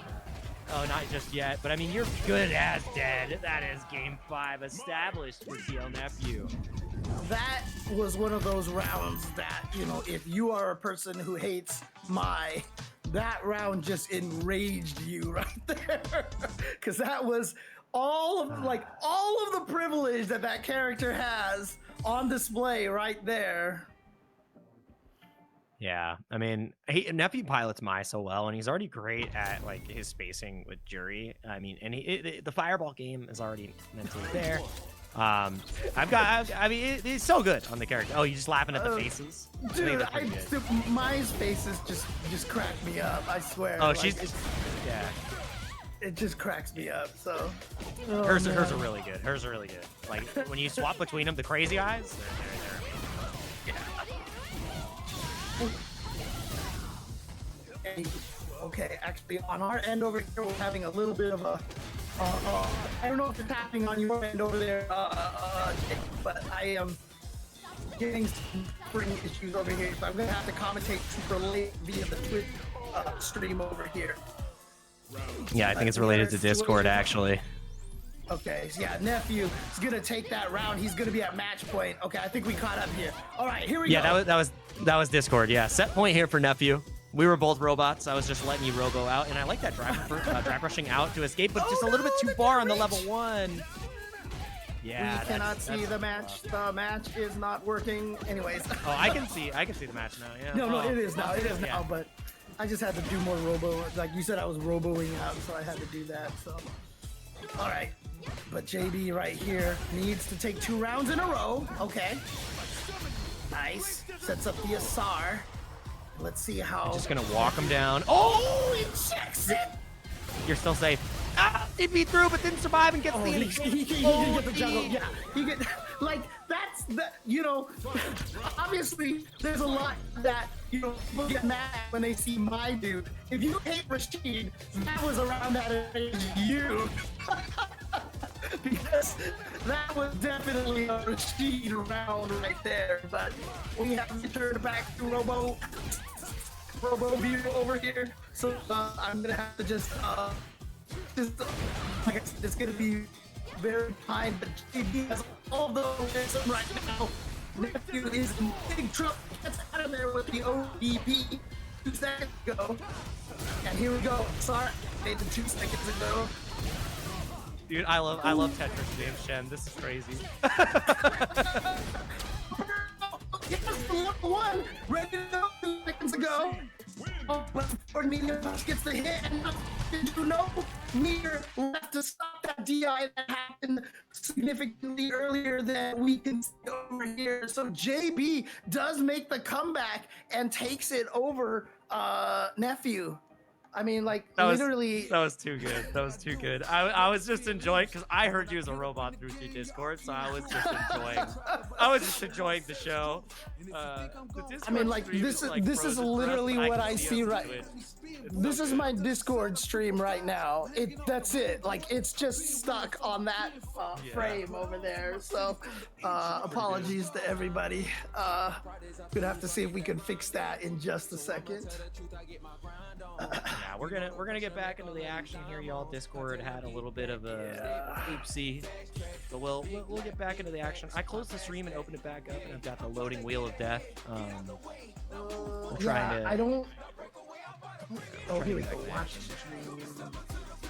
Oh, not just yet, but I mean, you're good as dead. That is game 5 established for TL Nephew. That was one of those rounds that, you know, if you are a person who hates Mai, that round just enraged you right there. Because that was all of the privilege that character has on display right there. Yeah, I mean, Nephew pilots Mai so well, and he's already great at, like, his spacing with Jury. I mean, and the fireball game is already mentally there. I mean, it's so good on the character. Oh, you just laughing at the faces? Dude, Mai's faces just crack me up. I swear. Oh, like, she's just, yeah. It just cracks me up. So Hers are really good. Hers are really good. Like when you swap between them, the crazy eyes. They're amazing. Okay, actually, on our end over here, we're having a little bit of a. I don't know if it's happening on your end over there, but I am getting some spring issues over here, so I'm gonna have to commentate super late via the Twitch stream over here. Yeah, I think it's related to Discord actually. Okay, so yeah, Nephew is gonna take that round. He's gonna be at match point. Okay, I think we caught up here. All right, here we go. Yeah, that was Discord. Yeah, set point here for Nephew. We were both robots. I was just letting you robo out, and I like that drive rushing out to escape, but just a little bit too far on the level 1. Yeah, we cannot see the match. The match is not working. Anyways. Oh, I can see the match now. Yeah. No, it is now. It is now. But I just had to do more robo. Like you said, I was roboing out, so I had to do that. So, all right. But JB right here needs to take 2 rounds in a row. Okay. Nice. Sets up the Asar. Let's see how. I'm just gonna walk him down. Oh, he checks it. You're still safe. Ah, he beat through, but didn't survive and gets the. He can get the juggle. Yeah, he get like that's the obviously there's a lot that people get mad when they see my dude. If you hate Rashid, that was around that age you. Because that was definitely a Rashid round right there. But we have returned back to Robo View over here. So I'm gonna have to just like I said, it's gonna be very kind, but JB has all the wisdom right now. Nephew is in big trouble. Gets out of there with the ODP 2 seconds ago. And here we go. Sorry, made the 2 seconds ago. Dude, I love Tetris James Shen. This is crazy. Yes, the level 1, ready to go 2 seconds ago. Oh, but before Meteor gets the hit, and did you know Meteor left to stop that DI that happened significantly earlier than we can see over here. So JB does make the comeback and takes it over Nephew. I mean, like, literally. That was too good. That was too good. I was just enjoying, because I heard you as a robot through Discord, so I was just enjoying the show. I mean, like, this is literally what I see right. This is my Discord stream right now. That's it. Like, it's just stuck on that frame over there. So, apologies to everybody. Gonna have to see if we can fix that in just a second. Yeah, we're gonna get back into the action here, y'all. Discord had a little bit of a oopsie, but we'll get back into the action. I closed the stream and opened it back up, and I've got the loading wheel of death. We're trying to. I don't. Oh, here we go. Watch the stream.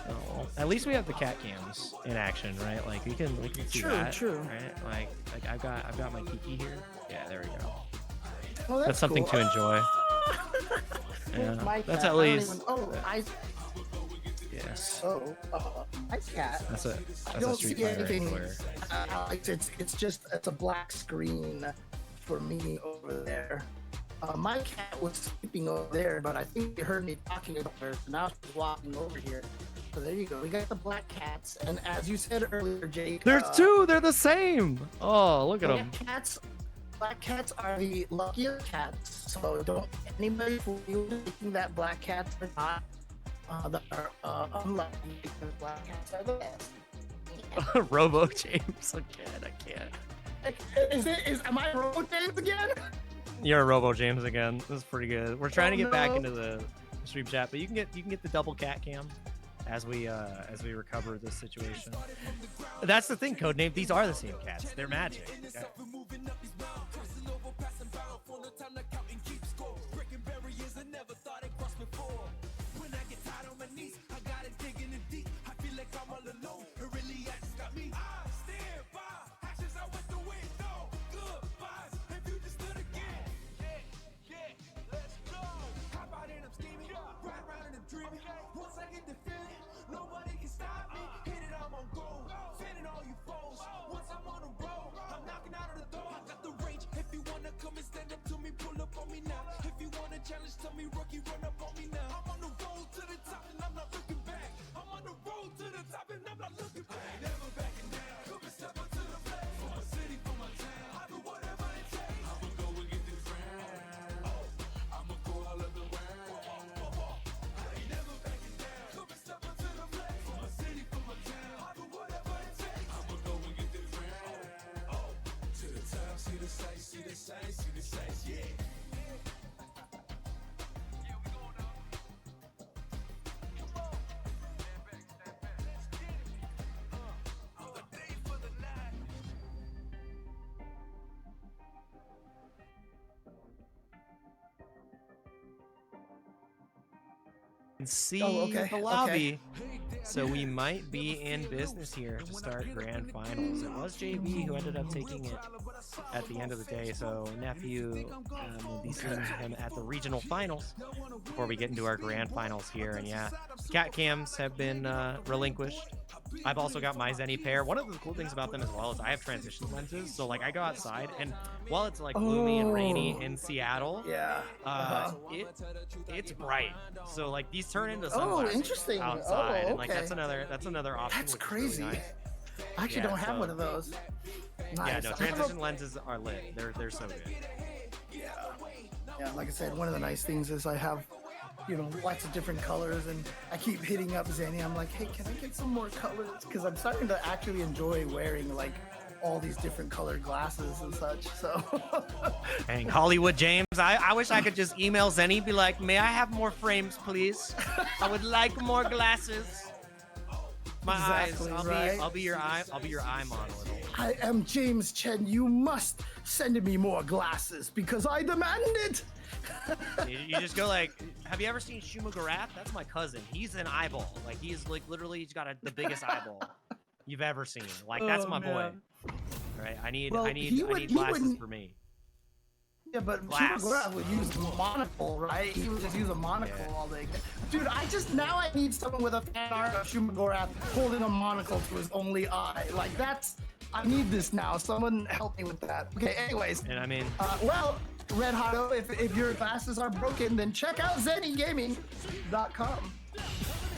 Oh, at least we have the cat cams in action, right? Like we can see that. True. Right? Like I've got my Kiki here. Yeah, there we go. Oh, that's something cool. to enjoy. Yeah, that's at least. Yes. Oh, ice cat. That's a Street see Fighter anything. It's a black screen for me over there. My cat was sleeping over there, but I think you heard me talking about her, so now she's walking over here. So there you go. We got the black cats, and as you said earlier, Jake, there's 2. They're the same. Oh, look at them. Black cats are the luckiest cats, so don't anybody fool you thinking that black cats are not unlucky, because black cats are the best. Yeah. Robo James again. I can't. Am I Robo James again? You're a Robo James again. This is pretty good. We're trying to get back into the stream chat, but you can get the double cat cam as we recover this situation. That's the thing, Codename. These are the same cats. They're magic. Okay? Nobody can stop me. Hit it, I'm on goal. Fitting all you foes. Once I'm on And see okay, the lobby. So we might be in business here to start grand finals. It was JB who ended up taking it at the end of the day. So Nephew will be seeing him at the regional finals before we get into our grand finals here. And yeah, cat cams have been relinquished. I've also got my Zenny pair. One of the cool things about them as well is I have transition lenses. So like I go outside, and while it's like gloomy and rainy in Seattle, yeah, it's bright. So like these turn into sunglasses interesting. outside, Okay. and like that's another option. That's which is crazy. Really nice. I actually don't have one of those. Yeah, Nice. no, transition lenses are lit. They're so good. Yeah, like I said, one of the nice things is I have, lots of different colors, and I keep hitting up Zenny. I'm like, hey, can I get some more colors? Because I'm starting to actually enjoy wearing like all these different colored glasses and such. So, Dang, Hollywood James, I wish I could just email Zenny, be like, may I have more frames, please? I would like more glasses. My Exactly, eyes. right? I'll be your eye model. I am James Chen. You must send me more glasses because I demand it. You just go like, have you ever seen Shumagarath? That's my cousin. He's an eyeball. Like he's like literally he's got the biggest eyeball you've ever seen. Like that's my boy. Right? I need glasses for me. Yeah, but Shumagarath would use monocle, right? He would just use a monocle all day. Dude, now I need someone with a fan art of Shumagarath holding a monocle to his only eye. Like I need this now. Someone help me with that. Okay, anyways. And I mean, Red Hotto, if your glasses are broken, then check out ZennyGaming.com.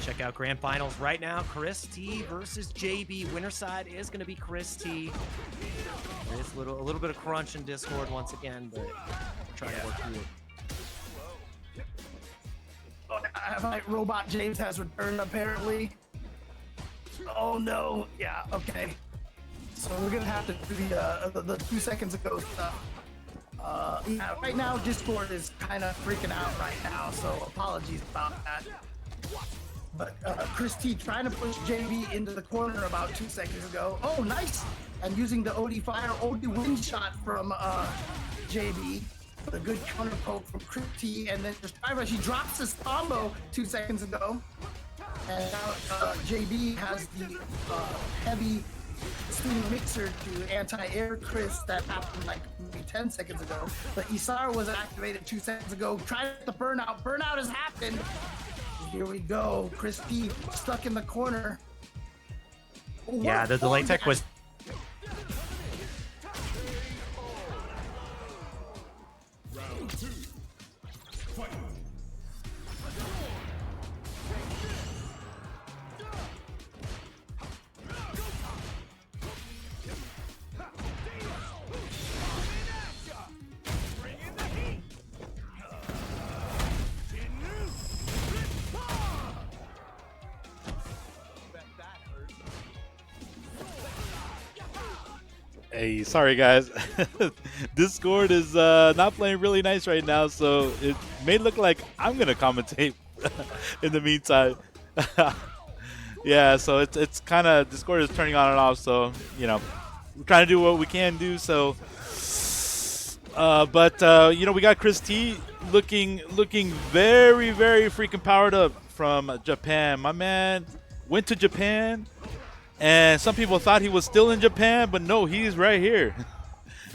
check out grand finals right now. Chris T versus JB. Winner side is going to be Chris T. There's a little bit of crunch in Discord once again, but we're trying to work through it. Robot James has returned apparently. Oh no! Yeah. Okay. So we're gonna have to do the 2 seconds ago stuff. Yeah, right now Discord is kind of freaking out right now, so apologies about that. But Chris T trying to push JB into the corner about 2 seconds ago. Oh, nice! And using the OD fire, OD wind shot from JB. A good counter poke from Chris T, and then just he drops his combo 2 seconds ago. And now JB has the heavy spinning mixer to anti-air Chris that happened like maybe 10 seconds ago. But Isara was activated 2 seconds ago. Trying the burnout. Burnout has happened. Here we go. Chris T stuck in the corner. Yeah, the delay tech was. Hey, sorry guys. Discord is not playing really nice right now, so it may look like I'm gonna commentate in the meantime. Yeah, so it's kind of Discord is turning on and off, so we're trying to do what we can do. So, but we got Chris T looking very freaking powered up from Japan. My man went to Japan. And some people thought he was still in Japan, but no, he's right here.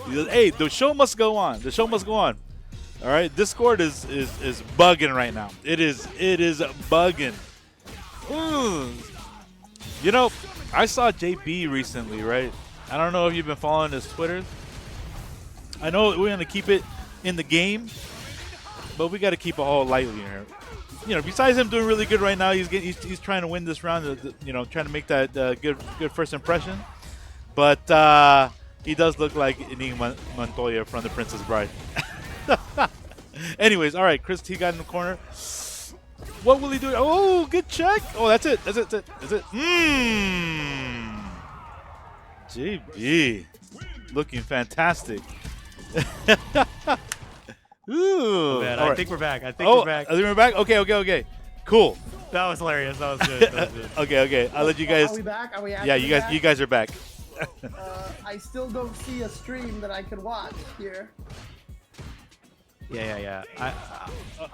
He goes, hey, the show must go on. The show must go on. All right, Discord is bugging right now. It is bugging. I saw JB recently, right? I don't know if you've been following his Twitter. I know we're gonna keep it in the game, but we got to keep it all lightly here. Besides him doing really good right now, he's trying to win this round. Trying to make that good first impression. But he does look like Inigo Montoya from The Princess Bride. Anyways, all right, Chris T got in the corner. What will he do? Oh, good check. Oh, that's it. That's it. JB looking fantastic. Ooh. Man, I think we're back. I think we're back. Okay. Cool. That was hilarious. That was good. Okay. I'll let you guys. Are we back? Are we Yeah, you guys are back. I still don't see a stream that I can watch here. Yeah.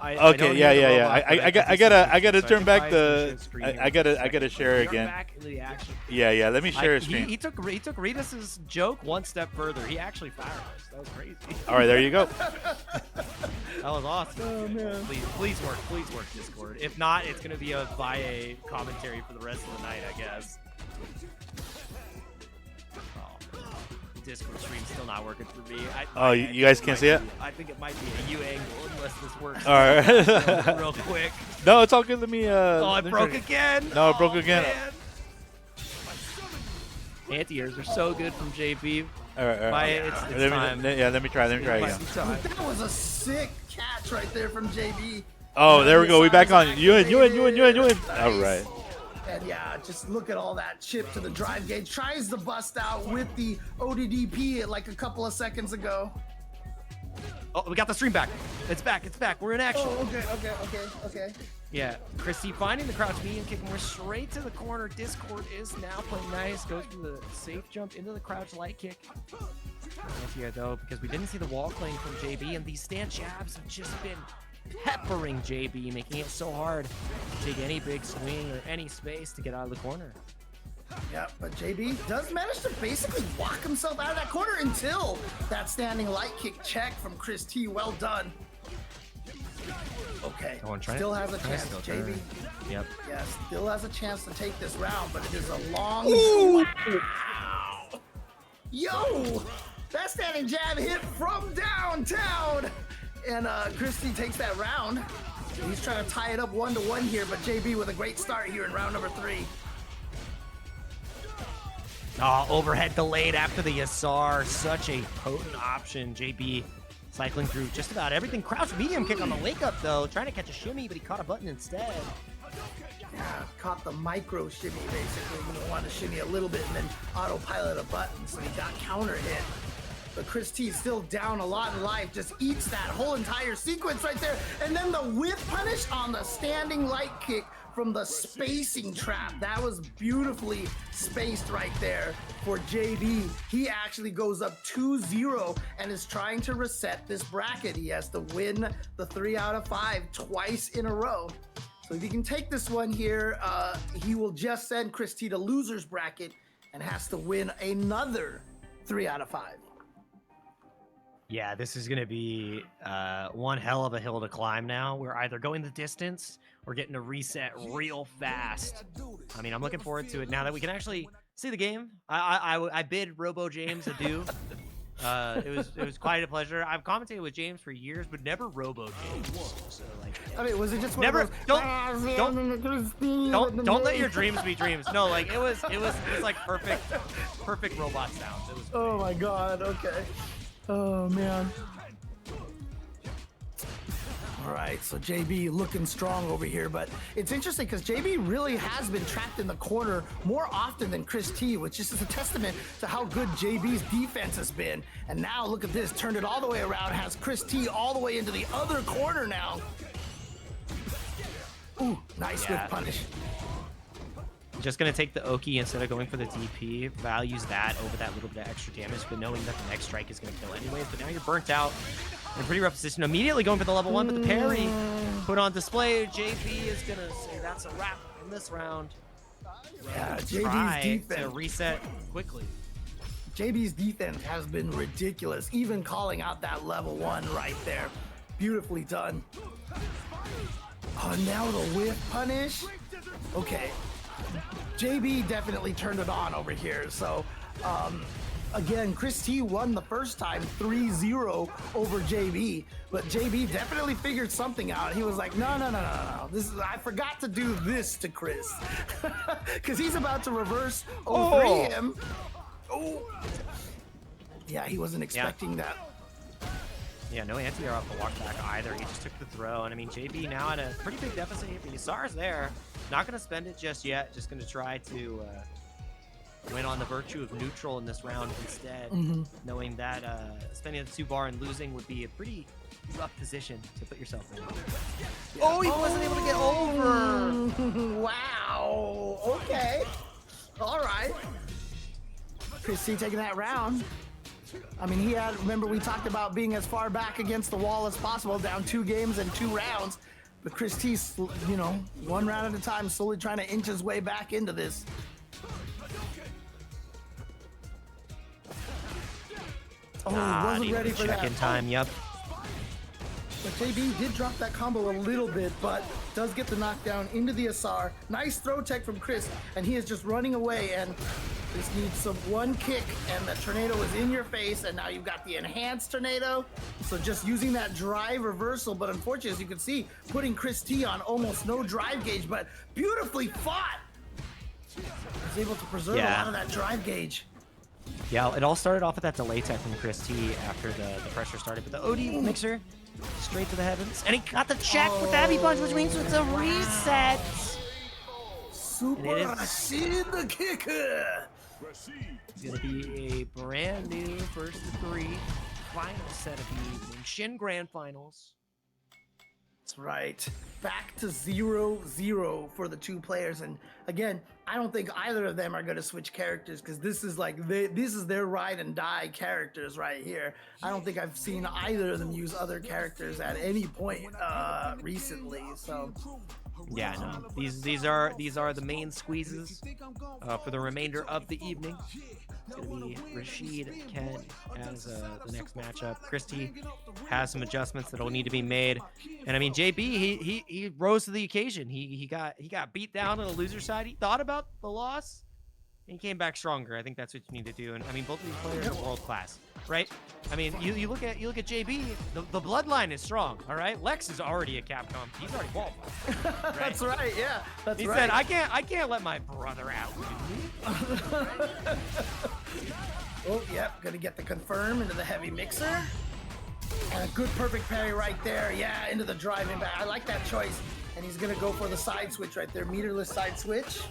I Okay, don't yeah. hear the robot, but I can gotta see turn back it. the. So I I gotta can share we are again. back in the action. Yeah. Let me share a screen. He took Ritus's joke one step further. He actually fired us. That was crazy. All right, there you go. That was awesome. Oh man. Please work Discord. If not, it's gonna be a via commentary for the rest of the night, I guess. Oh, Discord stream's still not working for me. You guys can't see it? I think it might be a U angle unless this works. All right. real quick. No, it's all good. Let me. Oh, it broke again. No, it broke again. Anti-airs are so good from JB. All right. It's time. Let me try again. That was a sick catch right there from JB. Oh, there we go. We back on. You in. Nice. All right. And yeah, just look at all that chip to the drive gauge. Tries to bust out with the ODDP like a couple of seconds ago. Oh, we got the stream back. It's back. We're in action. Oh, okay. Yeah, Christy finding the crouch medium kick, and we're straight to the corner. Discord is now playing nice. Goes for the safe jump into the crouch light kick. Here though, because we didn't see the wall cling from JB, and these stand jabs have just been peppering JB, making it so hard to take any big swing or any space to get out of the corner. Yeah, but JB does manage to basically walk himself out of that corner until that standing light kick check from Chris T. Well done. Okay, still has a chance, JB. Yep. Yeah, still has a chance to take this round, but it is a long... Wow! Yo! That standing jab hit from downtown! And Christy takes that round. He's trying to tie it up 1-1 here, but JB with a great start here in round number 3. Oh, overhead delayed after the Yasar. Such a potent option. JB cycling through just about everything. Crouch medium kick on the link up, though. Trying to catch a shimmy, but he caught a button instead. Yeah, caught the micro shimmy, basically. He wanted to shimmy a little bit and then autopilot a button, so he got counter hit. But Chris T is still down a lot in life, just eats that whole entire sequence right there. And then the whip punish on the standing light kick from the spacing trap. That was beautifully spaced right there for JB. He actually goes up 2-0 and is trying to reset this bracket. He has to win the 3 out of 5 twice in a row. So if he can take this one here, he will just send Chris T to loser's bracket and has to win another 3 out of 5. Yeah, this is going to be one hell of a hill to climb now. We're either going the distance or getting a reset real fast. I mean, I'm looking forward to it now that we can actually see the game. I bid Robo James adieu. It was quite a pleasure. I've commentated with James for years, but never Robo James. So like, I mean, was it just one never? of those, Don't let your dreams be dreams. No, like it was like perfect robot sounds. It was great. Oh my god. Okay. Oh man. All right, so JB looking strong over here, but it's interesting because JB really has been trapped in the corner more often than Chris T, which is a testament to how good JB's defense has been. And now look at this, turned it all the way around, has Chris T all the way into the other corner now. Ooh, nice whip punish. Just going to take the Oki instead of going for the DP. Values that over that little bit of extra damage, but knowing that the next strike is going to kill anyways. But now you're burnt out. In a pretty rough position. Immediately going for the level 1, but the parry put on display. JB is going to say that's a wrap in this round. Yeah, Try JB's defense. to reset quickly. JB's defense has been ridiculous, even calling out that level 1 right there. Beautifully done. Oh, now the whip punish. Okay. JB definitely turned it on over here. So, again, Chris T won the first time 3-0 over JB, but JB definitely figured something out. He was like, no. I forgot to do this to Chris. Because he's about to reverse 0-3 him. Oh. Yeah, he wasn't expecting that. Yeah, no anti-air off the walk back either. He just took the throw. And I mean, JB now at a pretty big deficit here. Yasar's there. Not going to spend it just yet. Just going to try to win on the virtue of neutral in this round instead. Knowing that spending the 2 bar and losing would be a pretty rough position to put yourself in. Oh, he wasn't able to get over. Wow. Okay. All right. Chris T taking that round. I mean, he had, remember we talked about being as far back against the wall as possible, down 2 games and 2 rounds. But Chris T, you know, 1 round at a time, slowly trying to inch his way back into this. Oh, he wasn't ready for that. Check-in time, yep. But JB did drop that combo a little bit, but does get the knockdown into the SR. Nice throw tech from Chris, and he is just running away, and just needs some one kick, and the tornado is in your face, and now you've got the enhanced tornado. So just using that drive reversal, but unfortunately, as you can see, putting Chris T on almost no drive gauge, but beautifully fought. He's able to preserve a lot of that drive gauge. Yeah, it all started off with that delay tech from Chris T after the pressure started, but the OD mixer straight to the heavens, and he got the check with the heavy punch, which means it's a reset. Super Rashid the kicker. It's gonna be a brand new first of 3 final set of the evening Shin Grand Finals. That's right. Back to 0-0 for the 2 players, and again, I don't think either of them are going to switch characters because this is like this is their ride and die characters right here. I don't think I've seen either of them use other characters at any point recently. So yeah, no, these are the main squeezes for the remainder of the evening. It's gonna be Rashid Ken as the next matchup. Christy has some adjustments that'll need to be made, and I mean JB he rose to the occasion. He got beat down on the loser side. He thought about the loss, and he came back stronger. I think that's what you need to do. And I mean both of these players are world class, right? I mean you look at JB, the bloodline is strong. All right, Lex is already a Capcom. He's already qualified. Right? That's right. Yeah, that's he right. Said I can't let my brother out. Oh, yep, gonna get the confirm into the heavy mixer. And a good perfect parry right there. Yeah, into the driving back. I like that choice. And he's gonna go for the side switch right there, meterless side switch.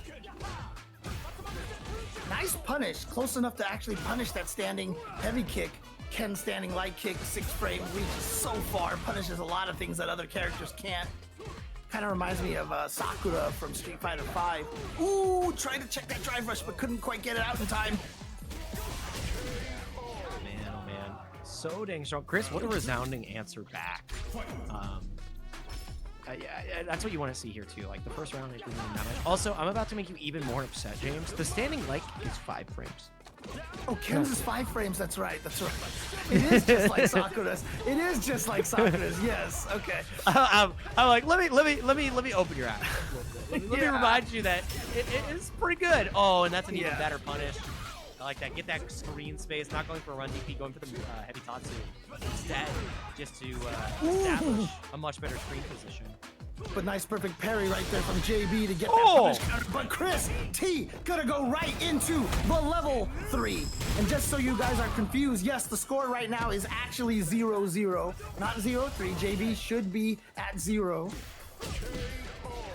Nice punish, close enough to actually punish that standing heavy kick. Ken standing light kick, 6 frame, reaches so far, punishes a lot of things that other characters can't. Kind of reminds me of Sakura from Street Fighter V. Ooh, tried to check that drive rush, but couldn't quite get it out in time. Man, oh man, so dang strong. Chris, what a resounding answer back. Yeah, that's what you want to see here too. Like the first round, I didn't even that much. Also, I'm about to make you even more upset, James. The standing like is 5 frames. Oh, Ken's is 5 frames. That's right. That's right. It is just like Sakura's. It is just like Sakura's. Yes. Okay. I'm like, let me open your eyes. Let me remind you that it is pretty good. Oh, and that's an even better punish. I like that. Get that screen space. Not going for a run DP, going for the heavy Tatsu instead, just to establish a much better screen position. But nice perfect parry right there from JB to get that punish counter. But Chris T gonna go right into the level 3. And just so you guys are confused, yes, the score right now is actually 0-0, not 0-3. JB should be at 0.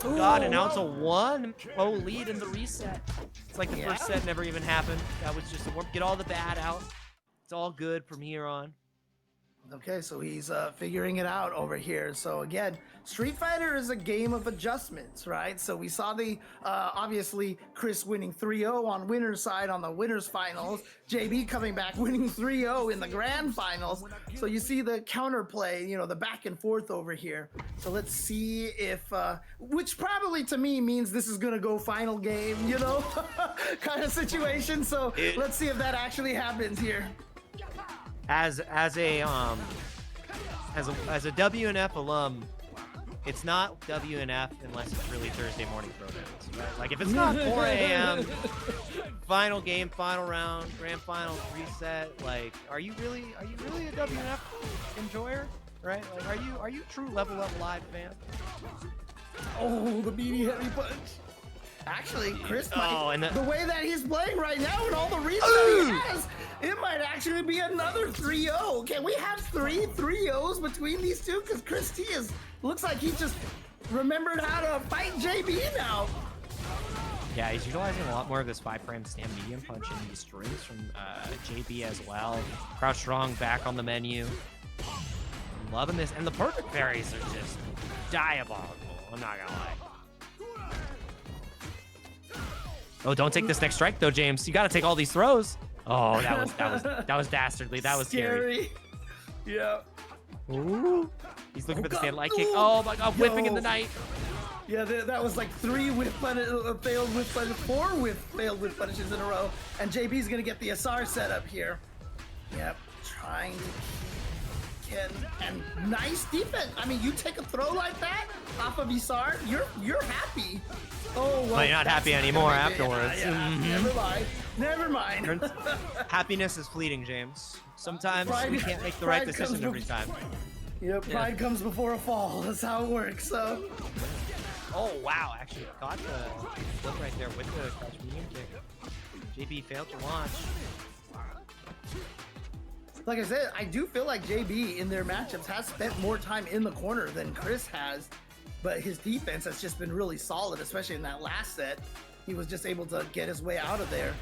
God, and now it's a 1-0 lead in the reset. It's like the first set never even happened. That was just a warm. Get all the bad out. It's all good from here on. Okay, so he's figuring it out over here. So again, Street Fighter is a game of adjustments, right? So we saw the, obviously, Chris winning 3-0 on winner's side on the winner's finals. JB coming back winning 3-0 in the grand finals. So you see the counterplay, you know, the back and forth over here. So let's see if, which probably to me means this is gonna go final game, you know, kind of situation. So let's see if that actually happens here. As a WNF alum, it's not WNF unless it's really Thursday morning throwdowns, right? Like if it's not 4 a.m. final game, final round, grand final reset, like are you really a WNF enjoyer, right? Like are you a true Level Up Live fan? Oh, the meaty heavy punch. Actually, Chris might, the way that he's playing right now and all the reasons that he has, it might actually be another 3-0. Can we have 3 3-0s between these two? Because Chris T looks like he just remembered how to fight JB now. Yeah, he's utilizing a lot more of this 5-frame stand medium punch in these strings from JB as well. Crouch strong back on the menu. I'm loving this. And the perfect parries are just diabolical. I'm not going to lie. Oh, don't take this next strike, though, James. You got to take all these throws. Oh, that was dastardly. That was scary. Yeah. Ooh. He's looking for the stand light kick. Ooh. Oh my god, whipping in the night. Yeah, that was like 3 failed whiff punish, 4 failed whiff punishes in a row, and JB's gonna get the SR set up here. Yep, trying to keep Ken, and nice defense. I mean, you take a throw like that off of Isar, you're happy. Oh, well, but you're not happy anymore afterwards. Never mind. Happiness is fleeting, James. Sometimes we can't make the right pride decision every time. Yep, pride comes before a fall. That's how it works. So. Oh wow! Actually, got the flip right there with the crouch medium kick. JB failed to launch. Like I said, I do feel like JB in their matchups has spent more time in the corner than Chris has, but his defense has just been really solid, especially in that last set. He was just able to get his way out of there.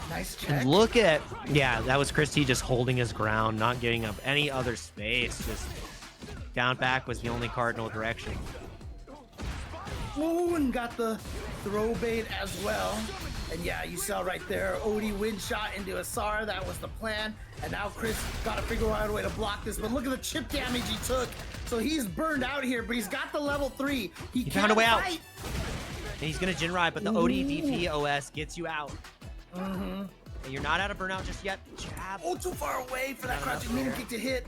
Nice check. Look at, yeah, that was Chris T just holding his ground, not giving up any other space. Just down back was the only cardinal direction. Ooh, and got the throw bait as well. And yeah, you saw right there, Odie wind shot into Asar. That was the plan. And now Chris got to figure out a way to block this. But look at the chip damage he took. So he's burned out here, but he's got the level 3. He found a way out. fight. And he's going to Jin ride, but the ODDP OS gets you out. Mm-hmm. And you're not out of burnout just yet. Jab. Oh, too far away for that crouching medium kick to hit.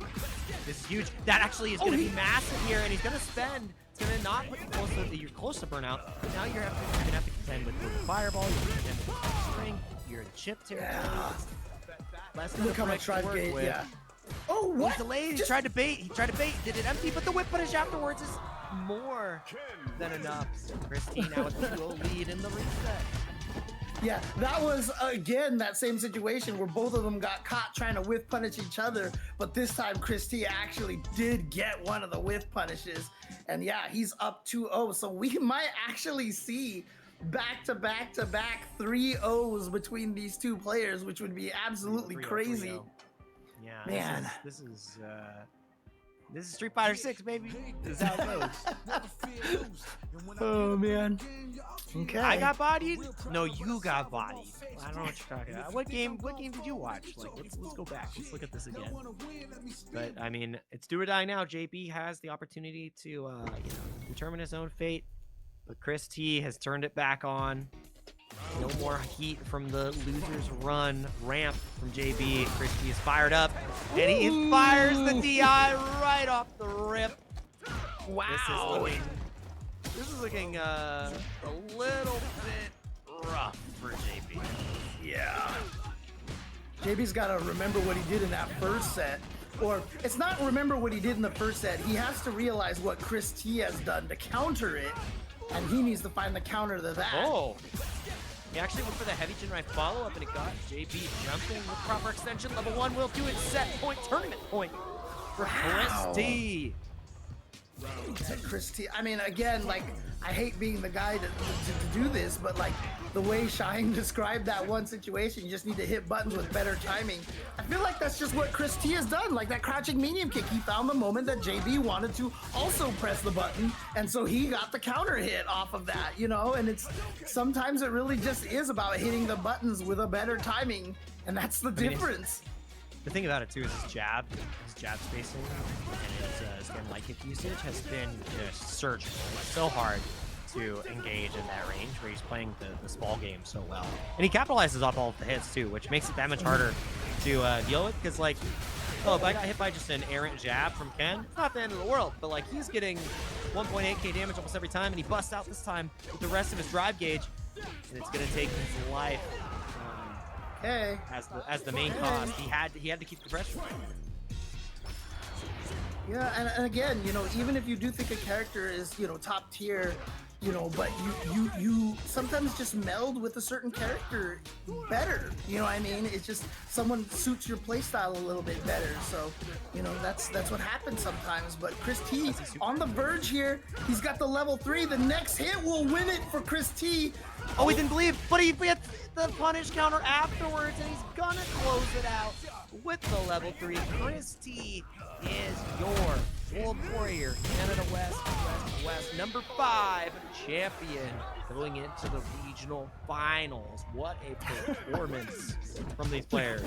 This is huge. That actually is going to be massive here, and he's going to spend. It's going to not put you close to, you're close to burnout. But now you're going to have to contend with the fireball. You're going to contend with the string. You're in chip territory. Yeah. Look how much drive gate. Yeah. Oh, what? He delayed. He tried to bait. Did it empty? But the whip punish afterwards is more than enough. So Chris T now with the 2-0 lead in the reset. Yeah, that was, again, that same situation where both of them got caught trying to whiff punish each other, but this time Chris T actually did get one of the whiff punishes, and yeah, he's up 2-0, so we might actually see back-to-back-to-back 3-0s between these two players, which would be absolutely crazy. Yeah, man. This is Street Fighter 6, baby. This is how it goes. Oh, man. Okay. I got bodied? No, you got bodied. I don't know what you're talking about. What game did you watch? Like, let's go back. Let's look at this again. But I mean, it's do or die now. JB has the opportunity to determine his own fate. But Chris T has turned it back on. No more heat from the loser's run ramp from JB. Chris T is fired up, and he fires the DI right off the rip. Wow. This is looking a little bit rough for JB. Yeah. JB's got to remember what he did in that first set. Or it's not remember what he did in the first set. He has to realize what Chris T has done to counter it. And he needs to find the counter to that. Oh. He actually went for the heavy Jin Rai follow-up, and it got JB jumping with proper extension. Level 1 will do it. Set point, tournament point for Chris T. Chris T. I mean, again, like, I hate being the guy to do this, but like the way Shine described that one situation, you just need to hit buttons with better timing. I feel like that's just what Chris T has done. Like that crouching medium kick, he found the moment that JB wanted to also press the button, and so he got the counter hit off of that, you know. And it's sometimes it really just is about hitting the buttons with a better timing, and that's the difference. The thing about it too is his jab spacing and his stand light kick usage has been just surgical. It's so hard to engage in that range where he's playing the small game so well. And he capitalizes off all of the hits too, which makes it that much harder to deal with, because like, oh, if I got hit by just an errant jab from Ken, it's not the end of the world, but like he's getting 1.8k damage almost every time, and he busts out this time with the rest of his drive gauge, and it's gonna take his life. As the main cost, he had to keep the pressure. Yeah, and again, you know, even if you do think a character is, you know, top tier, you know, but you sometimes just meld with a certain character better. You know what I mean? It's just someone suits your playstyle a little bit better. So, you know, that's what happens sometimes. But Chris T on the verge here. He's got the level 3. The next hit will win it for Chris T. Oh, he didn't believe, but he hit the punish counter afterwards, and he's gonna close it out with the level 3. Chris T is your Gold Warrior, Canada West, number 5 champion going into the regional finals. What a performance from these players.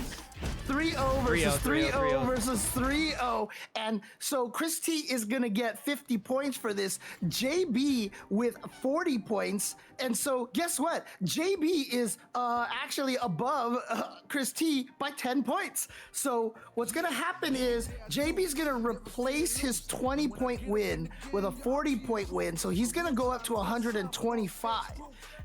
3-0 versus 3-0 versus 3-0. And so Chris T is going to get 50 points for this. JB with 40 points. And so guess what? JB is actually above Chris T by 10 points. So what's going to happen is JB's going to replace his 20-point win with a 40-point win. So he's going to go up to 125.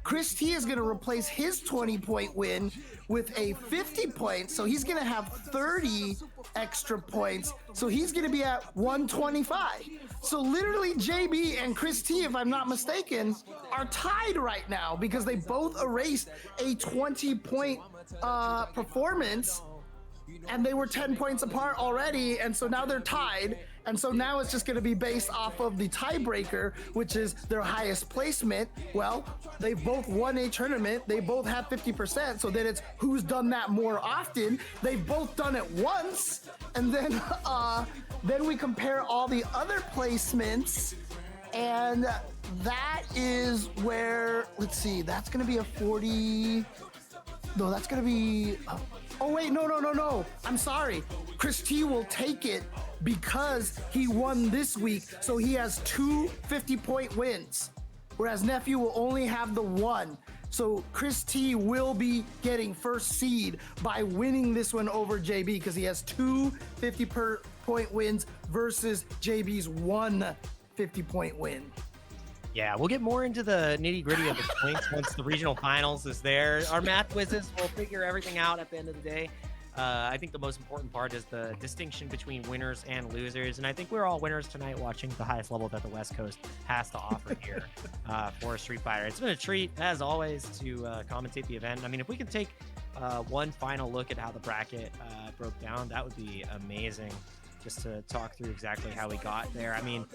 Chris T is going to replace his 20-point win with a 50 point, so he's going to have 30 extra points, so he's going to be at 125. So literally JB and Chris T, if I'm not mistaken, are tied right now because they both erased a 20-point performance, and they were 10 points apart already, and so now they're tied. And so now it's just going to be based off of the tiebreaker, which is their highest placement. Well, they both won a tournament. They both have 50%. So then it's who's done that more often. They've both done it once. And then we compare all the other placements. And that is where, let's see, that's going to be a 40. No, that's going to be. Oh, wait, no. I'm sorry. Chris T will take it because he won this week. So he has 2 50-point wins, whereas Nephew will only have the 1. So Chris T will be getting first seed by winning this one over JB because he has 2 50-point wins versus JB's 1 50-point win. Yeah, we'll get more into the nitty-gritty of the points once the regional finals is there. Our math whizzes will figure everything out at the end of the day. I think the most important part is the distinction between winners and losers, and I think we're all winners tonight watching the highest level that the West Coast has to offer here for Street Fighter. It's been a treat, as always, to commentate the event. I mean, if we could take one final look at how the bracket broke down, that would be amazing, just to talk through exactly how we got there. I mean,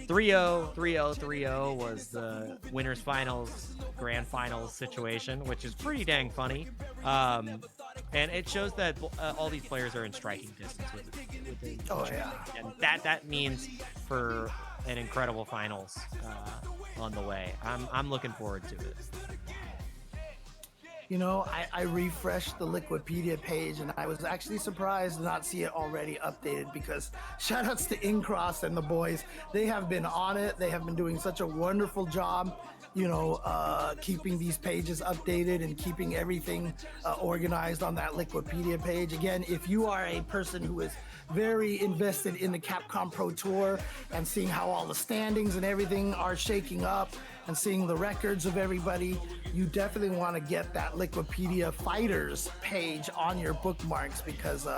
3-0, 3-0, 3-0 was the winners finals, grand finals situation, which is pretty dang funny. And it shows that all these players are in striking distance with each other. And that means for an incredible finals on the way. I'm looking forward to it. You know, I refreshed the Liquipedia page and I was actually surprised to not see it already updated because shout outs to Incross and the boys. They have been on it. They have been doing such a wonderful job, you know, keeping these pages updated and keeping everything organized on that Liquipedia page. Again, if you are a person who is very invested in the Capcom Pro Tour and seeing how all the standings and everything are shaking up and seeing the records of everybody, you definitely want to get that Liquipedia Fighters page on your bookmarks because,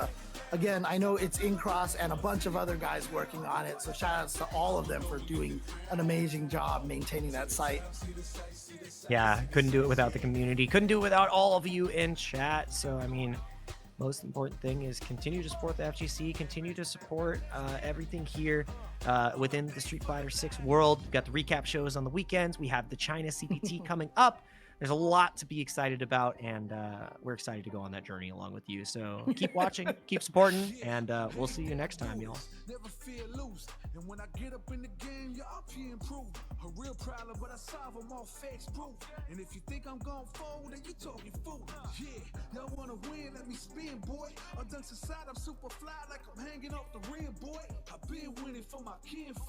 again, I know it's Incross and a bunch of other guys working on it, so shout outs to all of them for doing an amazing job maintaining that site. Yeah, couldn't do it without the community. Couldn't do it without all of you in chat. So, I mean, most important thing is continue to support the FGC, continue to support everything here within the Street Fighter 6 world. We've got the recap shows on the weekends. We have the China CPT coming up. There's a lot to be excited about, and we're excited to go on that journey along with you. So keep watching, keep supporting, and we'll see you next time, y'all. Never feel loose. And when I get up in the game, your RP improve. A real problem, but I solve them all facts proof. And if you think I'm gonna fold, then you talking fool. Yeah, y'all wanna win, let me spin, boy. Or dunks aside, I'm super fly like I'm hanging off the rim, boy. I've been winning for my kin.